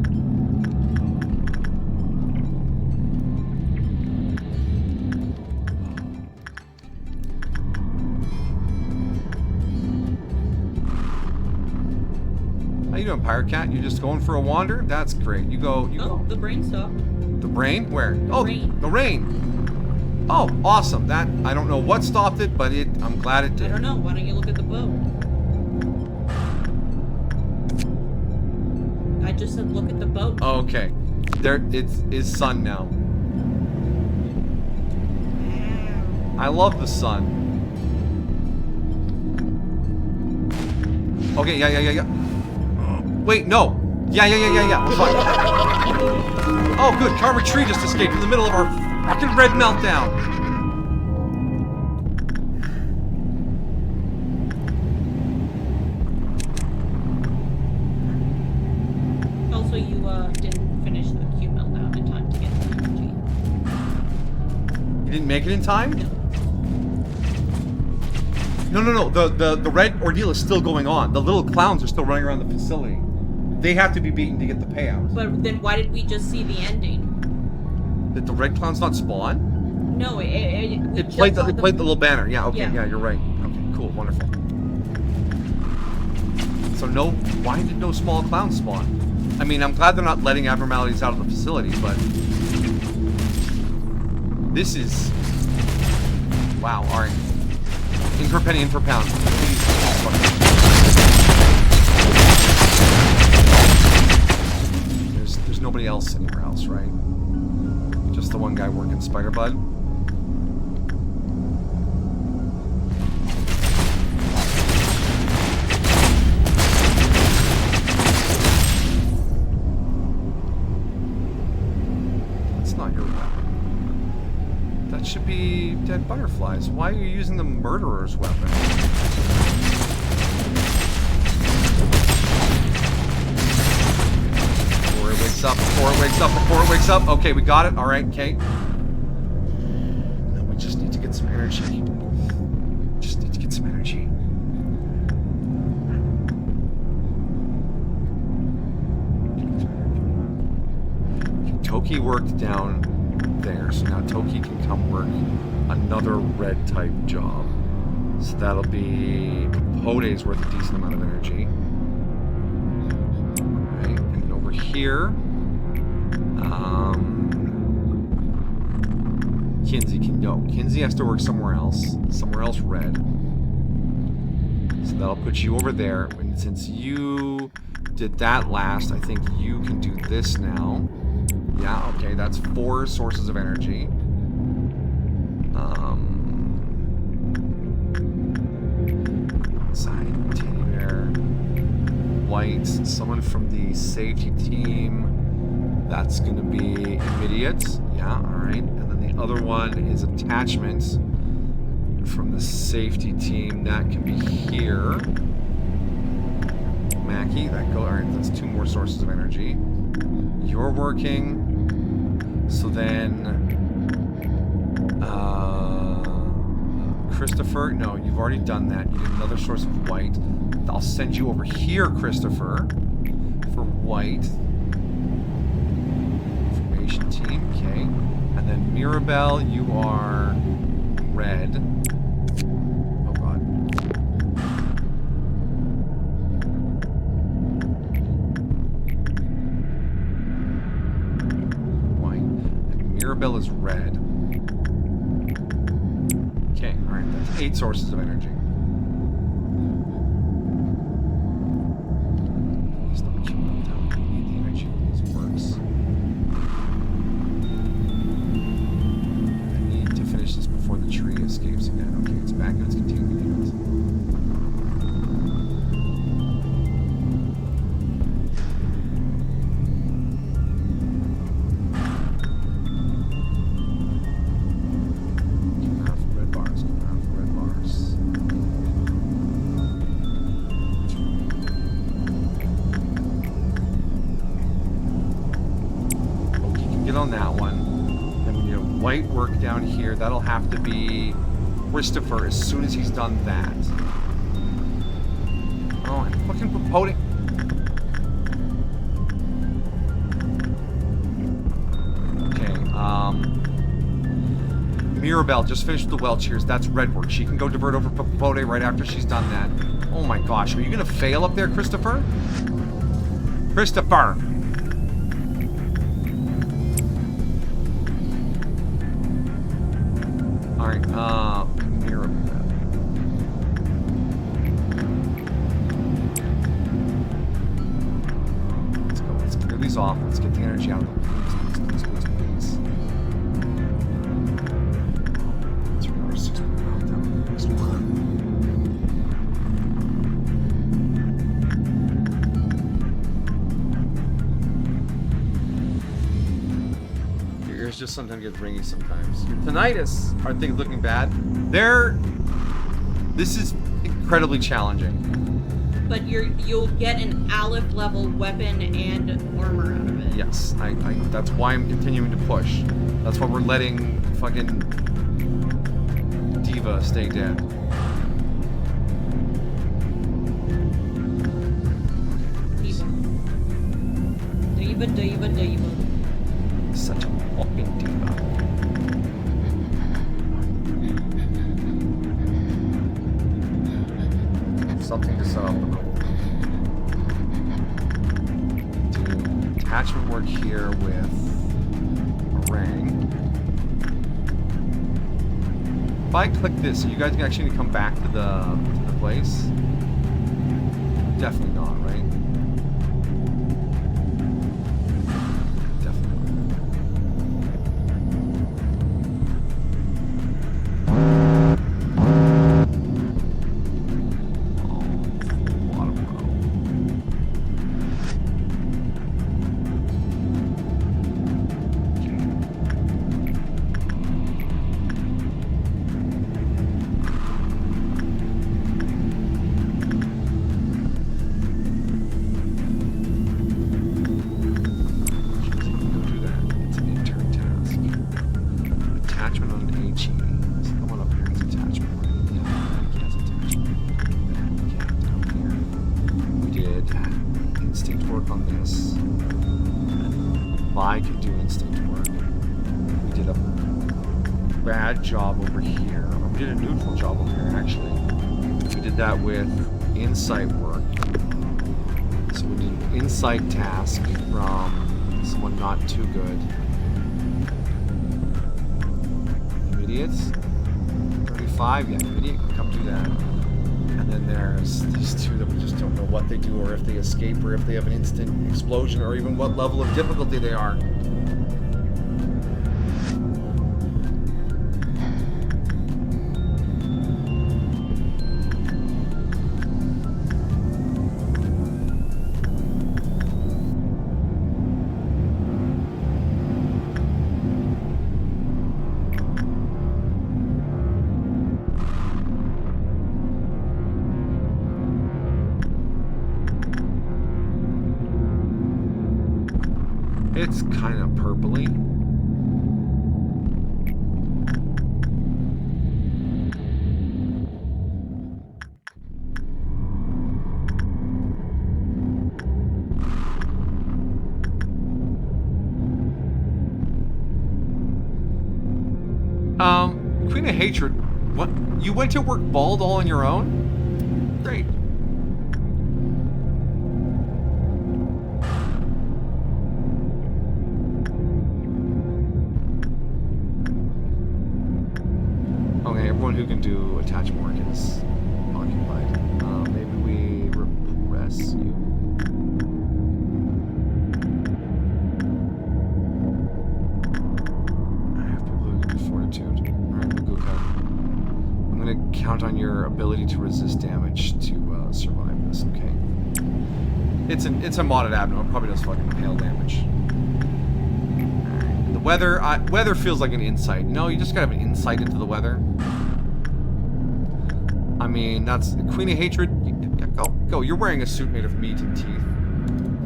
How you doing, Pirate Cat? You just going for a wander? That's great. You go. Oh, the brain stopped. The brain? Where? The rain. The rain. Oh, awesome. That I don't know what stopped it, but I'm glad it did. I don't know. Why don't you look at the boat? I just said look at the boat. Oh, okay. There it's sun now. I love the sun. Okay, yeah. Wait, no. Yeah. We're fine. Oh, good. Karma Tree just escaped in the middle of our fucking red meltdown. Also, you didn't finish the Q meltdown in time to get the energy. You didn't make it in time? No. The red ordeal is still going on. The little clowns are still running around the facility. They have to be beaten to get the payout. But then why did we just see the ending? Did the red clowns not spawn? No, It played the little banner. Yeah, okay, yeah, you're right. Okay, cool, wonderful. So why did no small clowns spawn? I mean, I'm glad they're not letting abnormalities out of the facility, but this is wow. All right, in per penny, in per pound. Please. There's nobody else anywhere else, right? Just the one guy working Spider-Bud. That's not your weapon. That should be dead butterflies. Why are you using the murderer's weapon? Before it wakes up. Okay, we got it. All right, okay. Now we just need to get some energy. Okay, Toki worked down there, so now Toki can come work another red type job. So that'll be Pode's worth a decent amount of energy. Right, and over here. Kinsey can go. Kinsey has to work somewhere else red. So that'll put you over there. And since you did that last, I think you can do this now. Yeah, okay, that's 4 sources of energy. Side teddy bear. White. Someone from the safety team. That's gonna be immediate. Yeah, alright. And then the other one is attachments from the safety team. That can be here. Mackie, alright, that's 2 more sources of energy. You're working. So then Christopher, no, you've already done that. You did another source of white. I'll send you over here, Christopher, for white. Team, okay. And then Mirabelle, you are red. Oh god. White. And Mirabelle is red. Okay, alright, that's 8 sources of energy. Please don't kill them down. I need the energy when this works. This before the tree escapes again. Okay, it's back and it's continuing to do it. Keep around for red bars. white work down here. That'll have to be Christopher as soon as he's done that. Oh, I'm fucking promoting. Okay, Mirabelle just finished the well cheers. That's red work. She can go divert over Popote right after she's done that. Oh my gosh, are you gonna fail up there, Christopher? Christopher! Alright, Mirabelle. Let's go, let's clear these off. Let's get the energy out of them. Please. Let's remember 6 meltdown. Next one. Your ears just sometimes get ringy sometimes. Your tinnitus are things looking bad. This is incredibly challenging. But you'll get an Aleph level weapon and armor out of it. Yes, I that's why I'm continuing to push. That's why we're letting fucking Diva stay dead. Diva. Such a fucking diva. Something to set up the roll. Do attachment work here with Orang. If I click this, you guys can actually come back to the place? Definitely not, right? Insight work. So we did an insight task from someone not too good. Idiots? 35? Yeah, idiot can come do that. And then there's these two that we just don't know what they do or if they escape or if they have an instant explosion or even what level of difficulty they are. It's kind of purpley. Queen of Hatred, what? You went to work bald all on your own? Great. Everyone who can do attachment work is occupied. Maybe we repress you. I have people who can do fortitude. Alright, Maguka. I'm gonna count on your ability to resist damage to survive this, okay? It's a modded abno, it probably does fucking hail damage. Alright. The weather feels like an insight. No, you just gotta have an insight into the weather. I mean, that's the Queen of Hatred. Go. You're wearing a suit made of meat and teeth.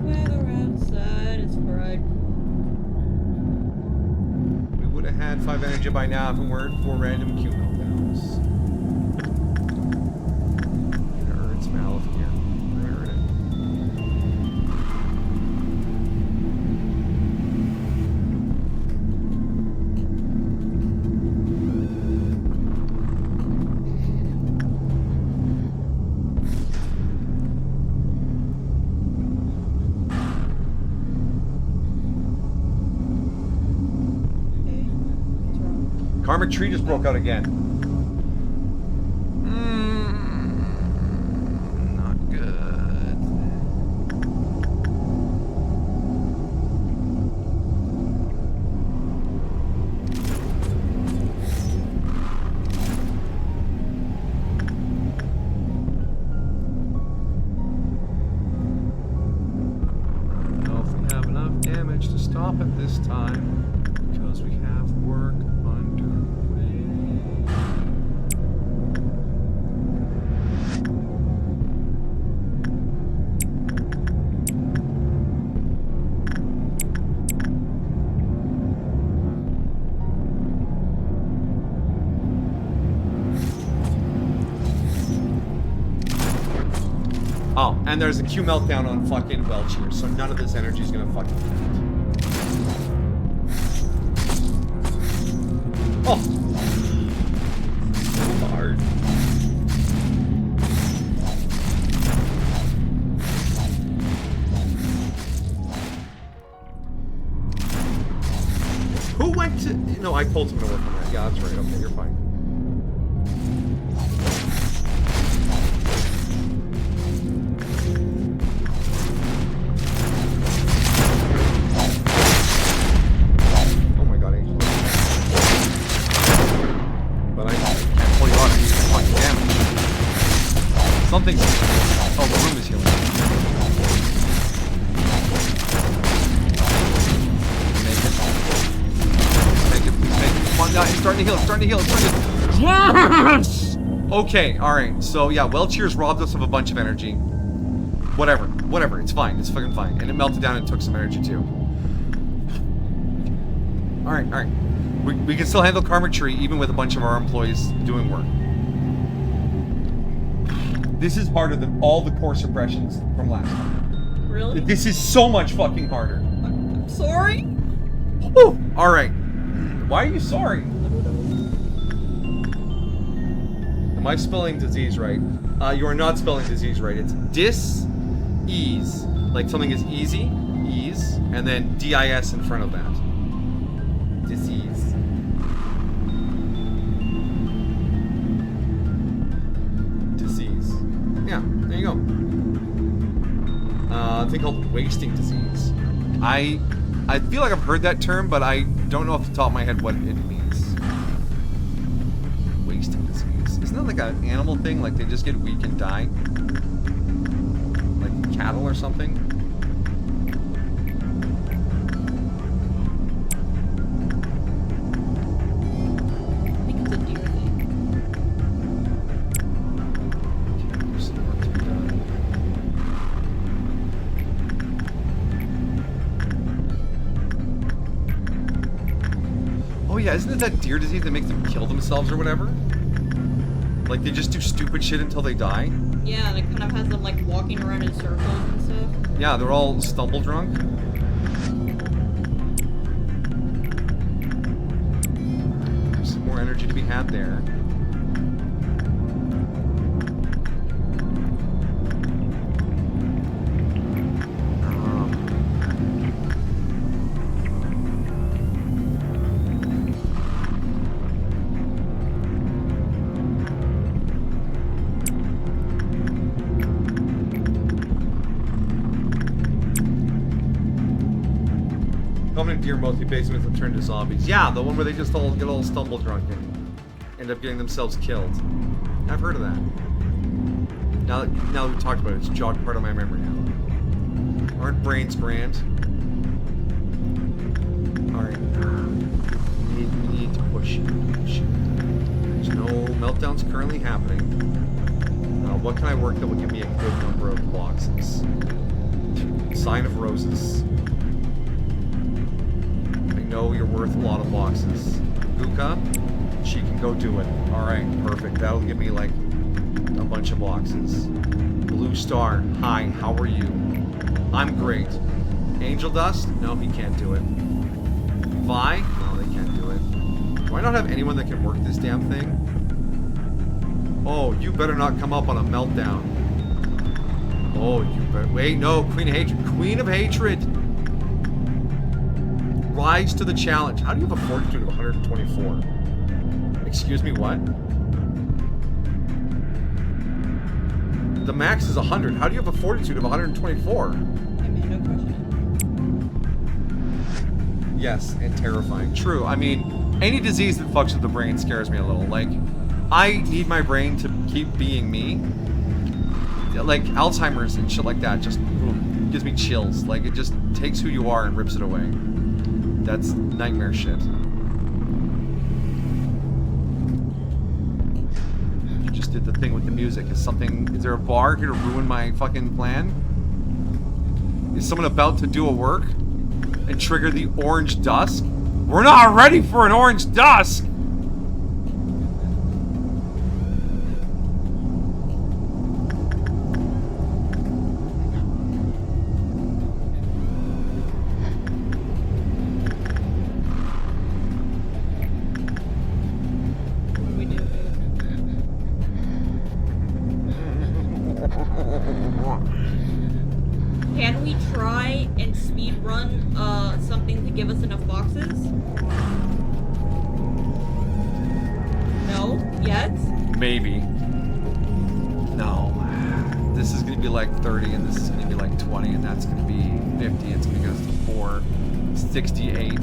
Weather outside is frightful. We would have had 5 energy by now if it weren't for random Q meltdowns. I'm gonna earn some Aleph here. I'm gonna earn it. Okay. What's wrong? Karmic tree just broke out again. Not good. I don't know if we have enough damage to stop it this time because we have work underway. Oh, and there's a Q meltdown on fucking Welch here, so none of this energy is gonna fucking count. Oh! So hard. Who went to... No, I told someone to work on that. Yeah, that's right. Okay, you're fine. Oh my god, Angel. But I can't pull you out. I need some fucking damage. Something's... Oh, the room is healing. Make it, please make it. Come on, now, it's starting to heal, it's starting to heal, it's starting to heal. Yes! Okay, alright. So, yeah, Welchier's robbed us of a bunch of energy. Whatever, it's fine, it's fucking fine. And it melted down and took some energy, too. Alright. We can still handle Karmic Tree, even with a bunch of our employees doing work. This is harder than all the core suppressions from last time. Really? This is so much fucking harder. I'm sorry. Whew. Alright. Why are you sorry? Am I spelling disease right? You are not spelling disease right. It's dis-ease. Like something is easy, ease, and then D-I-S in front of that. Disease. Disease. Yeah, there you go. A thing called wasting disease. I feel like I've heard that term, but I don't know off the top of my head what it means. Wasting disease. Isn't that like an animal thing? Like they just get weak and die? Like cattle or something? I think it's a deer thing. There's some work to be done. Oh yeah, isn't it that deer disease that makes them kill themselves or whatever? Like they just do stupid shit until they die? Yeah, and it kind of has them like walking around in circles and stuff. Yeah, they're all stumble drunk. There's some more energy to be had there. Common deer mostly basements that turn to zombies. Yeah, the one where they just all get all stumble drunk and end up getting themselves killed. I've heard of that. Now that we've talked about it, it's jogged part of my memory now. Aren't brains grand? Alright. We need to push. There's no meltdowns currently happening. What can I work that will give me a good number of boxes? Sign of Roses. know you're worth a lot of boxes. Guka, she can go do it. Alright, perfect. That'll give me, like, a bunch of boxes. Blue Star, hi, how are you? I'm great. Angel Dust? No, he can't do it. Vi? No, they can't do it. Do I not have anyone that can work this damn thing? Oh, you better not come up on a meltdown. Oh, you better... Wait, no, Queen of Hatred. Queen of Hatred! Rise to the challenge. How do you have a fortitude of 124? Excuse me, what? The max is 100. How do you have a fortitude of 124? Amanda question. Yes, and terrifying. True. I mean, any disease that fucks with the brain scares me a little. Like, I need my brain to keep being me. Like, Alzheimer's and shit like that just gives me chills. Like, it just takes who you are and rips it away. That's nightmare shit. You just did the thing with the music. Is there a bar here to ruin my fucking plan? Is someone about to do a work and trigger the orange dusk? We're not ready for an orange dusk! Can we try and speed run something to give us enough boxes? No? Yes? Maybe. No. This is gonna be like 30, and this is gonna be like 20, and that's gonna be 50. It's gonna get us to 4. 68.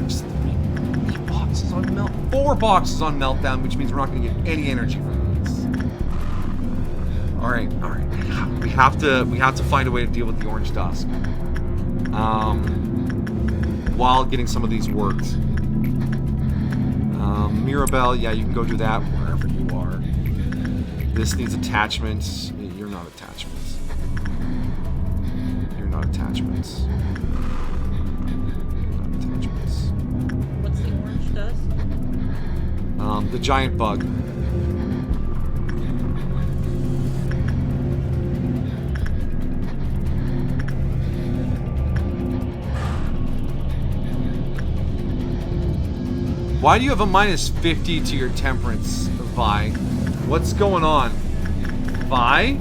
Just 3 boxes on melt. 4 boxes on meltdown, which means we're not gonna get any energy from these. Alright, alright. We have to find a way to deal with the orange dusk. While getting some of these worked. Mirabelle, yeah, you can go do that wherever you are. This needs attachments. You're not attachments. You're not attachments. You're not attachments. What's the orange dust? The giant bug. Why do you have a minus 50 to your temperance, Vi? What's going on? Vi? I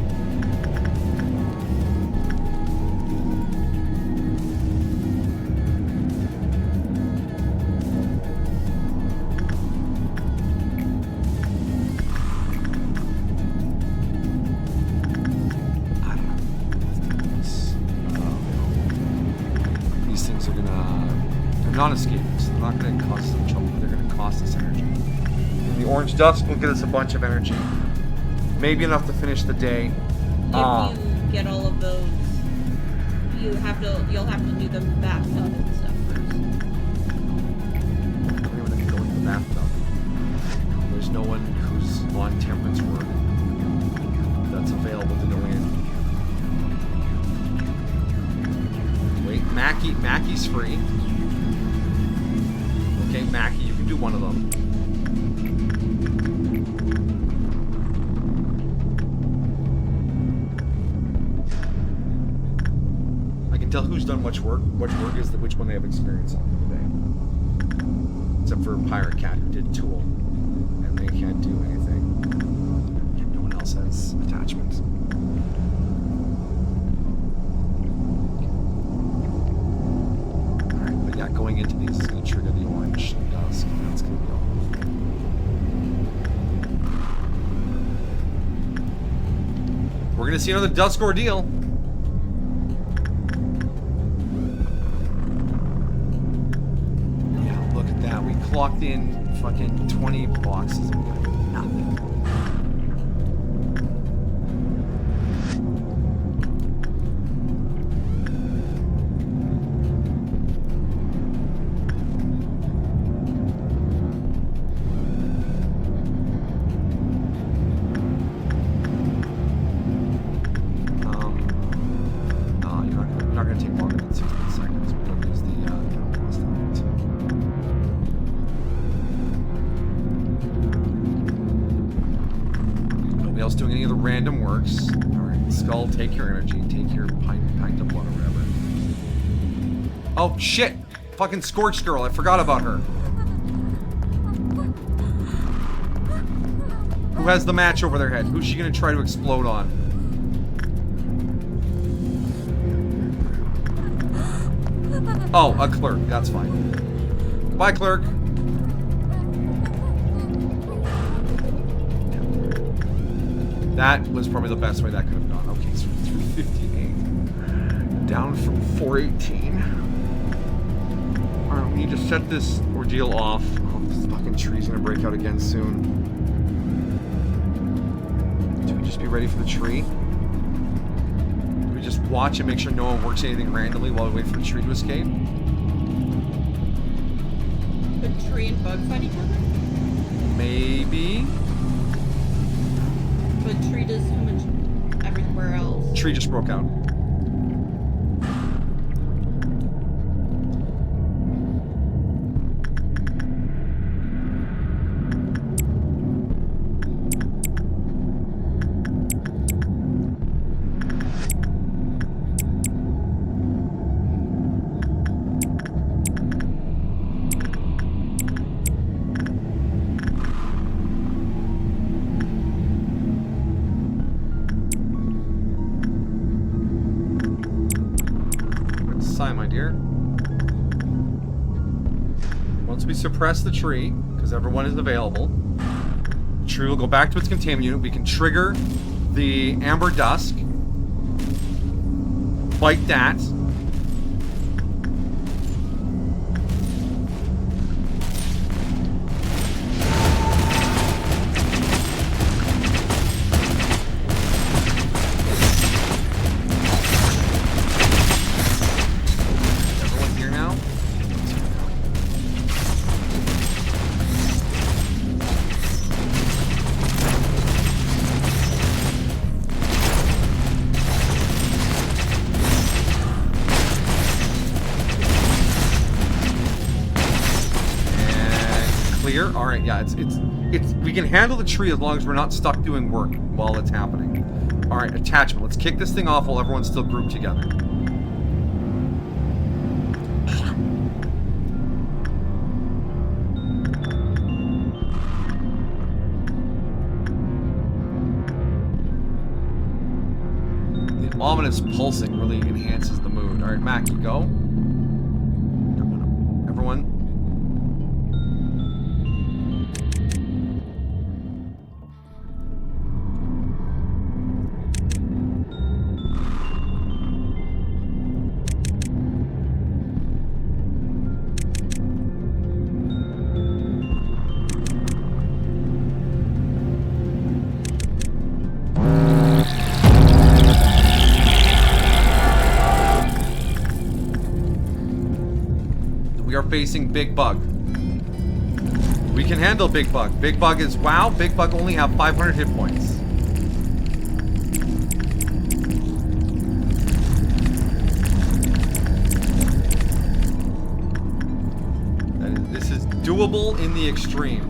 don't know. These things are gonna... They're not escaping, so they're not gonna cause us any trouble. They're gonna cost us energy. And the orange dust will get us a bunch of energy. Maybe enough to finish the day. If you get all of those, you'll have to do the bathtub and stuff first. Anyone that can go into the bathtub. There's no one who's on temperance work that's available to go in. Wait, Mackie's free. Okay, Mackie, you can do one of them. I can tell who's done which work is which one they have experience on today. Except for Pirate Cat, who did Tool, and they can't do anything. And no one else has attachments. Alright, but yeah, going into these is going to trigger the orange dusk, and that's going to be all. We're going to see another dusk ordeal. Yeah, look at that. We clocked in fucking 20 boxes and we got nothing. No, you're not gonna take longer than 16 seconds. We're gonna use the else doing any of the random works. Alright, Skull, take your energy. Take your pint of blood or whatever. Oh, shit! Fucking Scorched Girl, I forgot about her. Who has the match over their head? Who's she gonna try to explode on? Oh, a clerk. That's fine. Bye, clerk. That was probably the best way that could have gone. Okay, so 358. Down from 418. Alright, we need to set this ordeal off. Oh, this fucking tree's gonna break out again soon. Do we just be ready for the tree? Do we just watch and make sure no one works anything randomly while we wait for the tree to escape? Could tree and bug fight each other? Maybe. But tree does so much everywhere else. Tree just broke out. My dear. Once we suppress the tree, because everyone is available, the tree will go back to its containment unit. We can trigger the Amber Dusk. Fight that. Alright, yeah, it's we can handle the tree as long as we're not stuck doing work while it's happening. Alright, attachment. Let's kick this thing off while everyone's still grouped together. The ominous pulsing really enhances the mood. Alright, Mac, you go. Everyone. We are facing Big Bug. We can handle Big Bug. Big Bug is wow. Big Bug only have 500 hit points. This is doable in the extreme.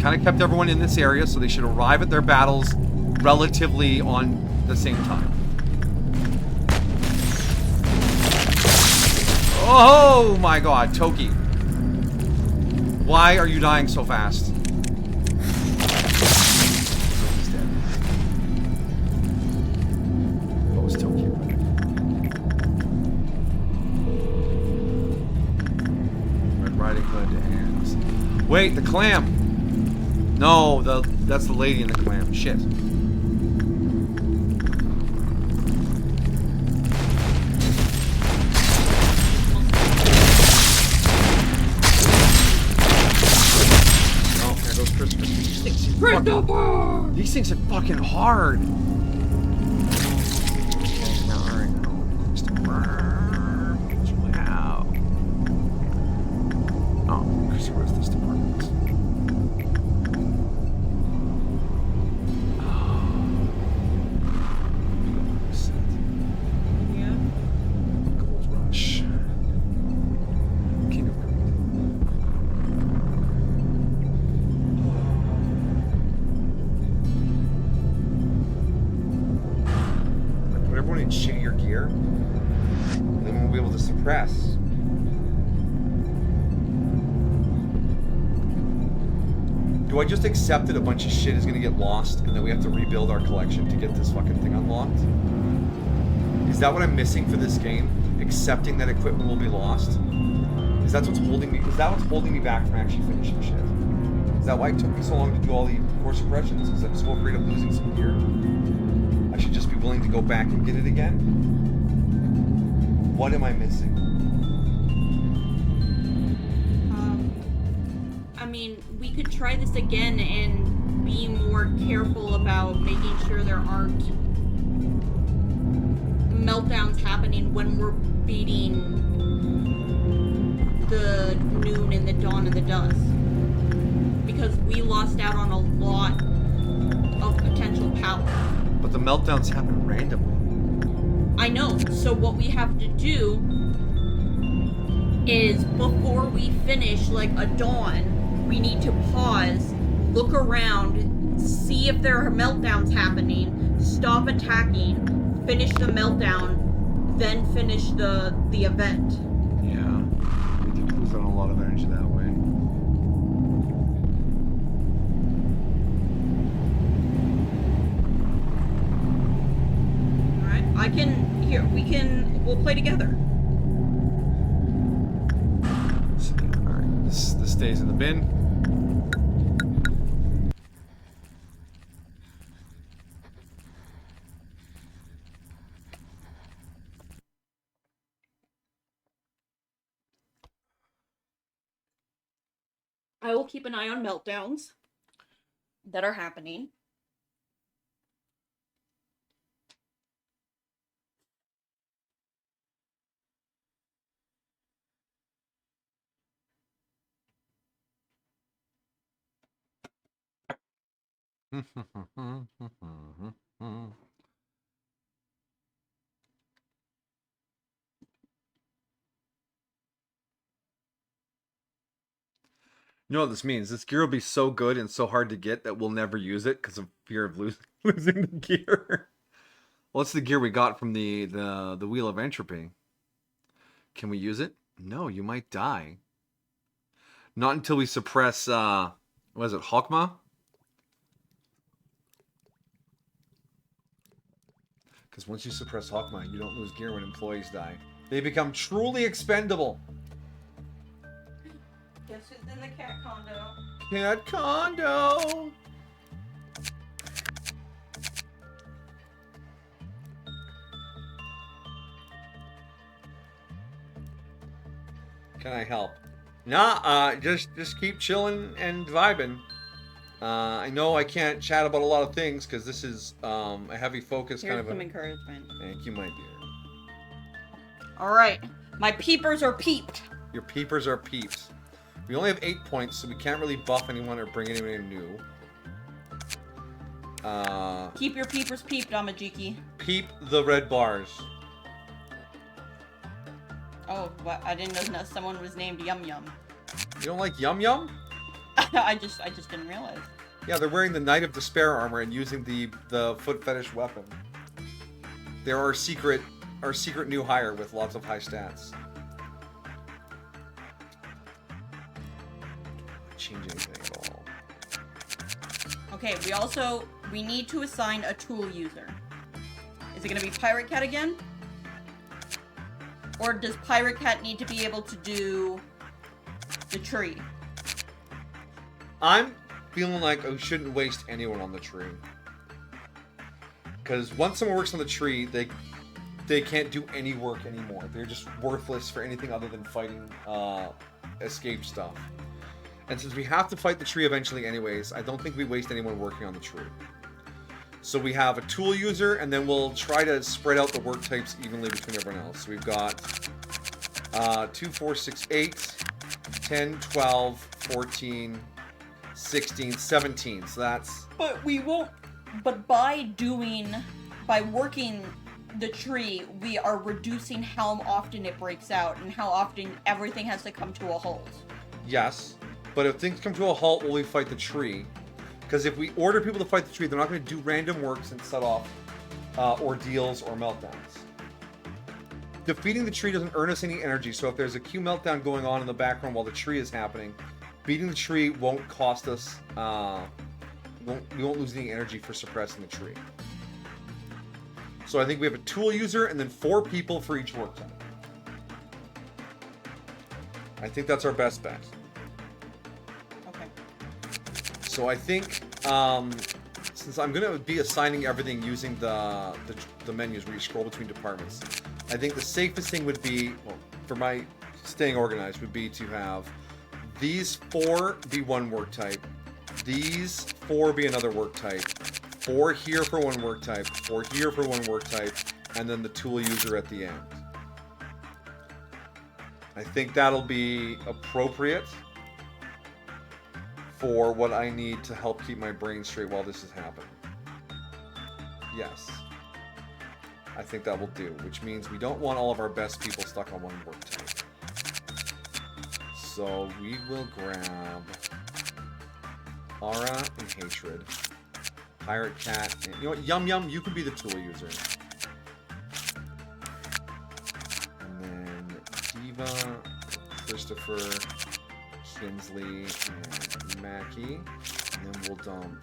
Kind of kept everyone in this area, so they should arrive at their battles relatively on the same time. Oh my god, Toki. Why are you dying so fast? Toki's dead. What was Toki? Red Riding Hood and... Wait, the clam! No, that's the lady in the clam. Shit. Oh, there goes Christmas. These things are fucking hard. Oh, where's this department? everyone in shittier gear, and then we'll be able to suppress. Do I just accept that a bunch of shit is gonna get lost and that we have to rebuild our collection to get this fucking thing unlocked? Is that what I'm missing for this game? Accepting that equipment will be lost? Is that what's holding me? Is that what's holding me back from actually finishing shit? Is that why it took me so long to do all the core suppressions? Because I'm so afraid of losing some gear? I should just be willing to go back and get it again? What am I missing? I mean, we could try this again and be more careful about making sure there aren't meltdowns happening when we're beating the noon and the dawn and the dusk. Because we lost out on a lot of potential power. But the meltdowns happen randomly. I know, so what we have to do is before we finish like a dawn, we need to pause, look around, see if there are meltdowns happening, stop attacking, finish the meltdown, then finish the event. Yeah. We did lose on a lot of energy that way. Alright, we'll play together. Alright, this stays in the bin. I will keep an eye on meltdowns that are happening. You know what this means? This gear will be so good and so hard to get that we'll never use it because of fear of losing the gear. What's the gear we got from the Wheel of Entropy? Can we use it? No, you might die. Not until we suppress, what is it, Hawkma? Because once you suppress Hawkma, you don't lose gear when employees die. They become truly expendable. Guess who's in the cat condo? Cat condo! Can I help? Nah, just keep chilling and vibing. I know I can't chat about a lot of things because this is a heavy focus. Here's kind of some encouragement. Thank you, my dear. Alright, my peepers are peeped. Your peepers are peeps. We only have 8 points, so we can't really buff anyone or bring anyone new. Keep your peepers peeped, Amajiki. Peep the red bars. Oh, but I didn't know someone was named Yum Yum. You don't like Yum Yum? I just didn't realize. Yeah, they're wearing the Knight of Despair armor and using the foot fetish weapon. They're our secret new hire with lots of high stats. Not change anything at all. Okay, we need to assign a tool user. Is it gonna be Pirate Cat again? Or does Pirate Cat need to be able to do the tree? I'm feeling like I shouldn't waste anyone on the tree. Because once someone works on the tree, they can't do any work anymore. They're just worthless for anything other than fighting escape stuff. And since we have to fight the tree eventually anyways, I don't think we waste anyone working on the tree. So we have a tool user, and then we'll try to spread out the work types evenly between everyone else. So we've got 2, 4, 6, 8, 10, 12, 14, 16, 17. So that's... But we won't... But by working the tree, we are reducing how often it breaks out and how often everything has to come to a halt. Yes, but if things come to a halt while we fight the tree, because if we order people to fight the tree, they're not going to do random works and set off ordeals or meltdowns. Defeating the tree doesn't earn us any energy, so if there's a Q meltdown going on in the background while the tree is happening, beating the tree won't cost us, we won't lose any energy for suppressing the tree. So I think we have a tool user and then 4 people for each work type. I think that's our best bet. Okay. So I think, since I'm going to be assigning everything using the menus where you scroll between departments, I think the safest thing would be, well, for my staying organized, would be to have these 4 be one work type, these 4 be another work type, 4 here for one work type, 4 here for one work type, and then the tool user at the end. I think that'll be appropriate for what I need to help keep my brain straight while this is happening. Yes. I think that will do, which means we don't want all of our best people stuck on one work type. So we will grab Aura and Hatred. Pirate Cat, and you know what, Yum Yum, you can be the tool user. And then Diva, Christopher, Kinsley, and Mackie. And then we'll dump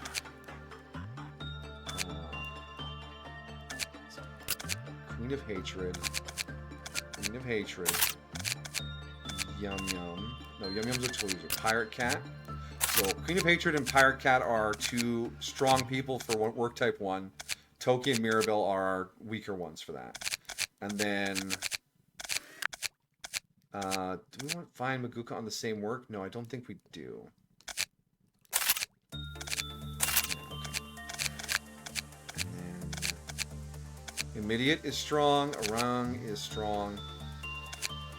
Queen of Hatred, Yum Yum. No, Yum Yum's a tool user. Pirate Cat. So Queen of Hatred and Pirate Cat are 2 strong people for work type 1. Toki and Mirabelle are weaker ones for that. And then, do we want to find Maguka on the same work? No, I don't think we do. And then Immediate is strong. Arang is strong.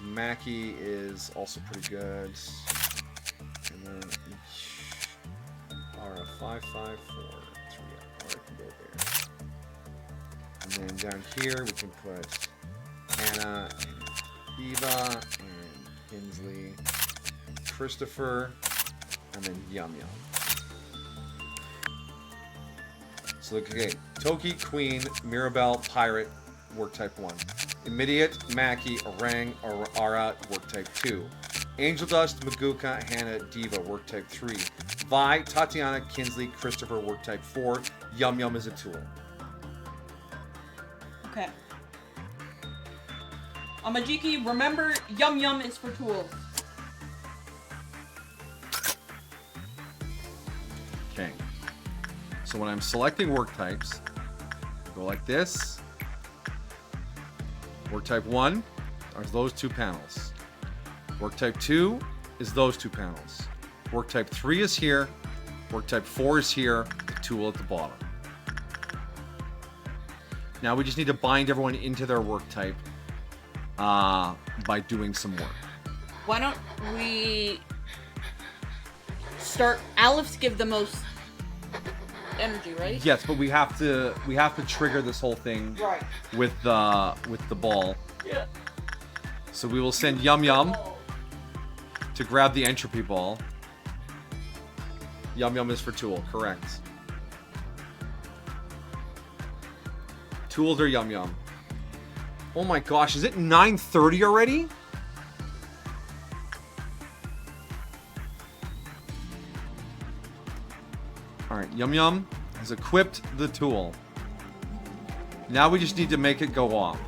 Mackie is also pretty good. And then Aura 5, 5, 4, 3. Aura can go there. And then down here we can put Hannah and Eva and Kinsley, Christopher, and then Yum Yum. So okay, Toki, Queen, Mirabelle, Pirate, work type 1. Immediate, Mackie, Orang, Aura, work type 2. Angel Dust, Maguka, Hannah, Diva, work type 3. Vi, Tatiana, Kinsley, Christopher, work type 4. Yum Yum is a tool. Okay. Amajiki, remember, Yum Yum is for tools. Okay. So when I'm selecting work types, go like this. Work type 1 are those 2 panels. Work type 2 is those 2 panels. Work type 3 is here. Work type 4 is here. The tool at the bottom. Now we just need to bind everyone into their work type by doing some work. Why don't we start? Aleph give the most energy, right? Yes, but we have to trigger this whole thing Right. with the ball. Yeah. So we will send Yum Yum to grab the entropy ball. Yum Yum is for tool, correct. Tools are Yum Yum. Oh my gosh, is it 9:30 already? Alright, Yum Yum has equipped the tool. Now we just need to make it go off.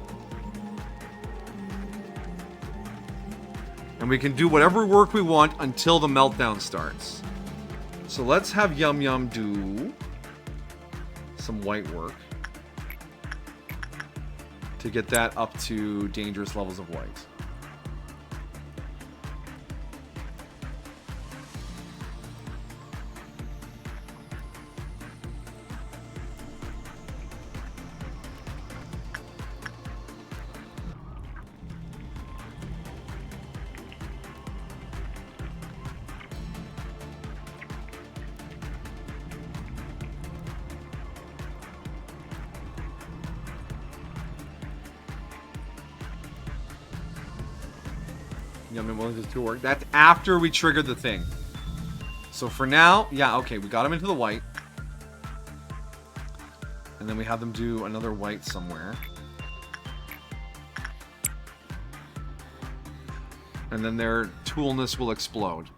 And we can do whatever work we want until the meltdown starts. So let's have Yum Yum do some white work to get that up to dangerous levels of white. Yum Yum willing to work. That's after we trigger the thing. So for now, yeah, okay, we got him into the white. And then we have them do another white somewhere. And then their toolness will explode.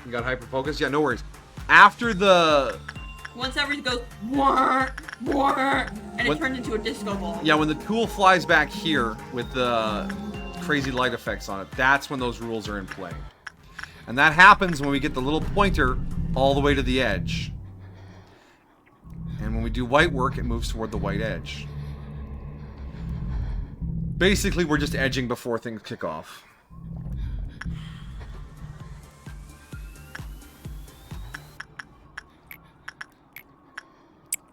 You got hyper focus? Yeah, no worries. After the... Once everything goes, and it turns into a disco ball. Yeah, when the tool flies back here with the crazy light effects on it, that's when those rules are in play. And that happens when we get the little pointer all the way to the edge. And when we do white work, it moves toward the white edge. Basically, we're just edging before things kick off.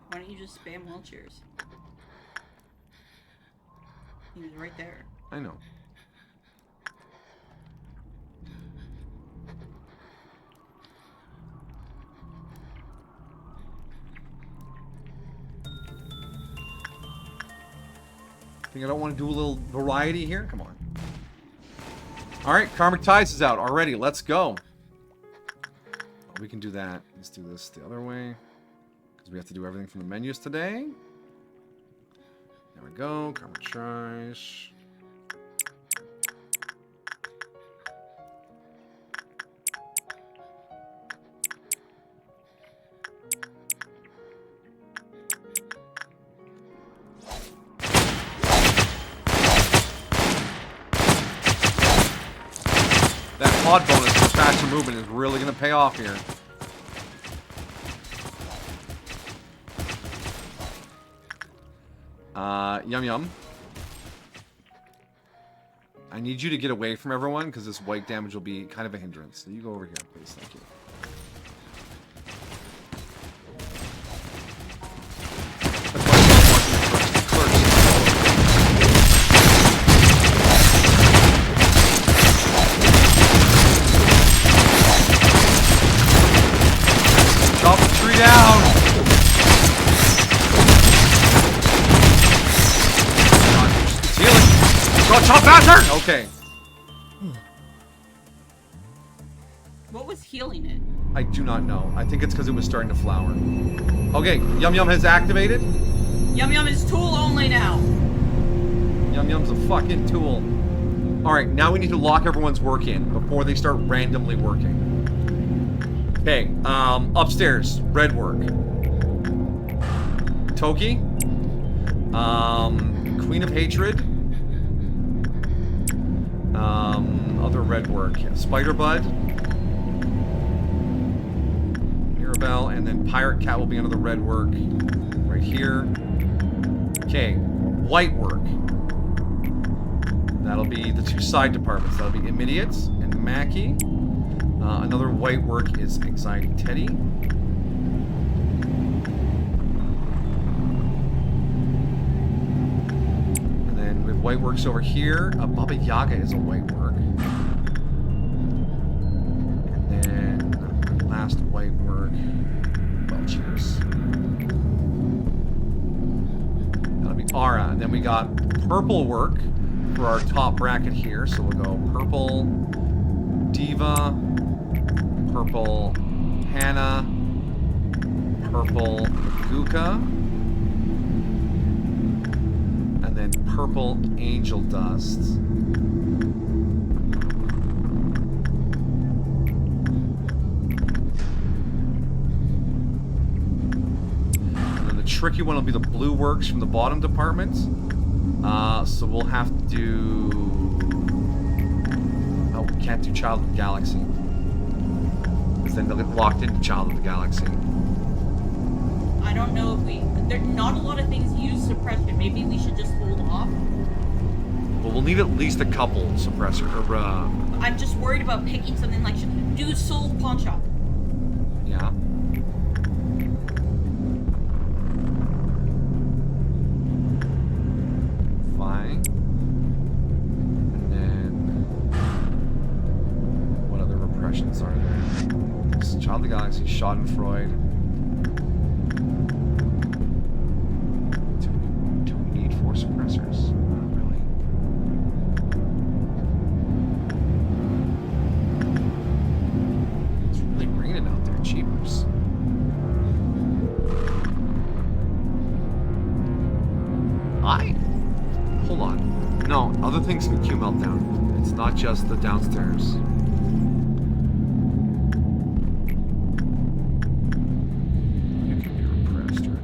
Why don't you just spam wheelchairs? He was right there. I know. Think I don't want to do a little variety here? Come on. Alright, Karmic Ties is out already. Let's go. Oh, we can do that. Let's do this the other way. Because we have to do everything from the menus today. There we go. Karmic Ties. That pod bonus for faster movement is really going to pay off here. Yum yum. I need you to get away from everyone because this white damage will be kind of a hindrance. So you go over here, please. Thank you. Chop the tree down! It's healing! Go chop faster! Okay. What was healing it? I do not know. I think it's because it was starting to flower. Okay, Yum Yum has activated. Yum Yum is tool only now. Yum Yum's a fucking tool. Alright, now we need to lock everyone's work in before they start randomly working. Okay, upstairs, red work. Toki. Queen of Hatred. Other red work. Spider Bud. Mirabelle, and then Pirate Cat will be another red work. Right here. Okay, white work. That'll be the two side departments. That'll be Immediates and Mackie. Another white work is Anxiety Teddy. And then with white works over here, Baba Yaga is a white work. And then last white work, well, cheers. That'll be Ara. And then we got purple work for our top bracket here. So we'll go purple, Diva, purple Hannah, purple Guka, and then purple Angel Dust. And then the tricky one will be the blue works from the bottom department. So we'll have to do... Oh, we can't do Child of the Galaxy. Because then they'll get locked into Child of the Galaxy. I don't know if we... There's not a lot of things use suppression. Maybe we should just hold off. Well, we'll need at least a couple suppressor. Or, I'm just worried about picking something like... Do Soul's Pawn Shop. Yeah. Fine. And then... What other repressions are there? There's Child of the Galaxy, Schadenfreude. Do we need 4 suppressors? hold on. No, other things can queue meltdown. It's not just the downstairs. You can be repressed, right?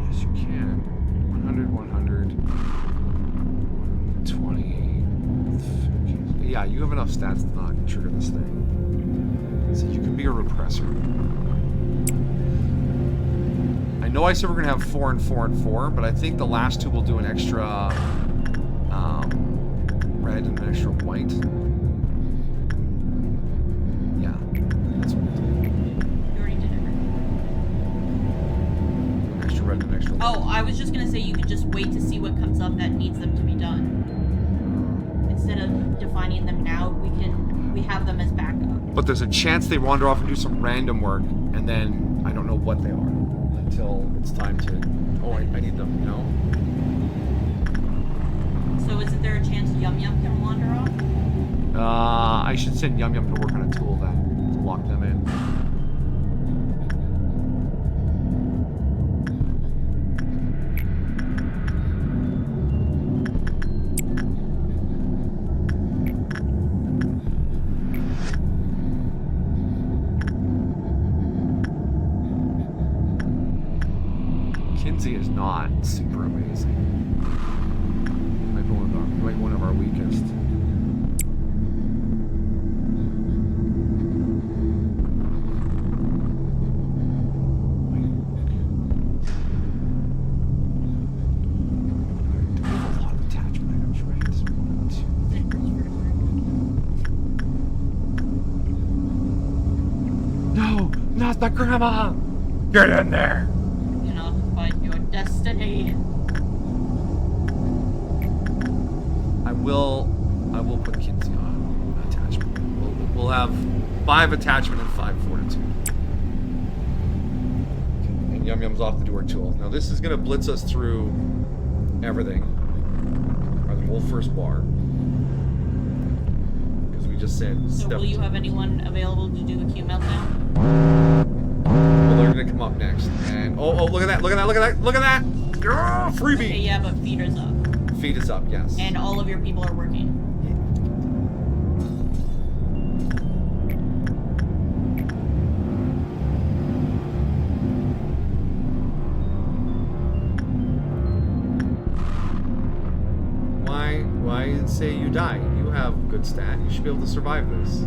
Yes, you can. 100, 100, 120. Yeah, you have enough stats to not trigger this thing. So you can be a repressor. I know I said we're gonna have 4 and 4 and 4, but I think the last two will do an extra red and an extra white. Yeah, that's what we'll do. You already did it. An extra red and an extra white. Oh, I was just gonna say you could just wait to see what comes up that needs them to be done. Instead of defining them now, we have them as backup. But there's a chance they wander off and do some random work, and then I don't know what they are until it's time to. Oh, I need them, you know? So isn't there a chance Yum Yum can wander off? I should send Yum Yum to work on a tool then to lock them in. Kinsey is not super amazing. Might be one of our weakest. Do we have a lot of attachment items, right? 1, 2. No, not the grandma! Get in there! Find your destiny. I will put Kinsey on attachment. We'll have 5 attachment and 5 fortitude. Okay, and Yum Yum's off to do her tool. Now this is gonna blitz us through everything. Or the whole first bar. Because we just said So will you have anyone available to do a Q meltdown? Well, they're gonna come up next. And oh, look at that, look at that, look at that, look at that! Oh, freebie! Okay, yeah, but feeder's up. Feed is up, yes. And all of your people are working. Why say you die? You have good stat. You should be able to survive this.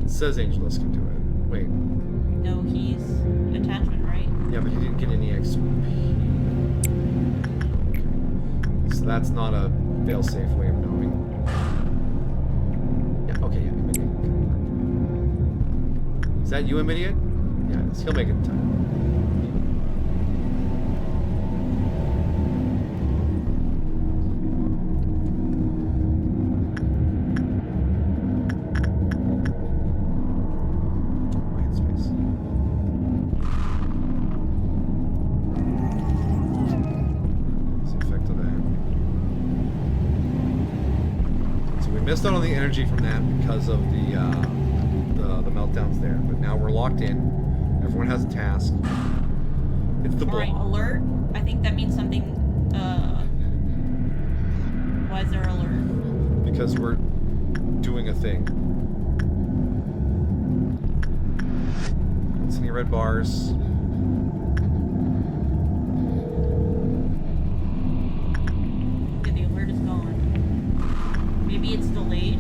It says Angelus can do it. Wait. No, he's attachment, right? Yeah, but he didn't get any XP. So that's not a fail-safe way of knowing. Yeah, okay, yeah, immediate. Is that you, immediate? Yeah, it is. He'll make it in time. White space. What's the effect of that? So we missed out on the energy from that because of the meltdowns there, but now we're locked in. Everyone has a task. It's the Alright, block. alert. I think that means something, why is there alert? Because we're doing a thing. Don't see any red bars. Okay, the alert is gone. Maybe it's delayed?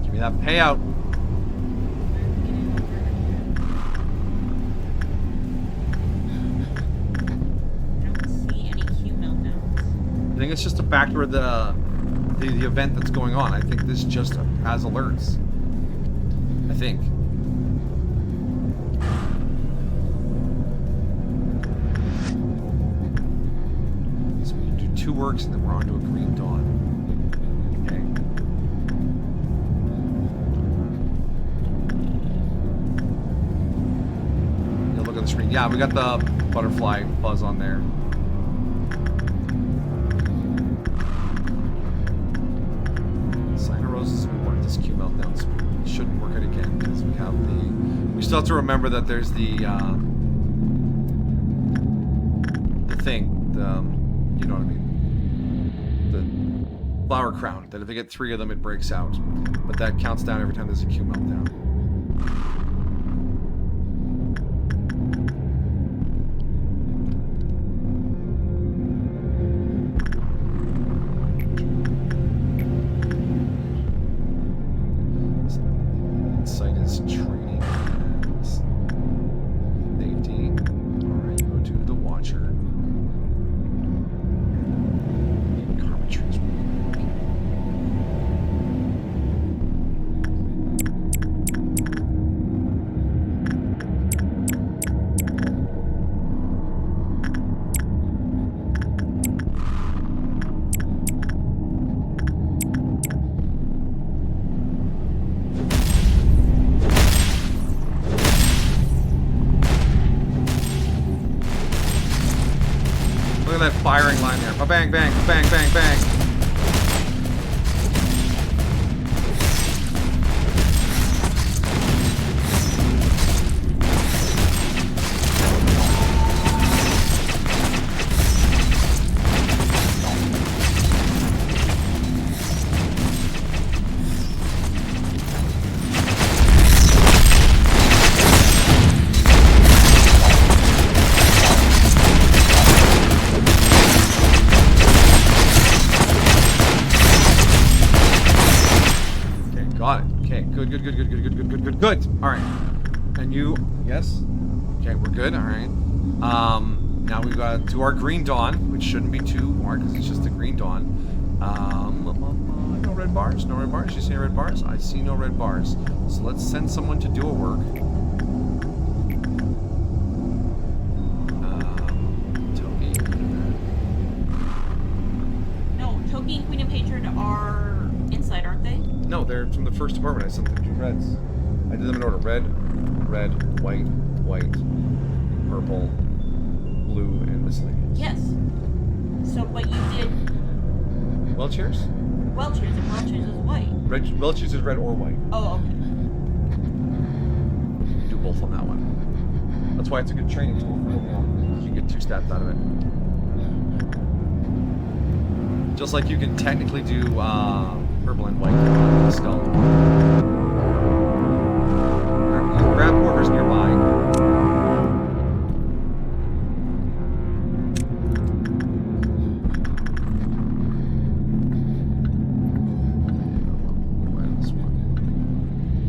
Give me that payout. think it's just a factor of the event that's going on. I think this just has alerts. I think. So we can do 2 works and then we're on to a green dawn. Okay. Yeah, look at the screen. Yeah, we got the butterfly buzz on there. This Q meltdown speed shouldn't work it again because we have we still have to remember that there's the thing, you know what I mean, the flower crown, that if they get 3 of them it breaks out, but that counts down every time there's a Q meltdown. Look at that firing line there. Bang, bang, bang, bang, bang. Good. All right. And you, yes? Okay, we're good. All right. Now we've got to our green dawn, which shouldn't be too hard because it's just a green dawn. No red bars. No red bars. You see red bars? I see no red bars. So let's send someone to do a work. Toki. No, Toki and Queen and Patron are inside, aren't they? No, they're from the first department. I sent them 2 reds. I did them in order: red, red, white, white, purple, blue, and miscellaneous. Yes. So, but you did Welchers? Welchers, and Welchers is white. Welchers is red or white. Oh, okay. You do both on that one. That's why it's a good training tool for early on. You can get 2 stats out of it. Just like you can technically do purple and white on the skull. Grab whoever's nearby.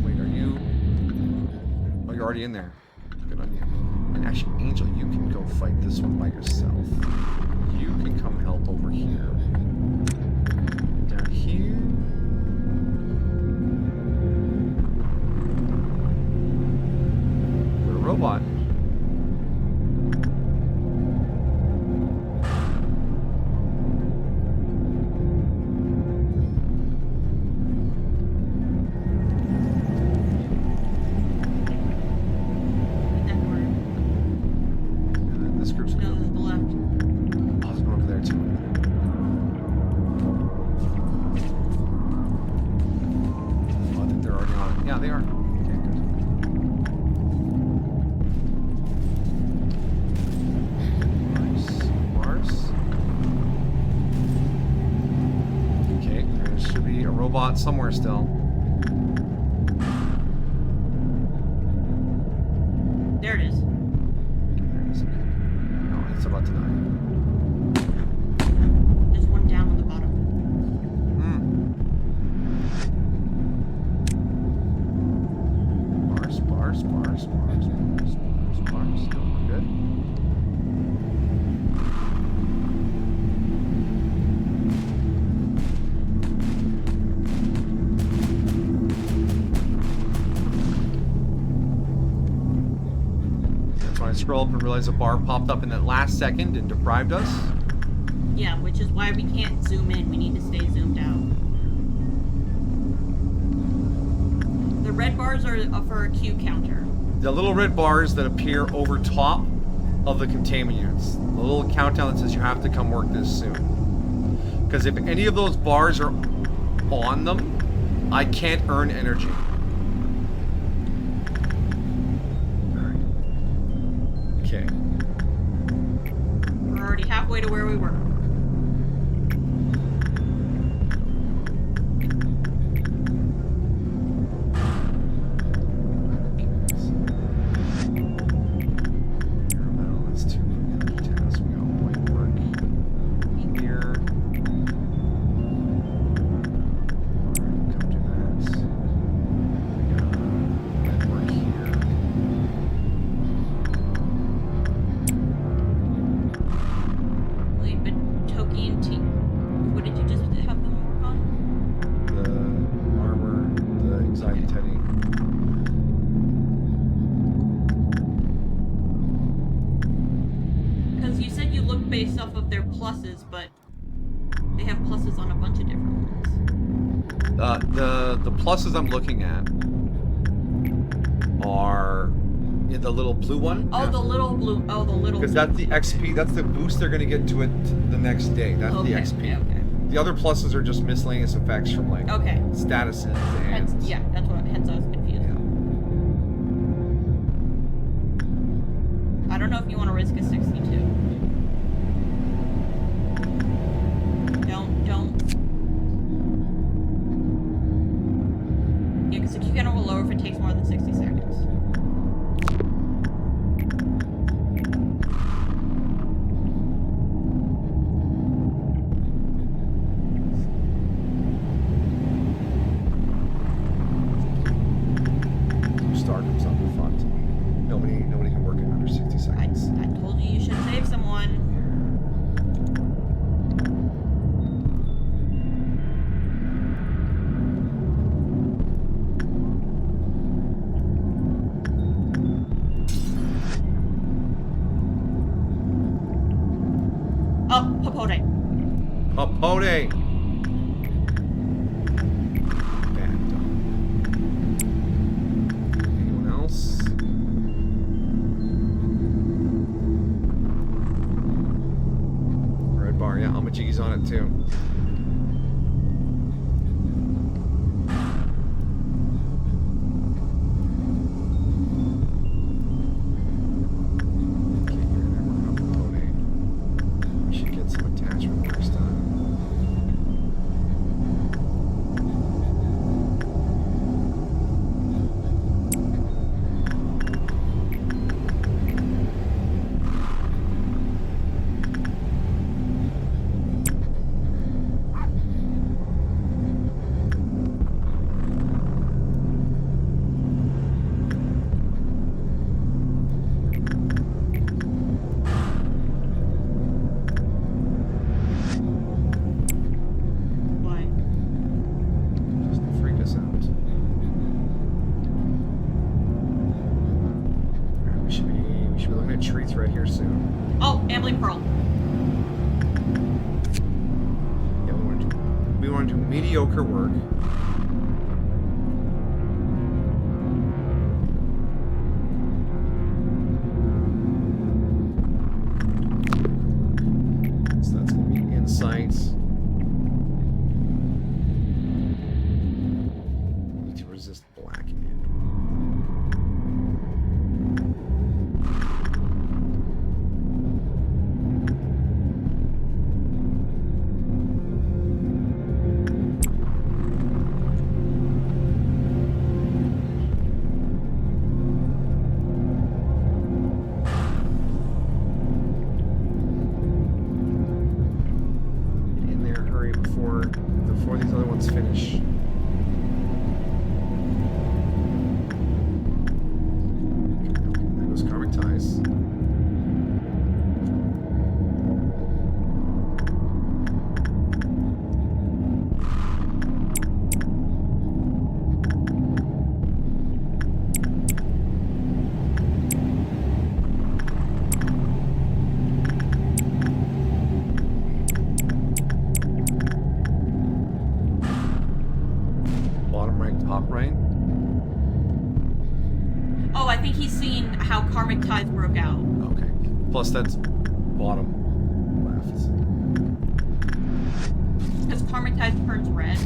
Wait, are you? Oh, you're already in there. Good on you. And actually, Angel, you can go fight this one by yourself. You can come help over here. Down here. Robot. This group's No, to the left. Oh, there's one over there too. Oh, I think they're already on it. Yeah, they are. Okay, good. Okay, there should be a robot somewhere still. There it is. There it is. Okay. No, it's about to die. There's one down on the bottom. Bars. Still good. So I scrolled up and realized a bar popped up in that last second and deprived us. Yeah, which is why we can't zoom in. We need to stay zoomed out. The red bars are for a queue counter. The little red bars that appear over top of the containment units. The little countdown that says you have to come work this soon. Because if any of those bars are on them, I can't earn energy. Okay. We're already halfway to where we were. Well, that's two energy tasks. We got white work here. Alright, come do that. We got red work here. Wait, but Toki and T. What did you just have them work on? The armor, the anxiety teddy. Because you said you looked based off of their pluses, but they have pluses on a bunch of different ones. The pluses I'm looking at are in the little blue one. Oh, the little blue. Oh, the little. Because that's the XP. That's the boost they're gonna get to it the next day. That's okay, the XP. Okay. The other pluses are just miscellaneous effects from like Okay. statuses and Hence, yeah, that's what. Hence, I was confused. yeah. I don't know if you want to risk a 62. Don't. Yeah, because the Q counter will lower if it takes more than 60 seconds. Star comes up in front. Nobody can work in under 60 seconds. I told you should save someone. Oh, Papote. Papote. Bad dog. Anyone else? Red bar, yeah, Amajiggy's on it too. Okay, you're gonna work on Papote. We should get some attachment works done. Why? Just to freak us out. Alright, we should be looking at treats right here soon. Oh, Emily Pearl. Yeah, we want to do mediocre work. So that's gonna be insights. Need to resist blackening. Karmatize broke out. Okay. Plus that's bottom left. Because Karmatize turns red.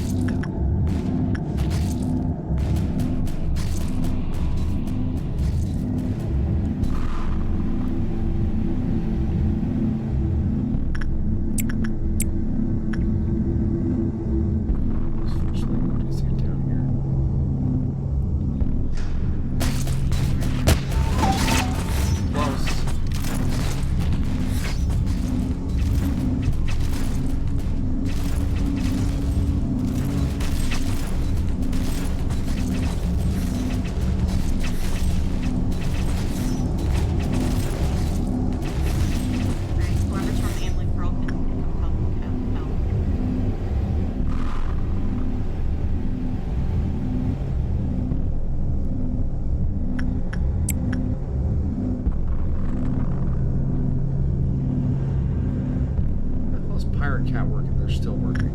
Pirate cat working, they're still working.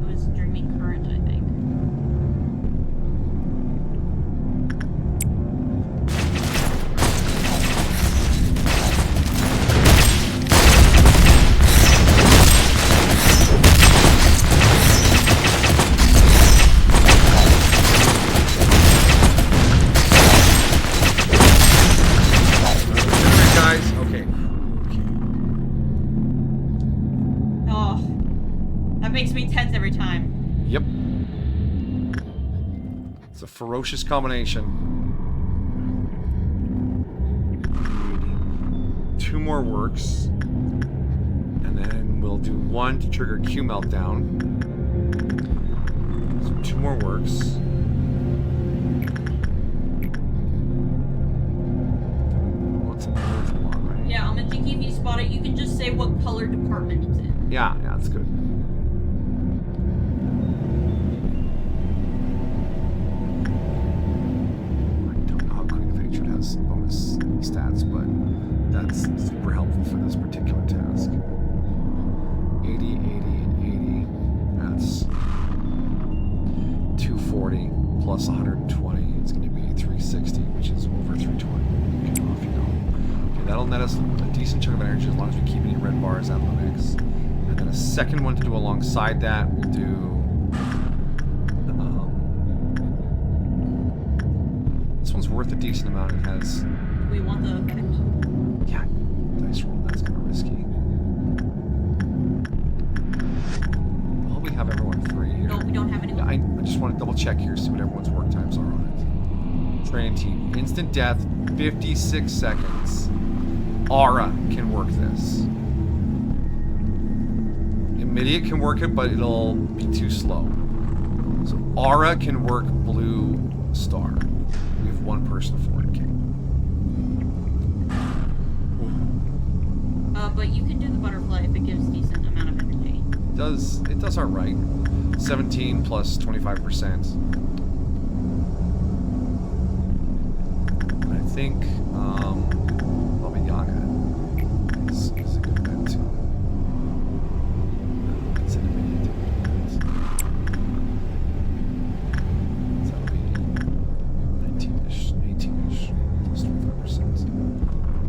It was Dreaming Current, I think. Makes me tense every time. Yep. It's a ferocious combination. 2 more works. And then we'll do 1 to trigger Q meltdown. So 2 more works. What's a lot, right? Yeah, on the Jinky, if you spot it, you can just say what color department it's in. Yeah, that's good. Bonus stats, but that's super helpful for this particular task. 80, 80, and 80. That's 240 plus 120. It's going to be 360, which is over 320. Okay, off you go. Okay, that'll net us a decent chunk of energy as long as we keep any red bars at limits. And then a second one to do alongside that, we'll do. This one's worth a decent amount. It has. We want the effect. Yeah, dice roll. That's kind of risky. Well, we have everyone free here. No, we don't have anyone. Yeah, I just want to double check here, see what everyone's work times are on it. Train team. Instant death, 56 seconds. Aura can work this. Immediate can work it, but it'll be too slow. So Aura can work Blue Star. We have 1 person for it, King. But you can do the butterfly if it gives decent amount of energy. It does all right. 17 plus 25%. I think Baba Yaga is a good bet too. It's an immediate bet. So that'll be 19-ish, 18-ish, plus 25%.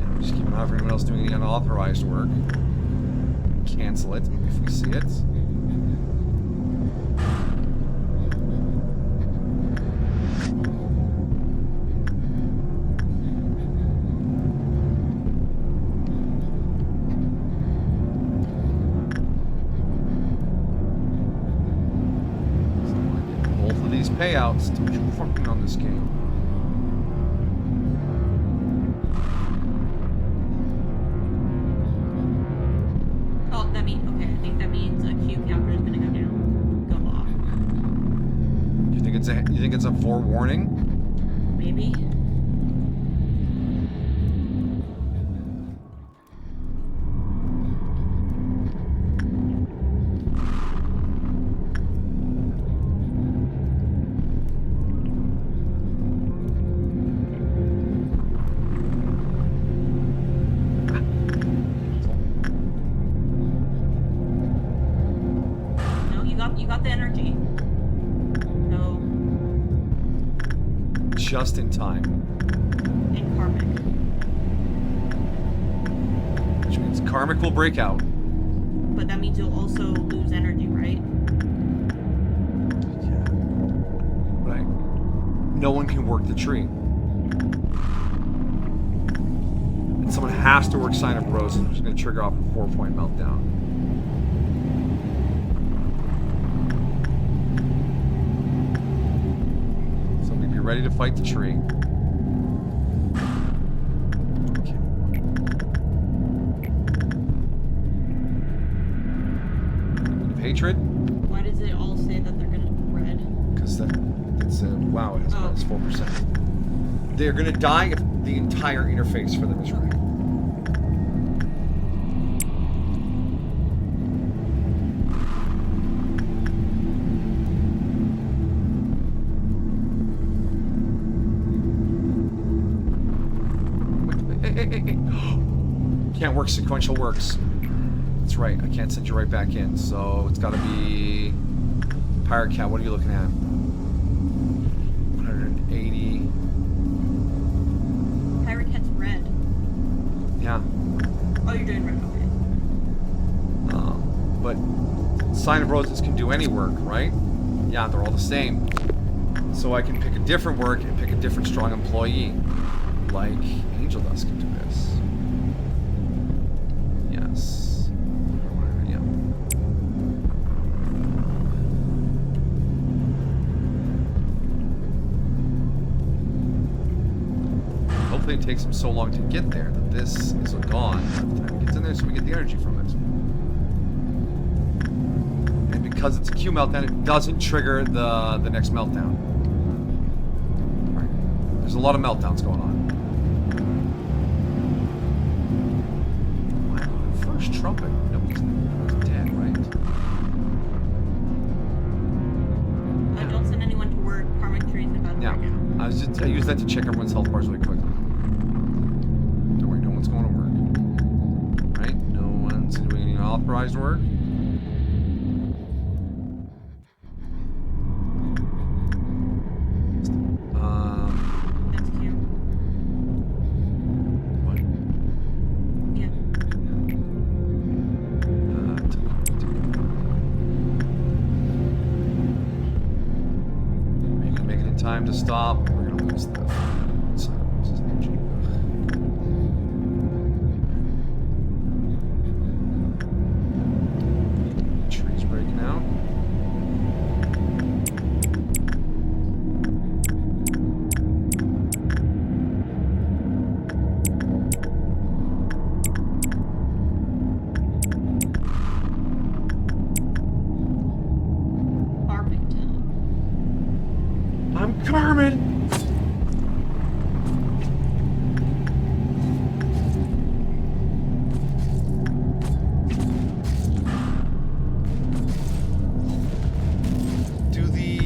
And we just keep an eye for anyone else doing any unauthorized work. Cancel it if we see it. Both of these payouts. Don't you fucking on this game. Oh, that means, okay, I think that means a Q counter is gonna go down. Go off. You think it's a forewarning? Maybe? No, you got the energy. No, just in time. And karmic. Which means karmic will break out. But that means you'll also lose energy, right? Yeah. Right. No one can work the tree. And someone has to work Sign of Roses, which is going to trigger off a 4-point meltdown. So we'd be ready to fight the tree. Okay. Hatred? Why does it all say that they're gonna red? Because it's wow, it has Oh. minus 4%. They're gonna die if the entire interface for them is red. Hey. Can't work sequential works. That's right, I can't send you right back in, so it's gotta be Pirate Cat. What are you looking at? 180. Pirate Cat's red. Yeah. Oh, you're doing red, okay. But Sign of Roses can do any work, right? Yeah, they're all the same. So I can pick a different work and pick a different strong employee. Like Angel Dust can do this. Yes. Yeah. Hopefully it takes him so long to get there that this is gone by the time he gets in there so we get the energy from it. And because it's a Q meltdown, it doesn't trigger the next meltdown. Right. There's a lot of meltdowns going on. Wow, the first trumpet. Nobody's dead, right? Don't send anyone to work. Karmic trees about Yeah. right now. I used that to check everyone's health bars really quickly. Don't worry, no one's going to work. Right? No one's doing any authorized work. That's cute. What? Yeah. Are you gonna make it in time to stop? We're gonna lose the Sign of Roses energy. Trees breaking out. Farmington. I'm Carmen. Do the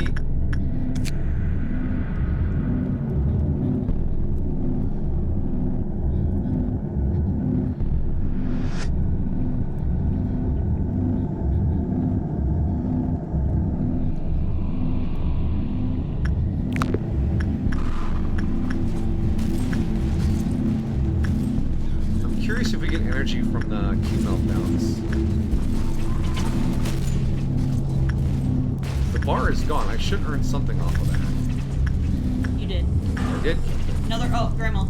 I'm curious if we get energy from the Q meltdowns. The bar is gone. I should earn something off of that. You did. I did. Another. Oh, Grandma.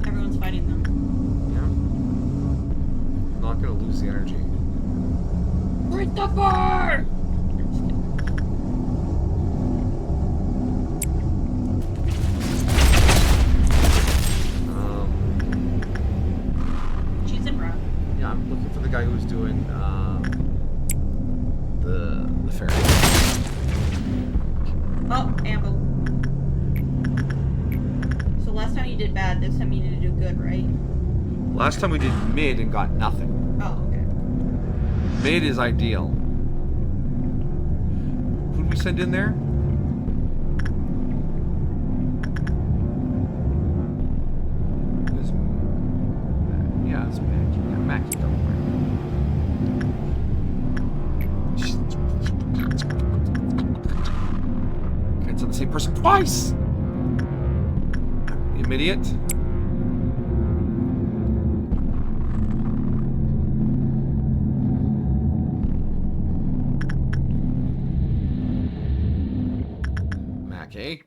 Everyone's fighting them. Yeah. I'm not gonna lose the energy. Break the bar! She's in brown. Yeah, I'm looking for the guy who's doing the ferry. Oh, amble. So last time you did bad, this time you need to do good, right? Last time we did mid and got nothing. Oh, okay. Mid is ideal. Who'd we send in there? It's yeah, it's Mac. Yeah, Mac can go Same person twice! You idiot. Mackey.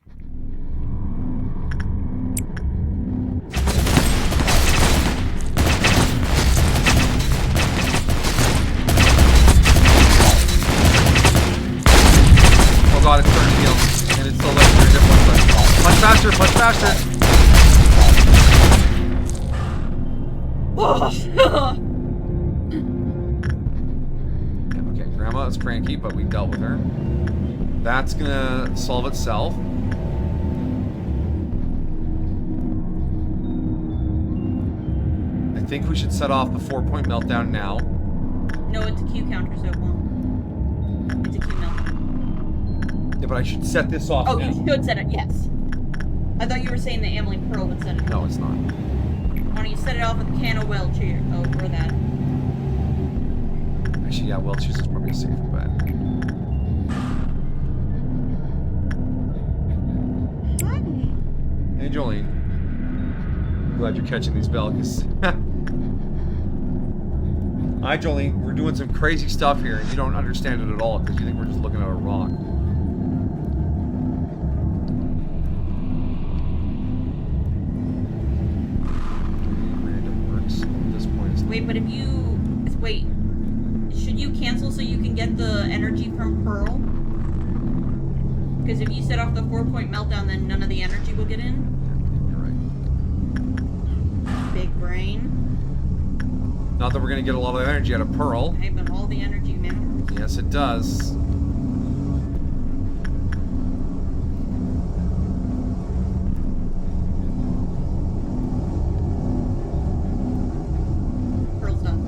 Oh god, it's starting to heal. And it's still like 3 different ones. Punch faster, punch faster! Okay, Grandma is cranky, but we dealt with her. That's gonna solve itself. I think we should set off the 4-point meltdown now. No, it's a Q counter, so it won't. It's a Q meltdown. Yeah, but I should set this off Oh, now. you should set it, yes. I thought you were saying the Amelie Pearl would set it off. No, it's not. Why don't you set it off with a can of Welch here? Oh, or that. Actually, yeah, Welch's is probably a safer bet. Hey, Jolene. I'm glad you're catching these belgies. Hi, Jolene. We're doing some crazy stuff here, and you don't understand it at all because you think we're just looking at a rock. Random works at this point. Wait, but if you... Wait. Should you cancel so you can get the energy from Pearl? Because if you set off the 4-point meltdown, then none of the energy will get in? You're right. Big brain. Not that we're going to get a lot of energy out of Pearl. Hey, but all the energy matters. Yes, it does. Pearl's done.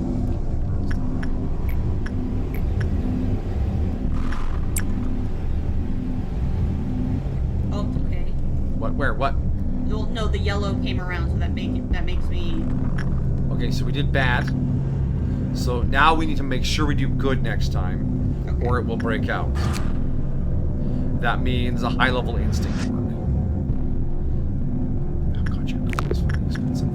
Oh, okay. What? Where? What? Well, no, the yellow came around, so that makes me... Okay, so we did bad. So now we need to make sure we do good next time, Okay. or it will break out. That means a high-level instinct work. Oh god, your gold is fucking expensive.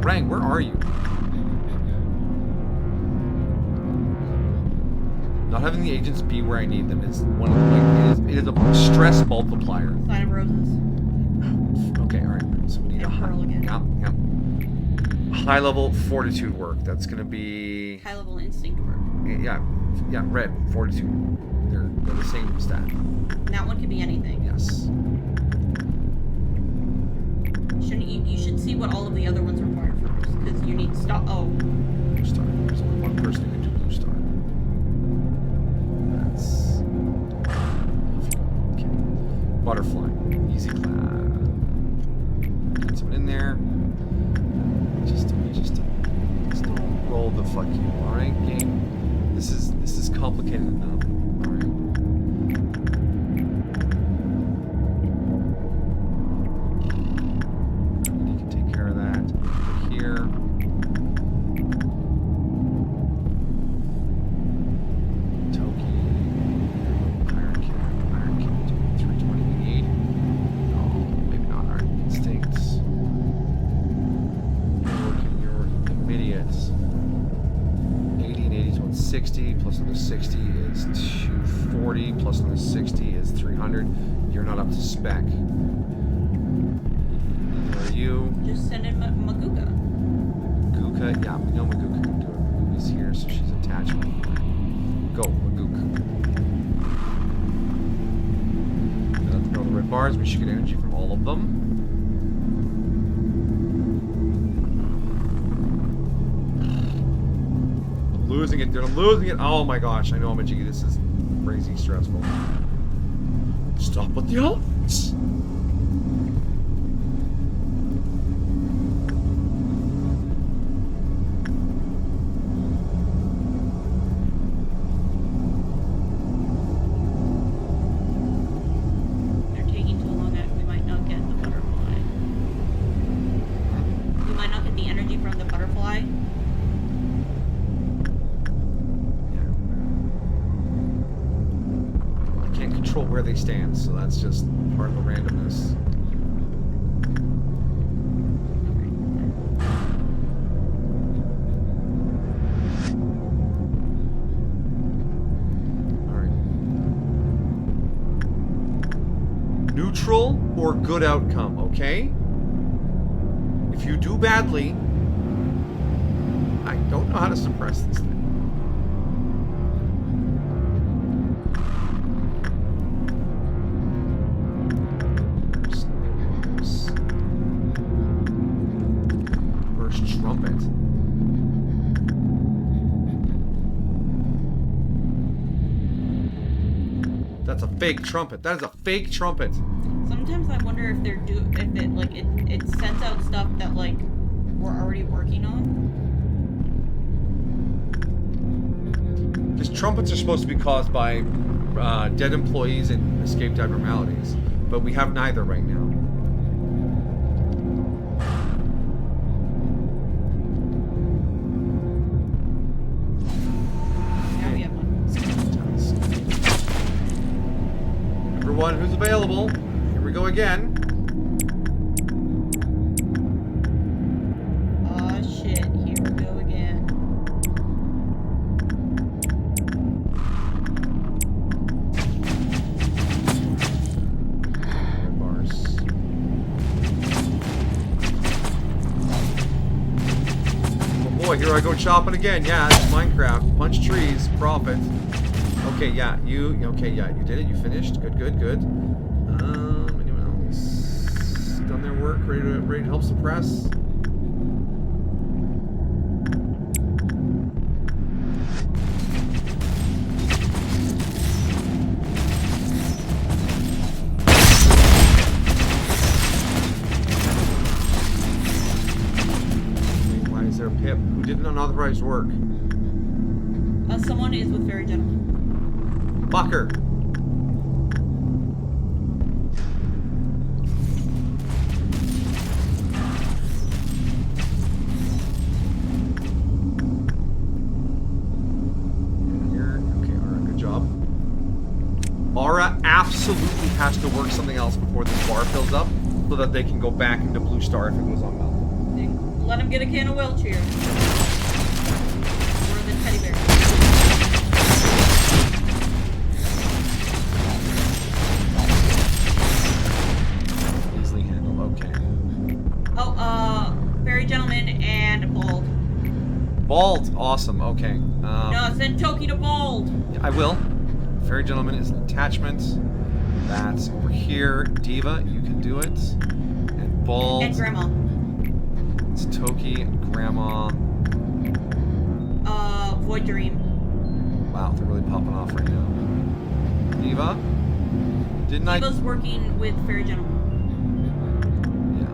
Rang, where are you? Not having the agents be where I need them is one of the, it is a stress multiplier. Sign of Roses. Okay, all right. So we need And a high, Pearl again. high level fortitude work. That's gonna be High level instinct work. yeah, red fortitude. They're the same stat. And that one could be anything. Yes. Shouldn't you should see what all of the other ones require first, because you need to stop. Oh, Blue star. There's only one person who can do blue star. That's okay. Butterfly. Easy class. Get someone in there. Just don't roll the fuck you. All right, game. This is complicated enough. All right. You can take care of that. Here. Toki. Iron Kid, 320 No, maybe not. Iron Instincts. You're working immediate. 80 and 80 is 160, plus another 60 is 240, plus another 60 is 300. You're not up to spec. Where are you? just send in Maguka. Maguka, yeah, we know Maguka can do it. Maguka's here, so she's attached. Go, Maguka. Let's throw the red bars. We should get energy from all of them. I'm losing it, dude. I'm losing it. Oh my gosh, I know, Majiggy. This is crazy stressful. Stop with the elephants. They're taking too long. We might not get the butterfly. they stand, so that's just part of the randomness. Neutral or good outcome, okay? If you do badly, I don't know how to suppress this thing. First trumpet. That's a fake trumpet. That is a fake trumpet. Sometimes I wonder if they're if it like it sends out stuff that like we're already working on. Because trumpets are supposed to be caused by dead employees and escaped abnormalities, but we have neither right now. Now we have one. Everyone who's available, here we go again. Aw shit, here we go again. Red bars. Oh boy, here I go chopping again. Yeah, it's Minecraft. Punch trees, profit. Okay, yeah, you did it. You finished. Good. Anyone else done their work? Ready to help suppress? Why is there a pip? Who did unauthorized work? Someone is with Fairy Gentleman. Fucker. Here. Okay, alright, good job. Aura absolutely has to work something else before this bar fills up so that they can go back into Blue Star if it goes on melt. Let him get a can of wheelchair. Or the teddy bear. Easily handled, okay. Oh, Fairy Gentleman and Bald. Bald, awesome, okay. No, send Toki to Bald. I will. Fairy Gentleman is an attachment. That's over here. Diva, you can do it. And Bald. And Grandma. It's Toki and Grandma. Void Dream. Wow, they're really popping off right now. Diva? Didn't I? Diva's working with Fairy Gentleman. Yeah.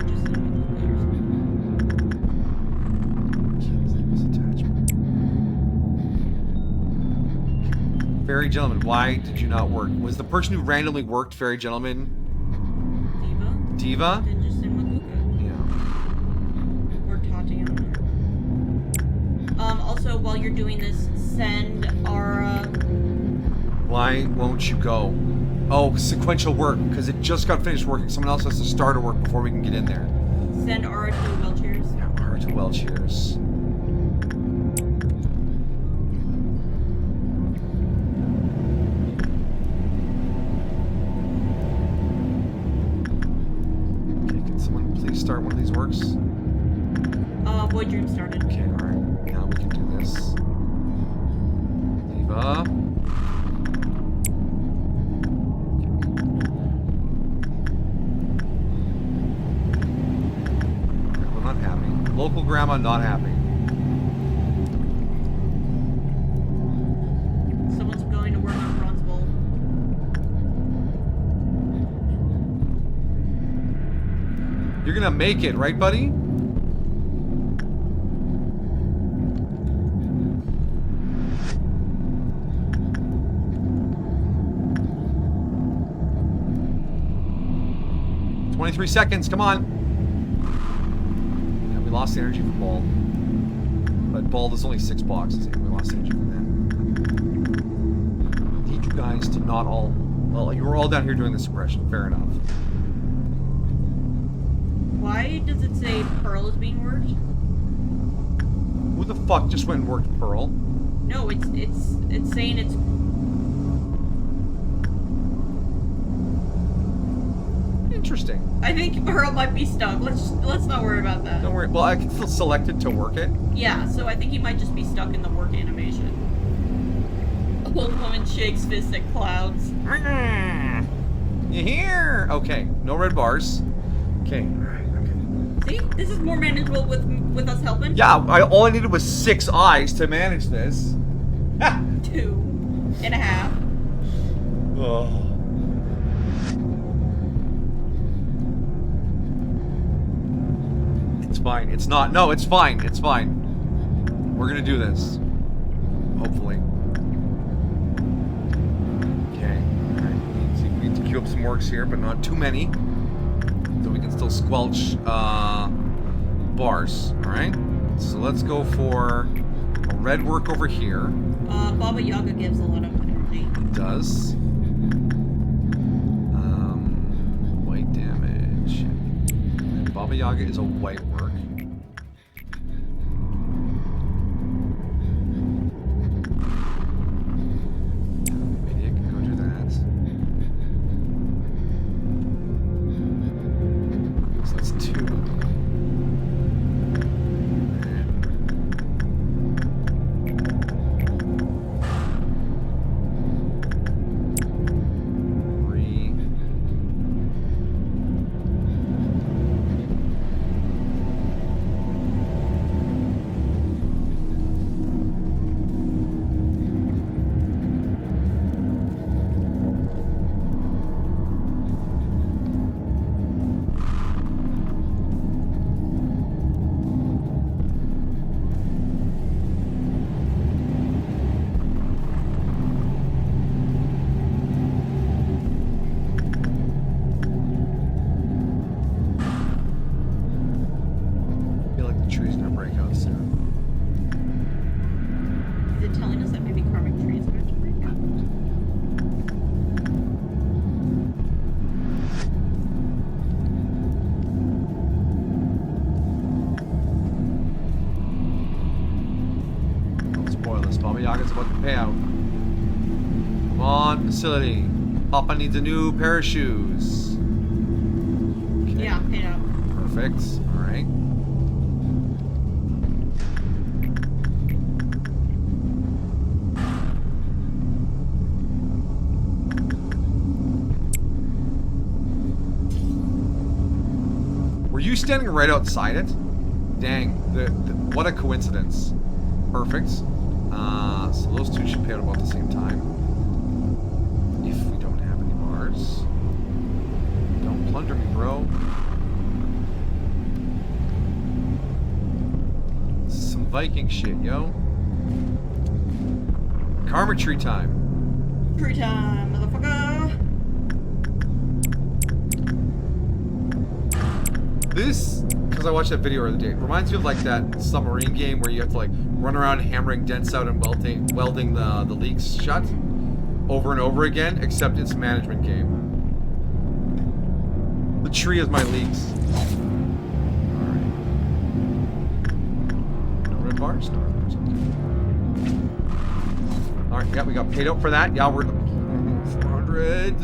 Just send me the letters. Kid's name is attachment. Fairy Gentleman, why did you not work? Was the person who randomly worked Fairy Gentleman Diva? Then just send Makuka. Yeah. Or Tatiana. Also, while you're doing this, send Aura. Why won't you go? Oh, sequential work, because it just got finished working. Someone else has to start to work before we can get in there. Send Aura to wheelchairs. Yeah, Aura to wheelchairs. Okay, can someone please start one of these works? Void Dream started. Okay, alright. Now we can do this. Diva. Grandma not happy. Local grandma not happy. Someone's going to work on Bronze Bowl. You're gonna make it, right, buddy? "23 seconds, come on." Yeah, we lost the energy from Ball. But ball, there's only 6 boxes. We lost energy from that. Need you guys to not all... Well, you were all down here doing the suppression. Fair enough. Why does it say Pearl is being worked? Who the fuck just went and worked Pearl? No, it's saying it's... Interesting. I think Pearl might be stuck. Let's not worry about that. Don't worry. Well, I can still select it to work it. Yeah, so I think he might just be stuck in the work animation. Old woman shakes fist at clouds. You hear? Okay, no red bars. Okay. See? This is more manageable with us helping. Yeah, all I needed was 6 eyes to manage this. Ha! 2.5. Oh. It's fine. It's not. No, it's fine. It's fine. We're gonna do this. Hopefully. Okay. Alright. We need to queue up some works here, but not too many. So we can still squelch bars. Alright? So let's go for a red work over here. Baba Yaga gives a lot of energy. It does. White damage. And Baba Yaga is a white work. Maybe I can go do that. So that's 2. Facility. Papa needs a new pair of shoes. Okay. Yeah, paid out. Perfect. Alright. Were you standing right outside it? Dang. What a coincidence. Perfect. So those two should pay out about the same time. If we don't have any bars. Don't plunder me, bro. Some Viking shit, yo. Karma tree time. Tree time, motherfucker. This, because I watched that video the other day, it reminds me of like that submarine game where you have to like run around hammering dents out and welding the leaks shut over and over again, except it's a management game. The tree is my leaks. Alright. No red bars? No red bars. Okay. Alright, yeah, we got paid out for that. Yeah, we're 400.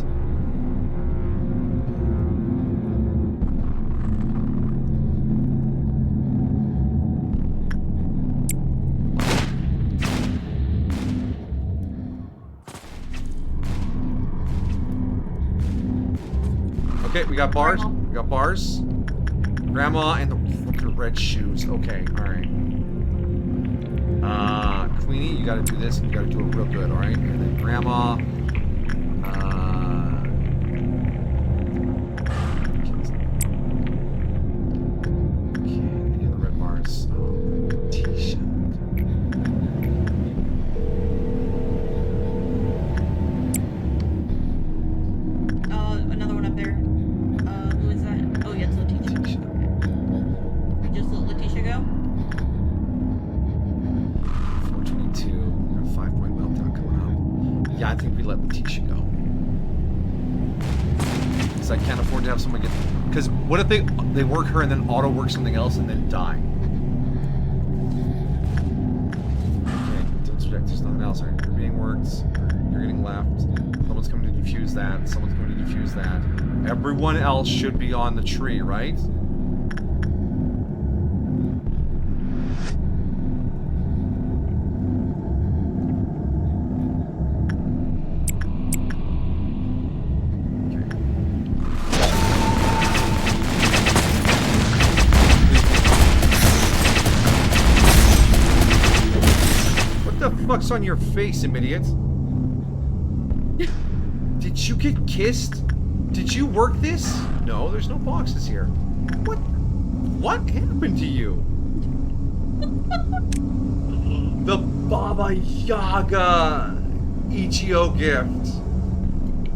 Okay, we got bars. Grandma. We got bars. Grandma and the fucking red shoes. Okay, alright. Queenie, you gotta do this and you gotta do it real good, alright? And then Grandma. Okay, any other red bars? T-shirt. Another one up there. Who is that? Oh, yeah, it's Letitia. Okay. We just let Letitia go? I think we let Letitia go. Because I can't afford to have someone get... Because what if they work her and then auto work something else and then die? Okay, don't subject, there's nothing else. Right? You're being worked. You're getting left. Someone's coming to defuse that. Someone's coming to defuse that. Everyone else should be on the tree, right? What's on your face, idiot? Did you get kissed? Did you work this? No, there's no boxes here. What happened to you? The Baba Yaga EGO gift.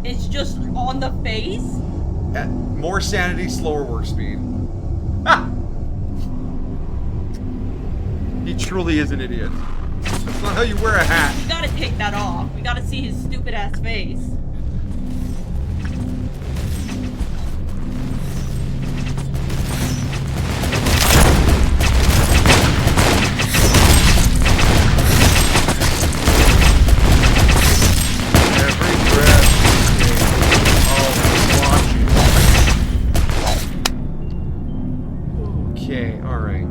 It's just on the face? More sanity, slower work speed. Ah! He truly is an idiot. That's not how you wear a hat. You gotta take that off. We gotta see his stupid ass face. Every breath is okay, alright.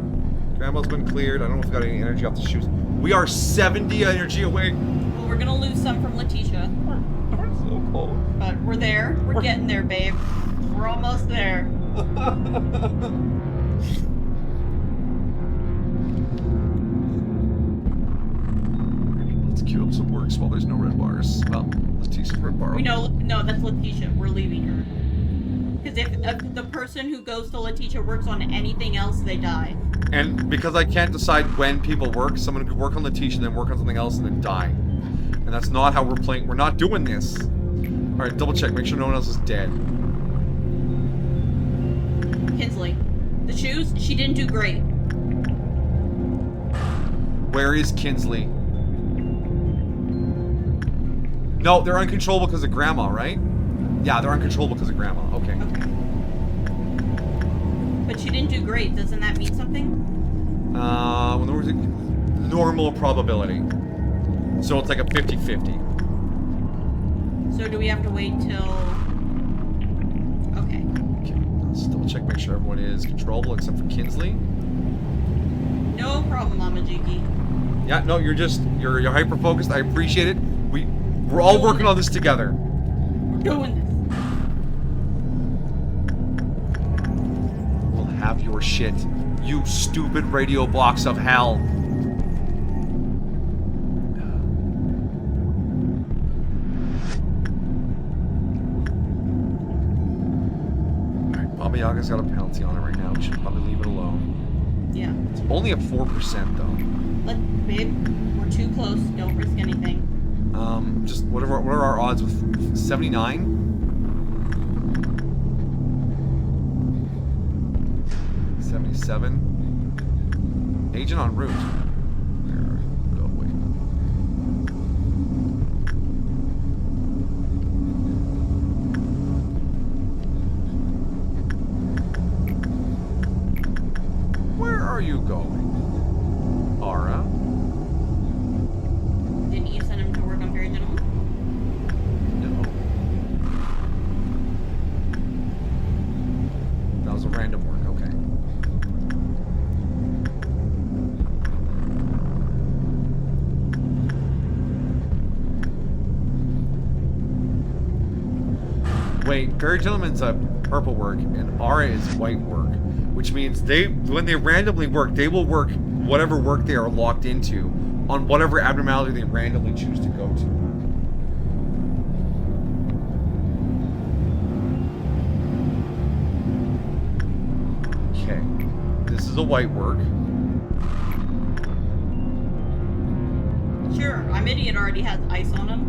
Grandma's been cleared. I don't know if we've got any energy off the shoes. We are 70 energy away. Well, we're gonna lose some from Letitia. I'm so cold. But we're there. We're getting there, babe. We're almost there. Let's queue up some works while there's no red bars. Well, Letitia's red bar. No, that's Letitia. We're leaving her. Because if the person who goes to Letitia works on anything else, they die. And because I can't decide when people work, someone could work on Letitia and then work on something else and then die. And that's not how we're playing. We're not doing this. Alright, double check. Make sure no one else is dead. Kinsley. The shoes, she didn't do great. Where is Kinsley? No, they're uncontrollable because of Grandma, right? Yeah, they're uncontrollable because of Grandma. Okay. But she didn't do great. Doesn't that mean something? Well, there was a normal probability. So it's like a 50-50. So do we have to wait till... Okay. Okay, let's double check, make sure everyone is controllable except for Kinsley. No problem, Mama Jiki. Yeah, no, you're hyper focused. I appreciate it. We're all working on this together. We're doing this. We'll have your shit, you stupid radio box of hell. Alright, Baba Yaga's got a penalty on it right now. We should probably leave it alone. Yeah. It's only a 4% though. Babe, we're too close. Don't risk anything. Just what are our odds with 79? 77. Agent en route. There, go away. Where are you going? Ara? Didn't you send him to work on Fairy Gentleman? No. That was a random work, okay. Wait, Fairy Gentleman's a purple work and Ara is white work, which means when they randomly work, they will work whatever work they are locked into on whatever abnormality they randomly choose to go to. Okay, this is a white work. Sure, I'm idiot already has ice on him.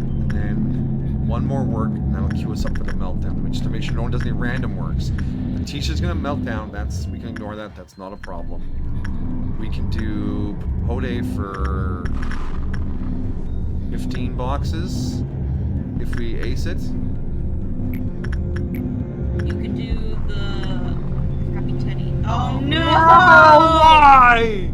And then one more work, and that'll queue us up for the meltdown. Just to make sure no one does any random works. Letitia's gonna melt down. We can ignore that. That's not a problem. We can do Hode for 15 boxes if we ace it. You could do the Happy Teddy. Oh no! Why?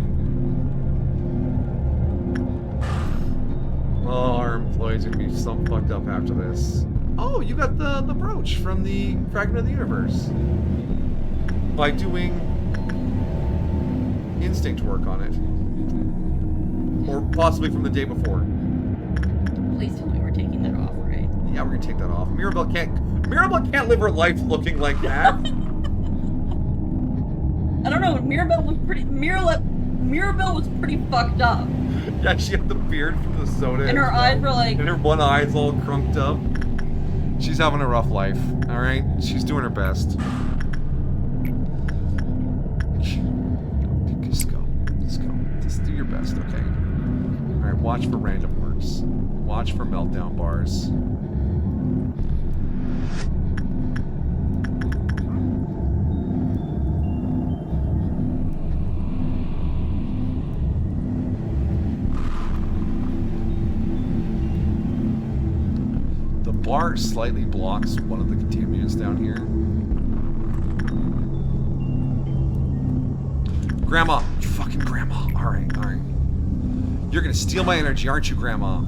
Oh, our employees are gonna be so fucked up after this. Oh, you got the brooch from the Fragment of the Universe. By doing instinct work on it. Or possibly from the day before. Please tell me we're taking that off, right? Yeah, we're gonna take that off. Mirabelle can't live her life looking like that. I don't know, Mirabelle was pretty fucked up. Yeah, she had the beard from the soda. And her eyes were like... And her one eye's all crunked up. She's having a rough life, alright? She's doing her best. Just go. Just go. Just do your best, okay? Alright, watch for random works. Watch for meltdown bars. The bar slightly blocks one of the contaminants down here. Grandma! You fucking grandma. Alright, alright. You're gonna steal my energy, aren't you, Grandma?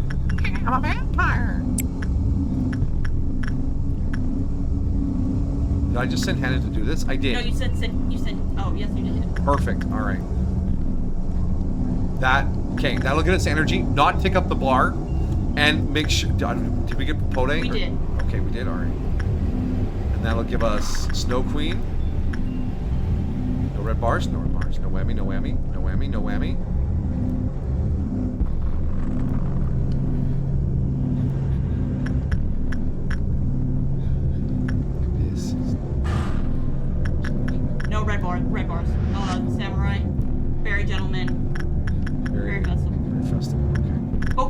I'm a vampire. Did I just send Hannah to do this? I did. No, you said, oh, yes, you did. Perfect, alright. Okay, that'll get us energy, not tick up the bar, and make sure... Did we get Pote? We did. Okay, we did, alright. And that'll give us Snow Queen. No red bars, no red bars. No whammy, no whammy, no whammy, no whammy. This is... No red bars. Samurai. Very gentleman. Very festive. Very festive, okay. But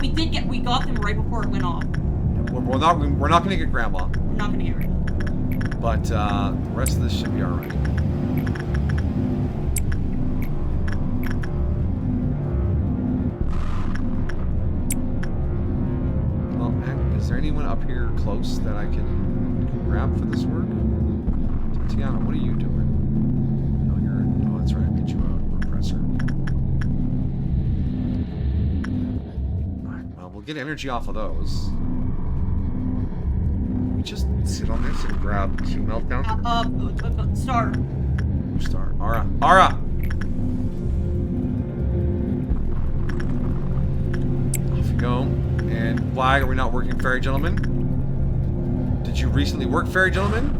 we got them right before it went off. We're not gonna get Grandma. We're not gonna get rid of them. But the rest of this should be alright. Well, is there anyone up here close that I can grab for this work? Tatiana, what are you doing? Oh, that's right, I made you a repressor. Alright, well, we'll get energy off of those. We just sit on this and grab 2 meltdowns? Star. Star. Ara! Off you go. And why are we not working Fairy Gentleman? Did you recently work Fairy Gentleman?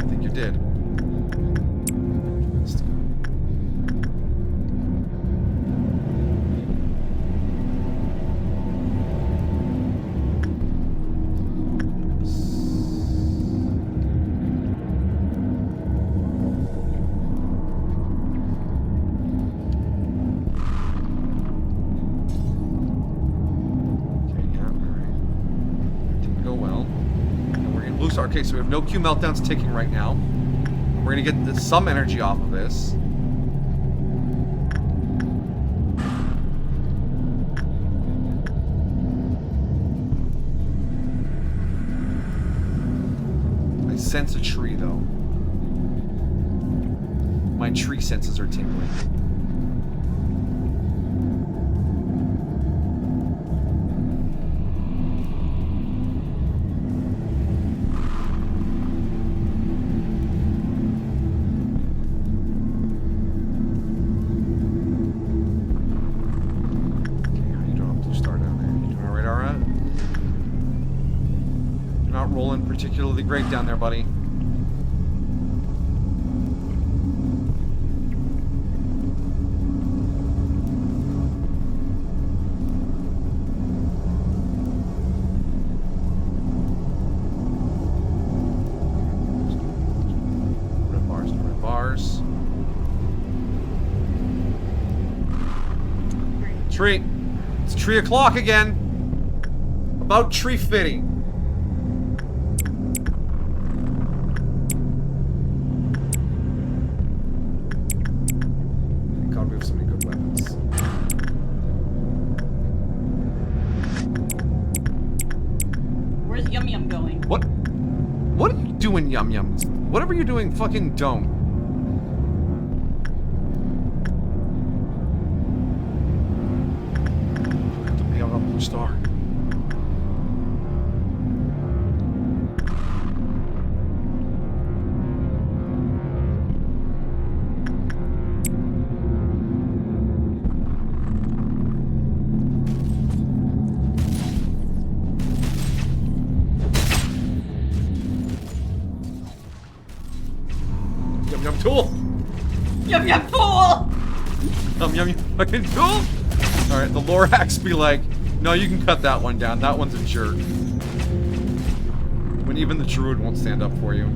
I think you did. Okay, so we have no Q meltdowns ticking right now. We're gonna get some energy off of this. I sense a tree, though. My tree senses are tingling. Particularly great down there, buddy. Red bars. Tree. It's 3 o'clock again. About tree fitting. God, we have so many good weapons. doing, Yum Yum? Whatever you're doing, fucking don't. To be on a blue star. Yum Yum Tool! Yum yum fool! Yum Yum fucking Tool! Alright, the Lorax be like, no, you can cut that one down. That one's a jerk. When even the Druid won't stand up for you.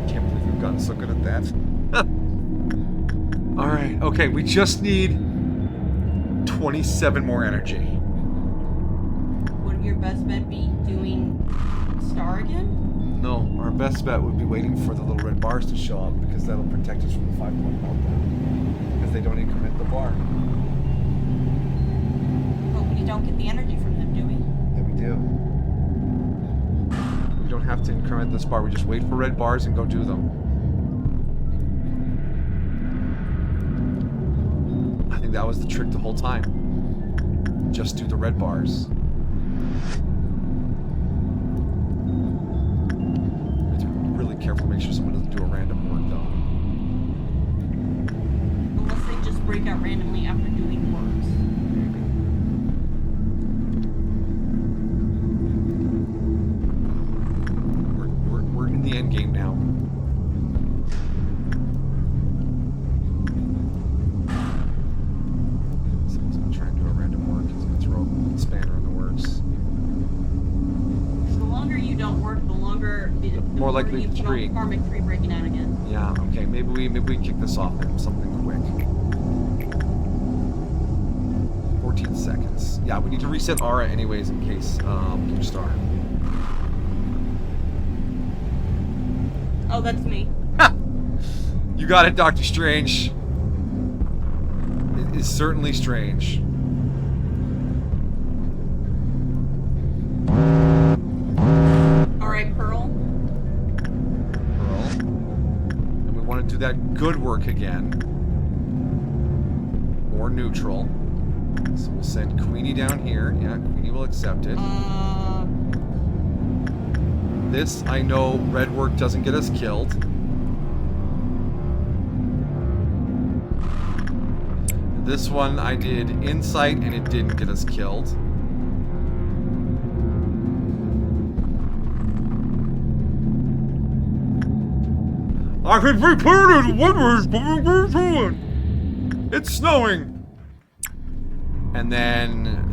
Can't believe we've gotten so good at that. Alright, okay, we just need 27 more energy. Would your best bet be doing Star again? No, our best bet would be waiting for the little red bars to show up because that'll protect us from the 5-point meltdown. Because they don't increment the bar. But we don't get the energy from them, do we? Yeah, we do. We don't have to increment this bar. We just wait for red bars and go do them. I think that was the trick the whole time. Just do the red bars. Really careful, make sure someone doesn't do a random work though. Unless they just break out randomly after doing works. We're in the end game now. Someone's gonna try and do a random work. He's gonna throw a spanner in the works. The longer you don't work, the longer the More likely you the keep tree. on karmic 3 breaking out again. Yeah, okay, maybe we kick this off then, something quick. 14 seconds. Yeah, we need to reset Aura anyways in case Blue Star. Oh, that's me. You got it, Doctor Strange. It is certainly strange. Alright, Pearl. Pearl. And we want to do that good work again. Or neutral. So we'll send Queenie down here. Yeah, Queenie will accept it. This, I know, red work doesn't get us killed. This one, I did insight and it didn't get us killed. I can prepare it! Weather is going to It's snowing! And then...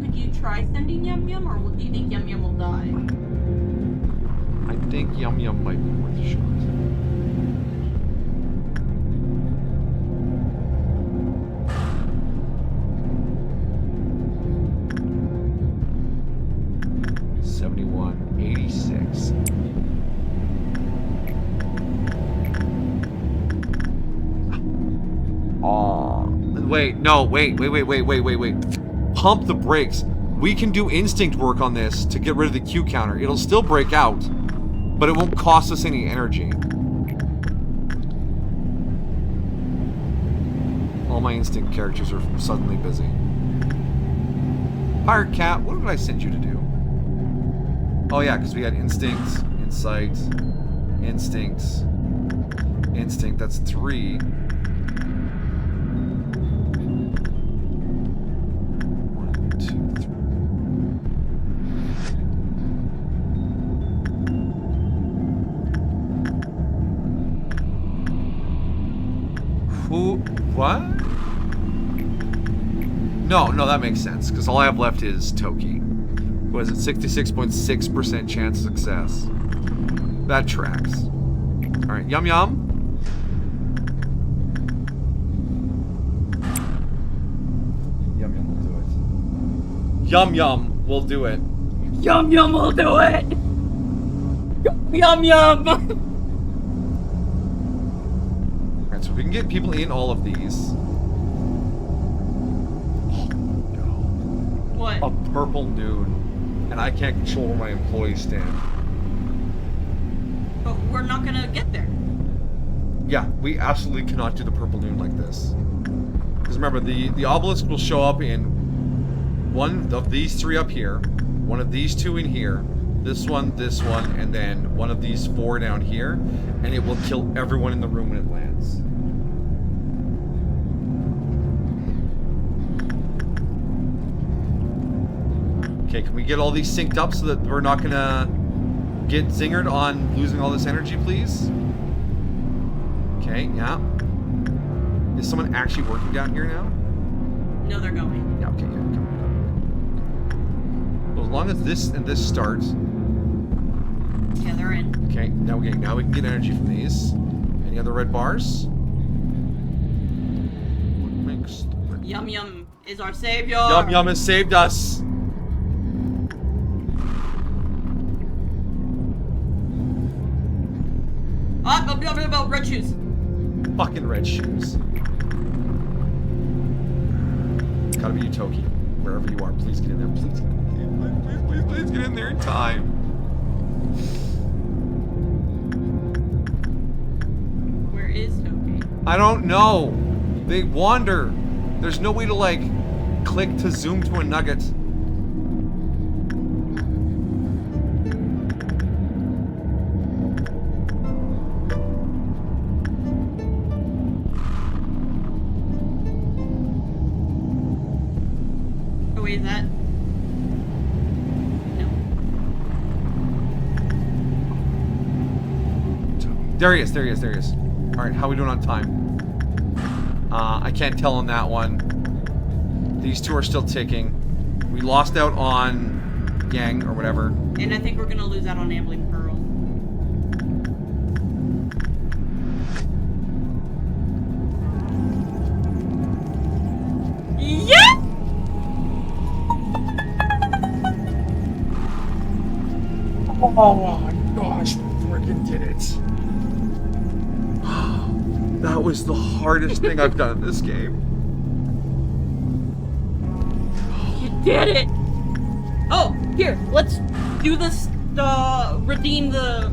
Could you try sending Yum Yum, or do you think Yum Yum will die? I think Yum Yum might be worth a shot. Wait, no, wait. Pump the brakes. We can do instinct work on this to get rid of the Q counter. It'll still break out, but it won't cost us any energy. All my instinct characters are suddenly busy. Pirate Cat, what did I send you to do? Oh yeah, because we had instinct, insight, instinct, that's 3. 1, 2, 3. Who? What? No, that makes sense, because all I have left is Toki. Who has a 66.6% chance of success. That tracks. Alright, Yum Yum. Yum Yum will do it. Yum Yum will do it! Yum Yum! Alright, so we can get people in all of these. What? A purple noon. And I can't control where my employees stand. But we're not gonna get there. Yeah, we absolutely cannot do the purple noon like this. Because remember, the obelisk will show up in one of these 3 up here, one of these 2 in here, this one, and then one of these 4 down here, and it will kill everyone in the room when it lands. Okay, can we get all these synced up so that we're not gonna get zingered on losing all this energy, please? Okay, yeah. Is someone actually working down here now? No, they're going. Yeah, okay, yeah. So as long as this and this starts. Yeah, they're in. Okay, now we can get energy from these. Any other red bars? What makes the red... Yum Yum is our savior. Yum Yum has saved us. Red shoes. Fucking red shoes. Gotta be you, Toki. Wherever you are, please get in there. Please get in there. Please get in there in time. Where is Toki? I don't know. They wander. There's no way to, like, click to zoom to a nugget. Is that? No. There he is. Alright, how are we doing on time? I can't tell on that one. These 2 are still ticking. We lost out on Yang or whatever. And I think we're gonna lose out on Ambling Pearl. Yeah! Oh my gosh, we freaking did it. That was the hardest thing I've done in this game. You did it! Oh, here, let's do this, redeem the...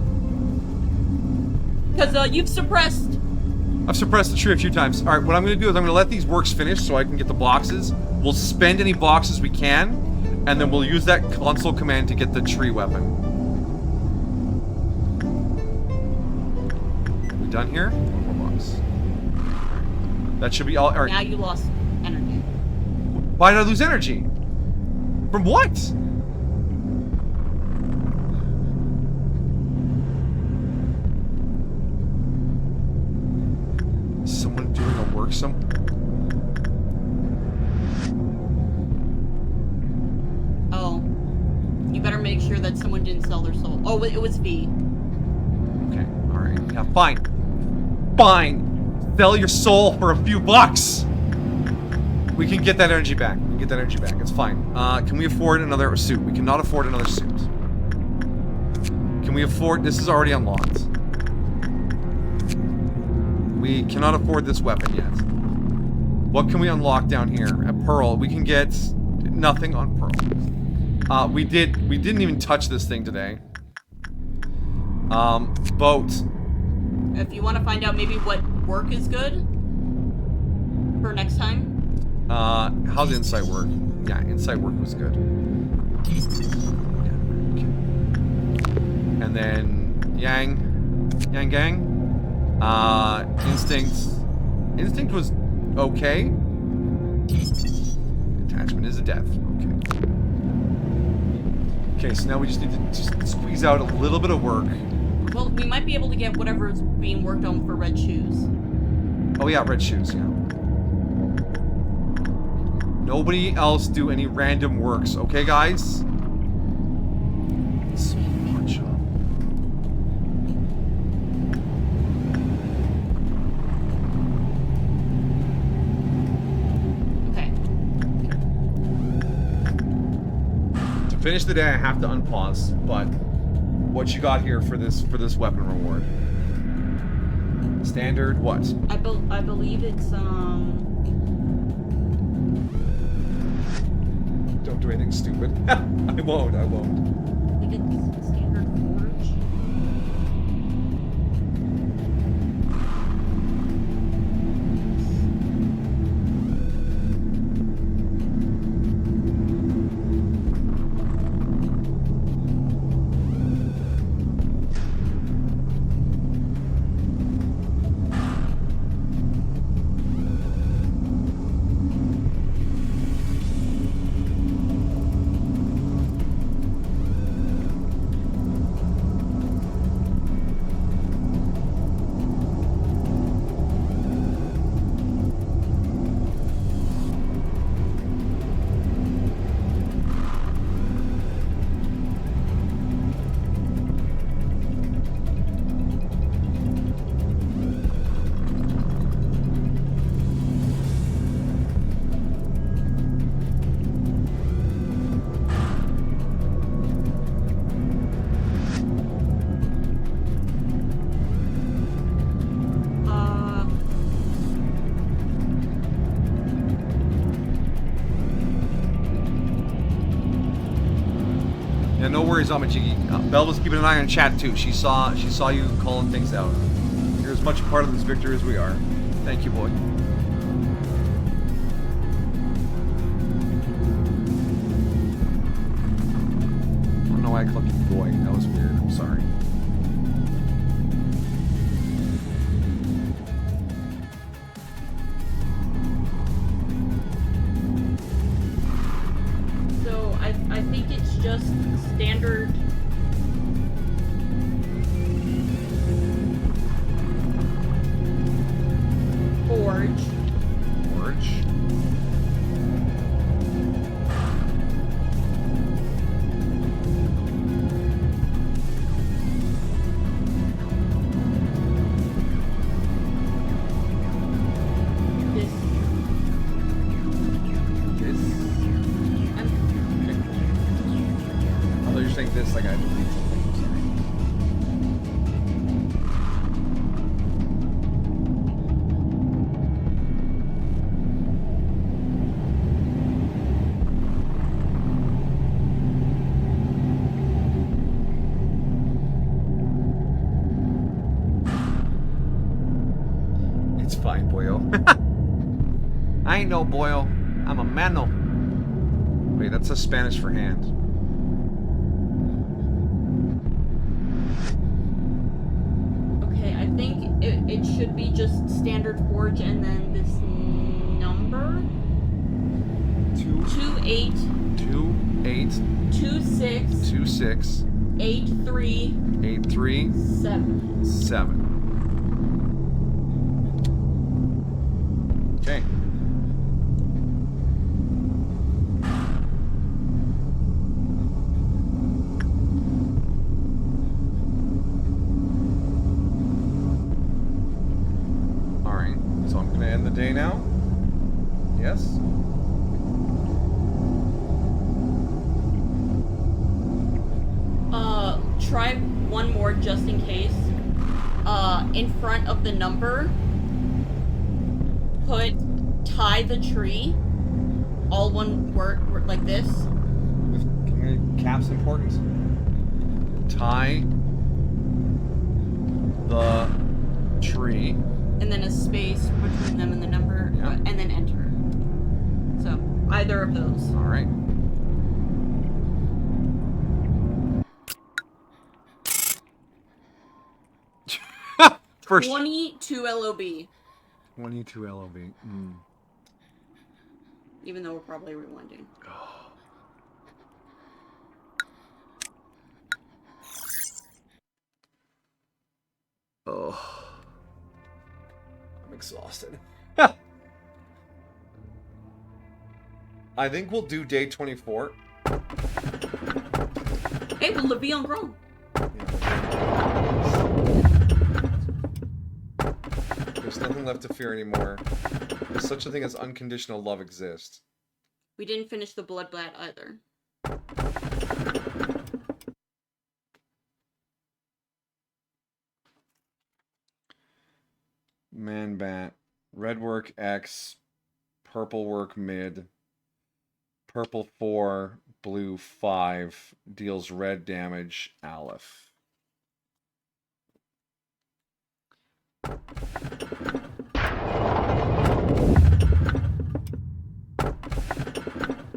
Because, you've suppressed... I've suppressed the tree a few times. Alright, what I'm going to do is I'm going to let these works finish so I can get the boxes. We'll spend any boxes we can, and then we'll use that console command to get the tree weapon. Done here? One more box. That should be all. Right. Now you lost energy. Why did I lose energy? From what? Is someone doing a work Oh. You better make sure that someone didn't sell their soul. Oh, it was V. Okay, alright. Yeah, fine. Fine! Sell your soul for a few bucks! We can get that energy back. It's fine. Can we afford another suit? We cannot afford another suit. Can we afford... This is already unlocked. We cannot afford this weapon yet. What can we unlock down here? At Pearl, we can get nothing on Pearl. We didn't even touch this thing today. Boat. If you want to find out maybe what work is good for next time. How's insight work? Yeah, insight work was good. Yeah, okay. And then Yang Gang. Instinct was okay. Attachment is a death. Okay. Okay, so now we just need to just squeeze out a little bit of work. Well, we might be able to get whatever is being worked on for red shoes. Oh yeah, red shoes, yeah. Nobody else do any random works, okay guys? Let's punch up. Okay. finish the day, I have to unpause. But what you got here for this weapon reward? Standard what? I believe it's Don't do anything stupid. I won't. I think it's standard forge. Yeah, no worries, Amajigi. Belva's keeping an eye on chat too. She saw you calling things out. You're as much a part of this victory as we are. Thank you, boy. I don't know why I called you boy. That was weird. I'm sorry. So I think it's just standard. Forge. This like I believe something. Sorry. It's fine, boyo. I ain't no boyo. I'm a mano. Wait, that's a Spanish for hand. I think it should be just standard forge and then this number 28 26 83 7. Okay. So I'm going to end the day now. Yes? Try one more just in case. In front of the number, put tie the tree. All one word like this. With caps important. Tie the tree. And then a space between them and the number, yeah. And then enter. So, either of those. Alright. First. 22 LOB. 22 LOB. Mm. Even though we're probably rewinding. Oh. I'm exhausted. I think we'll do day 24. Hey, we'll be on grown. There's nothing left to fear anymore. Does such a thing as unconditional love exist? We didn't finish the bloodbath either. Man bat. Red work X. Purple work mid. Purple 4. Blue 5. Deals red damage. Aleph.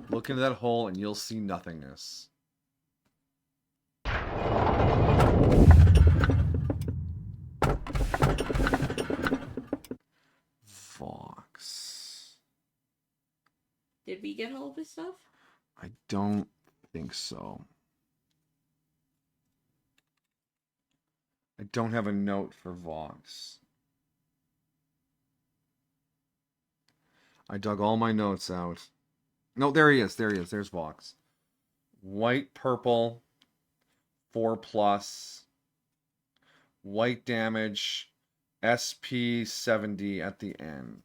Look into that hole and you'll see nothingness. Vox. Did we get all of his stuff? I don't think so. I don't have a note for Vox. I dug all my notes out. No, there he is. There he is. There's Vox. White, purple, 4+. White damage, SP 70 at the end.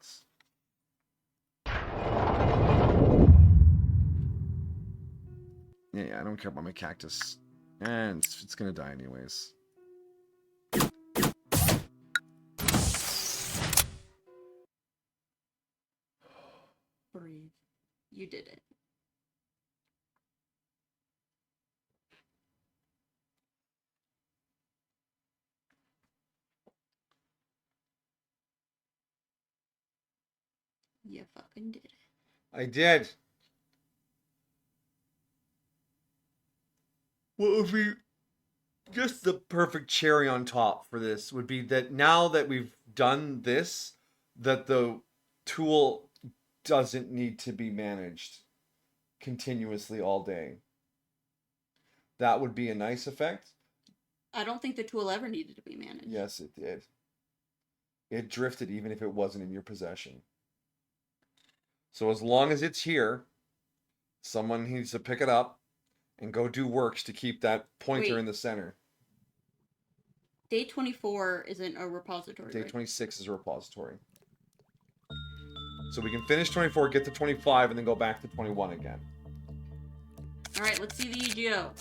Yeah, I don't care about my cactus. And it's gonna die anyways. Breathe. You did it. You fucking did it. I did. What would be just the perfect cherry on top for this would be that now that we've done this, that the tool doesn't need to be managed continuously all day. That would be a nice effect. I don't think the tool ever needed to be managed. Yes, it did. It drifted even if it wasn't in your possession. So as long as it's here, someone needs to pick it up and go do works to keep that pointer Wait. in the center. Day 24 isn't a repository. Day right? 26 is a repository. So we can finish 24, get to 25, and then go back to 21 again. Alright, let's see the EGO.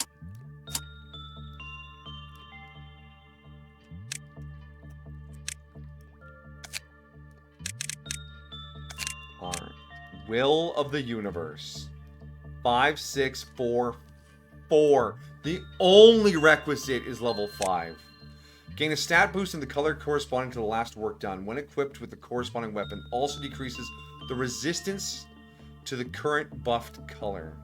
Alright. Will of the Universe. 5, 6, 4, 4. The only requisite is level 5. Gain a stat boost in the color corresponding to the last work done. When equipped with the corresponding weapon, also decreases the resistance to the current buffed color.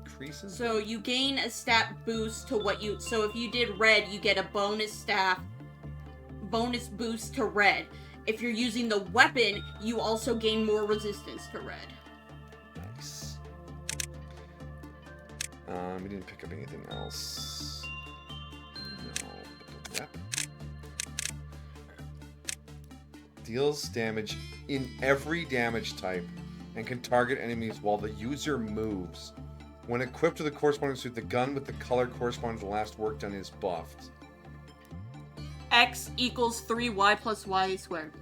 Decreases? So you gain a stat boost to what you... So if you did red, you get a bonus boost to red. If you're using the weapon, you also gain more resistance to red. Nice. We didn't pick up anything else. No. Yep. Deals damage in every damage type and can target enemies while the user moves. When equipped with the corresponding suit, the gun with the color corresponding to the last work done is buffed. X equals 3y plus y squared.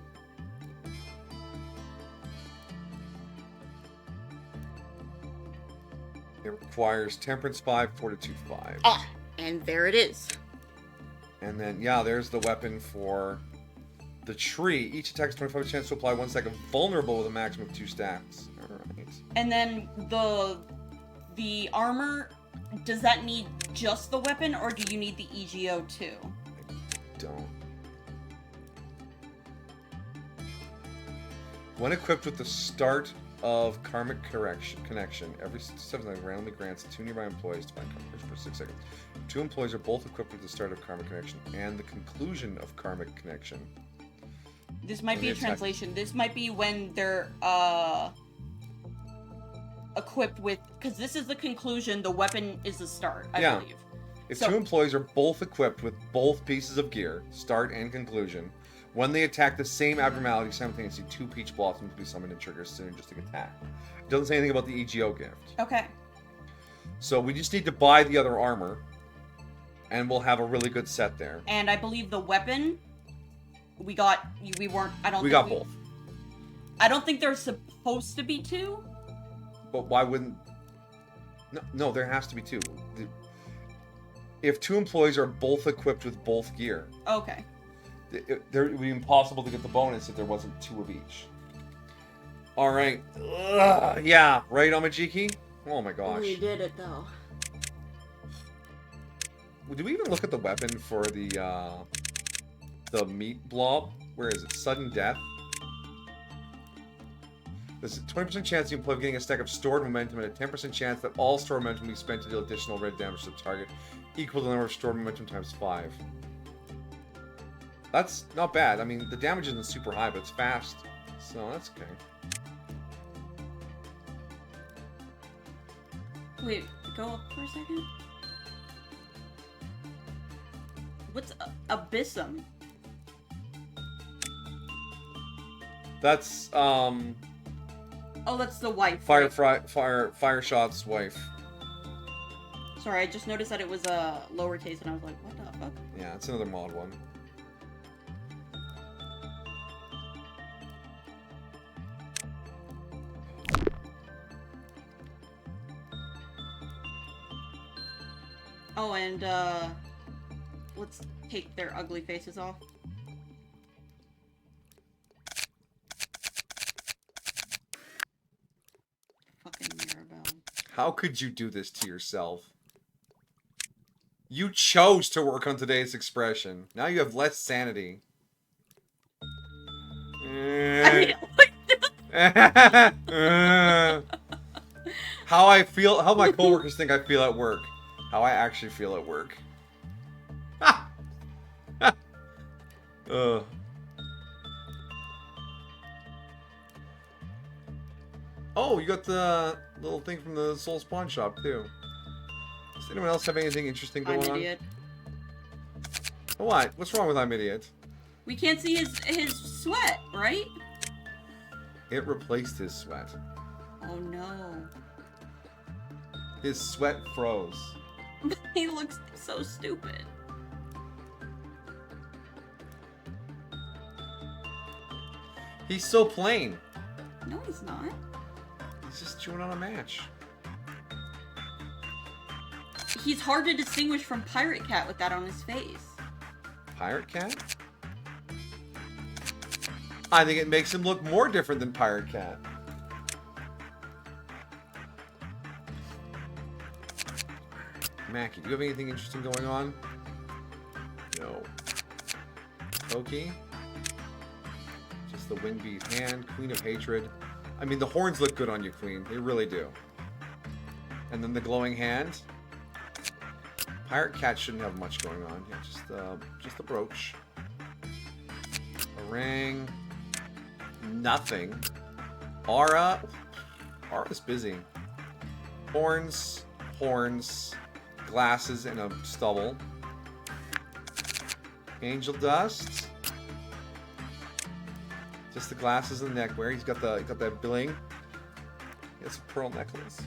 It requires Temperance 5, Fortitude 5. Ah, and there it is. And then, yeah, there's the weapon for the tree. Each attack has 25% chance to apply 1 second. Vulnerable with a maximum of 2 stacks. Alright. And then the armor, does that need just the weapon, or do you need the EGO too? Don't. When equipped with the start of Karmic Connection, every 7 randomly grants 2 nearby employees to find Karmic for 6 seconds. 2 employees are both equipped with the start of Karmic Connection and the conclusion of Karmic Connection. This might be a translation. This might be when they're equipped with, because this is the conclusion, the weapon is the start, I believe. If So- 2 employees are both equipped with both pieces of gear, start and conclusion, when they attack the same abnormality simultaneously, 2 peach blossoms will be summoned and trigger a synergistic attack. It doesn't say anything about the EGO gift. Okay. So we just need to buy the other armor, and we'll have a really good set there. And I believe the weapon, we got both. I don't think there's supposed to be 2. But why wouldn't... No, there has to be 2. if 2 employees are both equipped with both gear. Okay. It would be impossible to get the bonus if there wasn't 2 of each. All right. Ugh, yeah, right, Amajiki? Oh my gosh. We did it though. Did we even look at the weapon for the meat blob? Where is it? Sudden death? There's a 20% chance you employ getting a stack of stored momentum and a 10% chance that all stored momentum will be spent to deal additional red damage to the target, equal to the number of stored momentum times 5. That's not bad. I mean, the damage isn't super high, but it's fast, so that's okay. Wait, go up for a second. What's Abyssum? That's Oh, that's the wife. Fireshot's wife. Sorry, I just noticed that it was lowercase, and I was like, what the fuck? Yeah, it's another mod one. Oh, and let's take their ugly faces off. Fucking Mirabelle. How could you do this to yourself? You chose to work on today's expression. Now you have less sanity. How I feel, how my coworkers think I feel at work. How I actually feel at work. Oh, you got the little thing from the Soul's Pawn Shop, too. Does anyone else have anything interesting going on? I'm idiot. What? What's wrong with I'm idiot? We can't see his sweat, right? It replaced his sweat. Oh no. His sweat froze. He looks so stupid. He's so plain. No, he's not. He's just chewing on a match. He's hard to distinguish from Pirate Cat with that on his face. Pirate Cat? I think it makes him look more different than Pirate Cat. Mackie, do you have anything interesting going on? No. Pokey? Just the Wingbeat hand, Queen of Hatred. I mean, the horns look good on you, Queen. They really do. And then the glowing hand. Pirate Cat shouldn't have much going on. Yeah, just a brooch. A ring. Nothing. Aura. Aura's busy. Horns. Horns. Glasses and a stubble. Angel dust. Just the glasses and the neckwear. He's got that bling. He has a pearl necklace.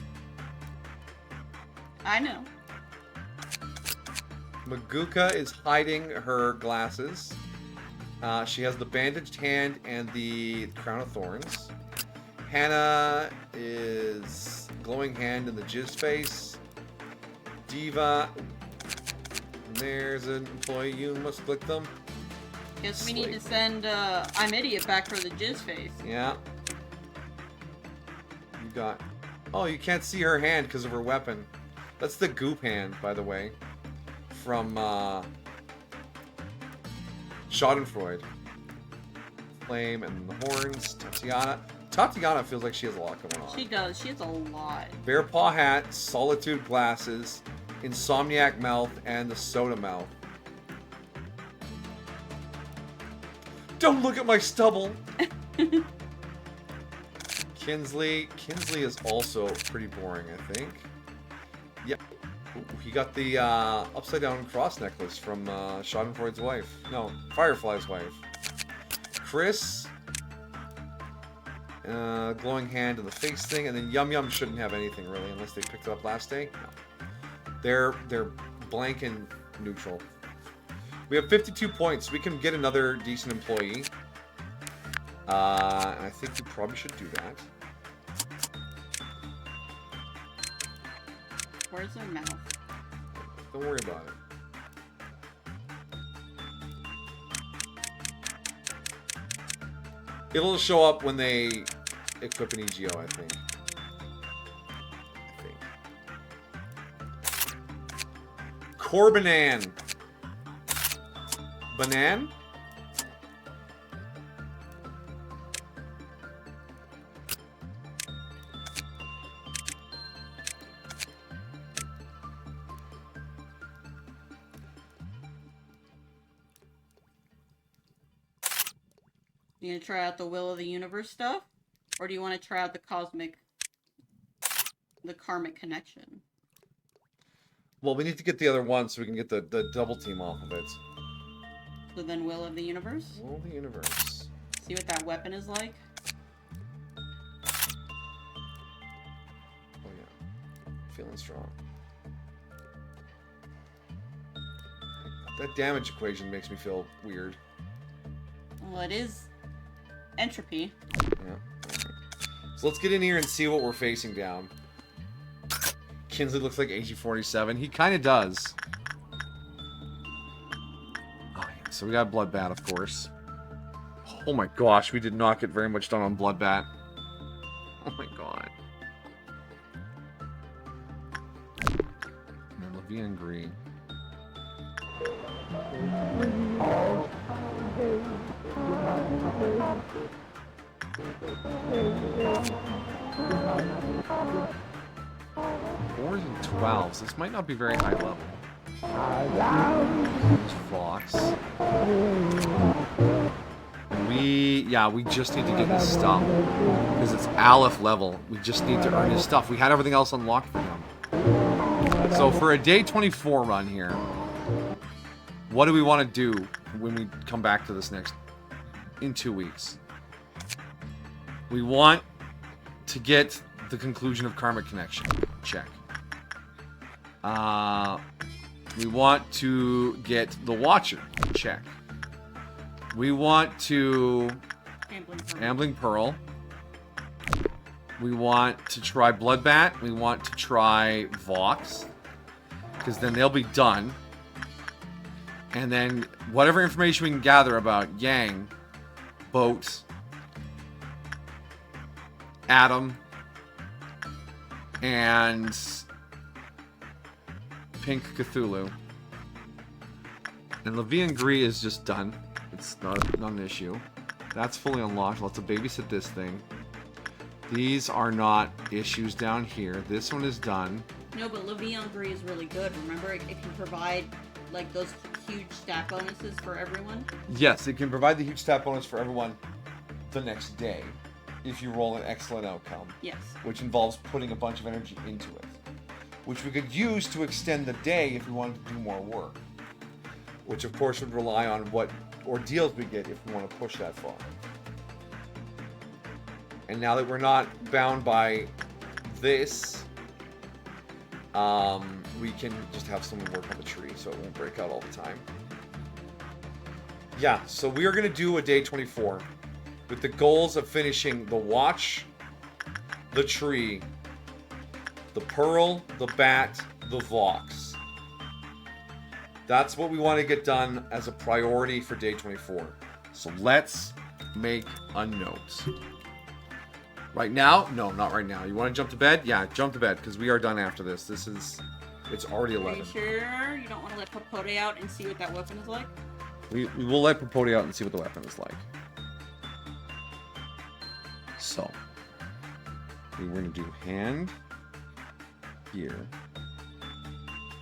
I know. Maguka is hiding her glasses. She has the bandaged hand and the crown of thorns. Hannah is glowing hand and the jizz face. Diva. There's an employee. You must click them. Guess we need to send I'm Idiot back for the jizz face. Yeah. You got... Oh, you can't see her hand because of her weapon. That's the goop hand, by the way. From Schadenfreude. Flame and the horns. Tatiana. Tatiana feels like she has a lot going on. She does. She has a lot. Bear paw hat, solitude glasses, insomniac mouth, and the soda mouth. Don't look at my stubble! Kinsley. Kinsley is also pretty boring, I think. Yeah. Ooh, he got the upside down cross necklace from Schadenfreude's wife. No, Firefly's wife. Chris. Glowing hand and the face thing, and then Yum Yum shouldn't have anything really unless they picked it up last day. No. They're blank and neutral. We have 52 points. We can get another decent employee. And I think we probably should do that. Where's their mouth? Don't worry about it. It'll show up when they equip an EGO, I think. Corbanan. Banan? You gonna try out the Will of the Universe stuff? Or do you want to try out the karmic connection? Well, we need to get the other one so we can get the double team off of it. So then Will of the Universe? Will of the Universe. See what that weapon is like? Oh yeah. Feeling strong. That damage equation makes me feel weird. Well, it is entropy. Yeah. So let's get in here and see what we're facing down. Kinsley looks like AG-47. He kind of does. Oh, yeah. So we got Bloodbat, of course. Oh my gosh, we did not get very much done on Bloodbat. Oh my god. And Levian Green. Fours and 12s. This might not be very high level. There's Fox. We just need to get his stuff. Because it's Aleph level. We just need to earn his stuff. We had everything else unlocked for him. So for a day 24 run here, what do we want to do when we come back to this in 2 weeks? We want to get the conclusion of Karmic Connection. Check. We want to get the Watcher. Check. We want to... Ambling Pearl. We want to try Bloodbat. We want to try Vox. Because then they'll be done. And then whatever information we can gather about Yang, Boat, Adam, and Pink Cthulhu. And Levian Gree is just done. It's not an issue. That's fully unlocked. Let's babysit this thing. These are not issues down here. This one is done. No, but Levian Gree is really good. Remember, it can provide like those huge stat bonuses for everyone. Yes, it can provide the huge stat bonus for everyone the next day if you roll an excellent outcome. Yes. Which involves putting a bunch of energy into it. Which we could use to extend the day if we wanted to do more work. Which of course would rely on what ordeals we get if we want to push that far. And now that we're not bound by this, we can just have someone work on the tree so it won't break out all the time. Yeah, so we are going to do a day 24 with the goals of finishing the Watch, the Tree, the Pearl, the Bat, the Vox. That's what we want to get done as a priority for day 24. So let's make a note. Right now? No, not right now. You want to jump to bed? Yeah, jump to bed, because we are done after this. It's already 11. Are you sure you don't want to let Popote out and see what that weapon is like? We will let Popote out and see what the weapon is like. So, we're going to do hand, here.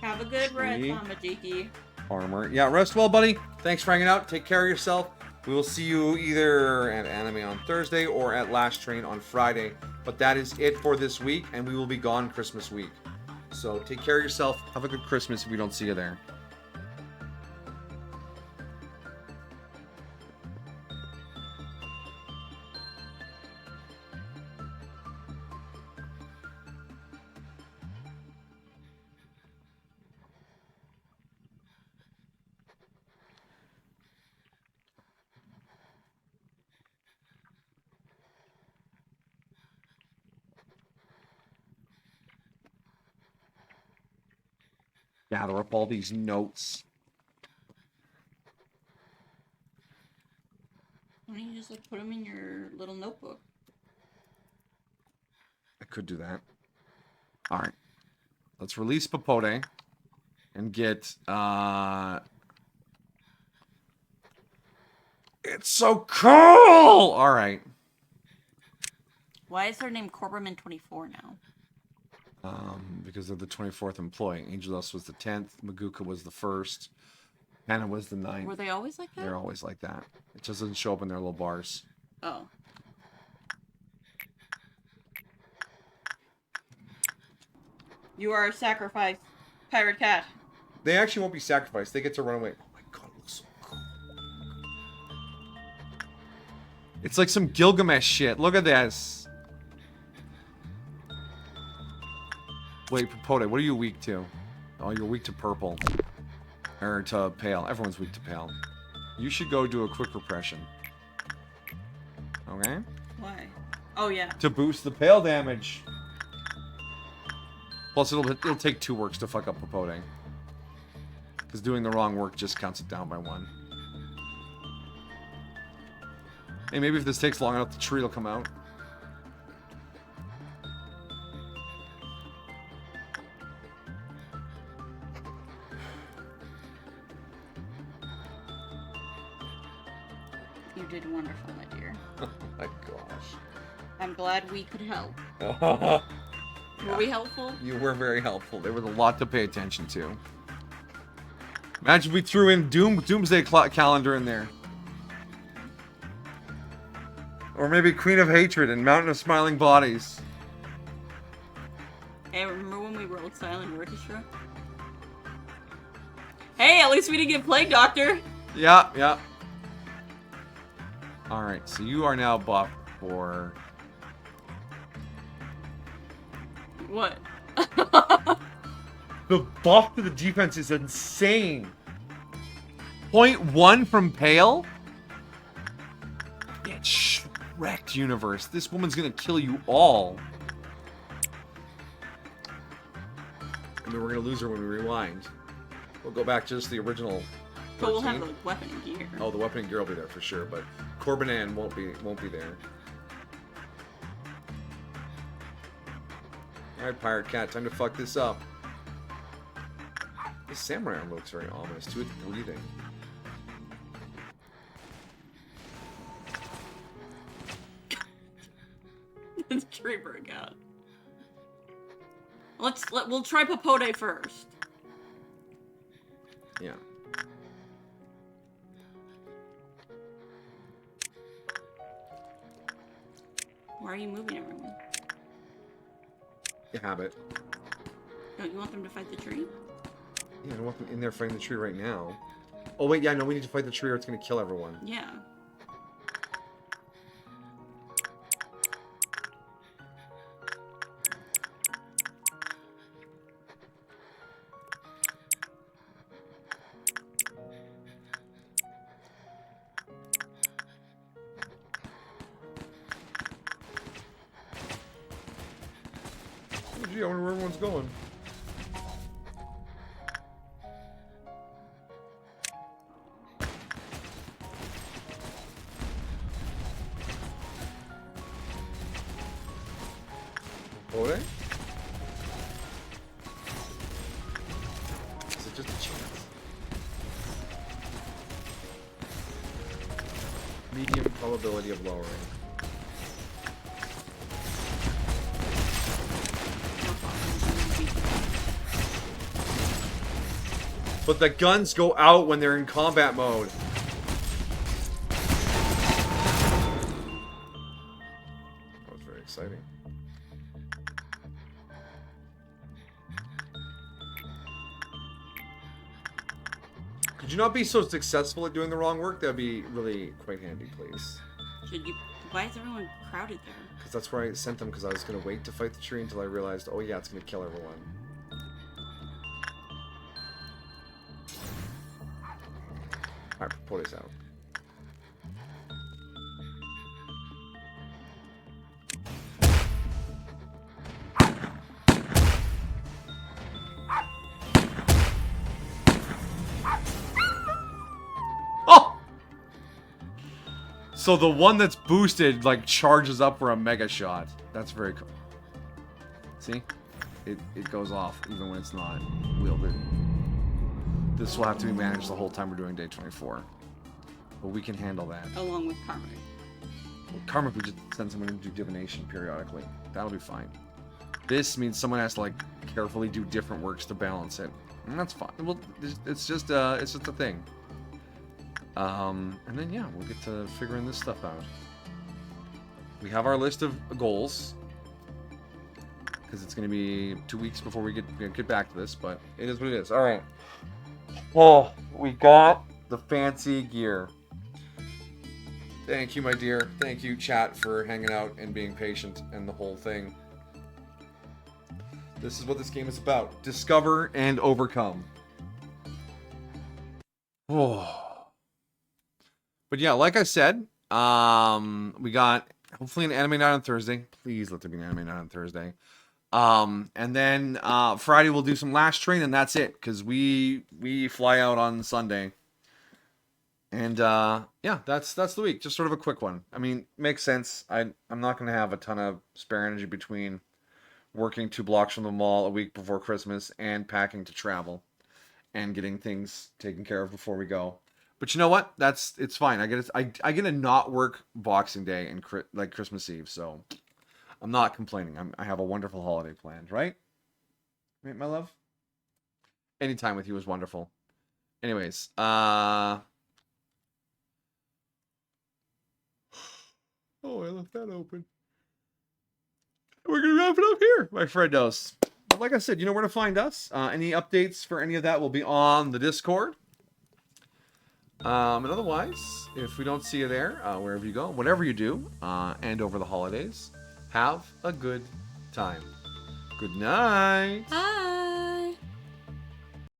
Have a good rest, Mama Jakey. Armor. Yeah, rest well, buddy. Thanks for hanging out. Take care of yourself. We will see you either at Anime on Thursday or at Last Train on Friday. But that is it for this week, and we will be gone Christmas week. So take care of yourself. Have a good Christmas if we don't see you there. Gather up all these notes. Why don't you just like put them in your little notebook? I could do that. All right. Let's release Popote and get it's so cool. All right. Why is her name Corberman 24 now? Because they're the 24th employee. Angelos was the 10th. Maguka was the 1st. Hannah was the 9th. Were they always like that? They're always like that. It just doesn't show up in their little bars. Oh. You are a sacrifice, pirate cat. They actually won't be sacrificed. They get to run away. Oh my god, it looks so cool. It's like some Gilgamesh shit. Look at this. Wait, Popote, what are you weak to? Oh, you're weak to purple. Or to pale. Everyone's weak to pale. You should go do a quick repression. Okay? Why? Oh, yeah. To boost the pale damage. Plus, it'll take 2 works to fuck up Popote. Because doing the wrong work just counts it down by 1. Hey, maybe if this takes long enough, the tree will come out. You did wonderful, my dear. Oh my gosh. I'm glad we could help. Yeah. Were we helpful? You were very helpful. There was a lot to pay attention to. Imagine we threw in Doomsday Calendar in there. Or maybe Queen of Hatred and Mountain of Smiling Bodies. Hey, remember when we rolled Silent Orchestra? Hey, at least we didn't get Plague Doctor! Yeah, yeah. Alright, so you are now buffed for... What? The buff to the defense is insane. 0.1 from Pale? Get wrecked, universe. This woman's gonna kill you all. And then we're gonna lose her when we rewind. We'll go back to just the original. But we'll have 13. the weapon and gear. Oh, the weapon and gear will be there for sure, but Corbanan won't be there. Alright, Pirate Cat, time to fuck this up. This samurai arm looks very ominous too, it's breathing. It's tree broke out. We'll try Popote first. Yeah. Why are you moving everyone? You have it. Don't you want them to fight the tree? Yeah, I don't want them in there fighting the tree right now. Oh wait, yeah, no, we need to fight the tree or it's gonna kill everyone. Yeah. Oh, gee, I wonder where everyone's going. Ore? Is it just a chance? Medium probability of lowering. But the guns go out when they're in combat mode. That was very exciting. Could you not be so successful at doing the wrong work? That'd be really quite handy, please. Should you? Why is everyone crowded there? Because that's where I sent them, because I was going to wait to fight the tree until I realized, oh yeah, it's going to kill everyone. Alright, Popote's out. Oh! So the one that's boosted, like, charges up for a mega shot. That's very cool. See? It goes off even when it's not wielded. This will have to be managed the whole time we're doing day 24. But we can handle that. Along with Karma. Well, Karma, we just send someone to do divination periodically. That'll be fine. This means someone has to, like, carefully do different works to balance it. And that's fine. Well, it's just a thing. And then, yeah, we'll get to figuring this stuff out. We have our list of goals. Because it's going to be 2 weeks before we get back to this, but it is what it is. All right. Oh, we got the fancy gear. Thank you, my dear. Thank you, chat, for hanging out and being patient and the whole thing. This is what this game is about. Discover and overcome. Oh. But yeah, like I said, we got hopefully an anime night on Thursday. Please let there be an anime night on Thursday. And then Friday we'll do some last train and that's it, because we fly out on Sunday. And yeah, that's the week. Just sort of a quick one. I mean, makes sense. I'm not gonna have a ton of spare energy between working 2 blocks from the mall a week before Christmas and packing to travel and getting things taken care of before we go. But you know what? It's fine. I get to not work Boxing Day and like Christmas Eve, so I'm not complaining. I have a wonderful holiday planned, right? Right, my love? Any time with you is wonderful. Anyways, oh, I left that open. We're going to wrap it up here, my friendos. Like I said, you know where to find us. Any updates for any of that will be on the Discord. And otherwise, if we don't see you there, wherever you go, whatever you do, and over the holidays, have a good time. Good night. Hi.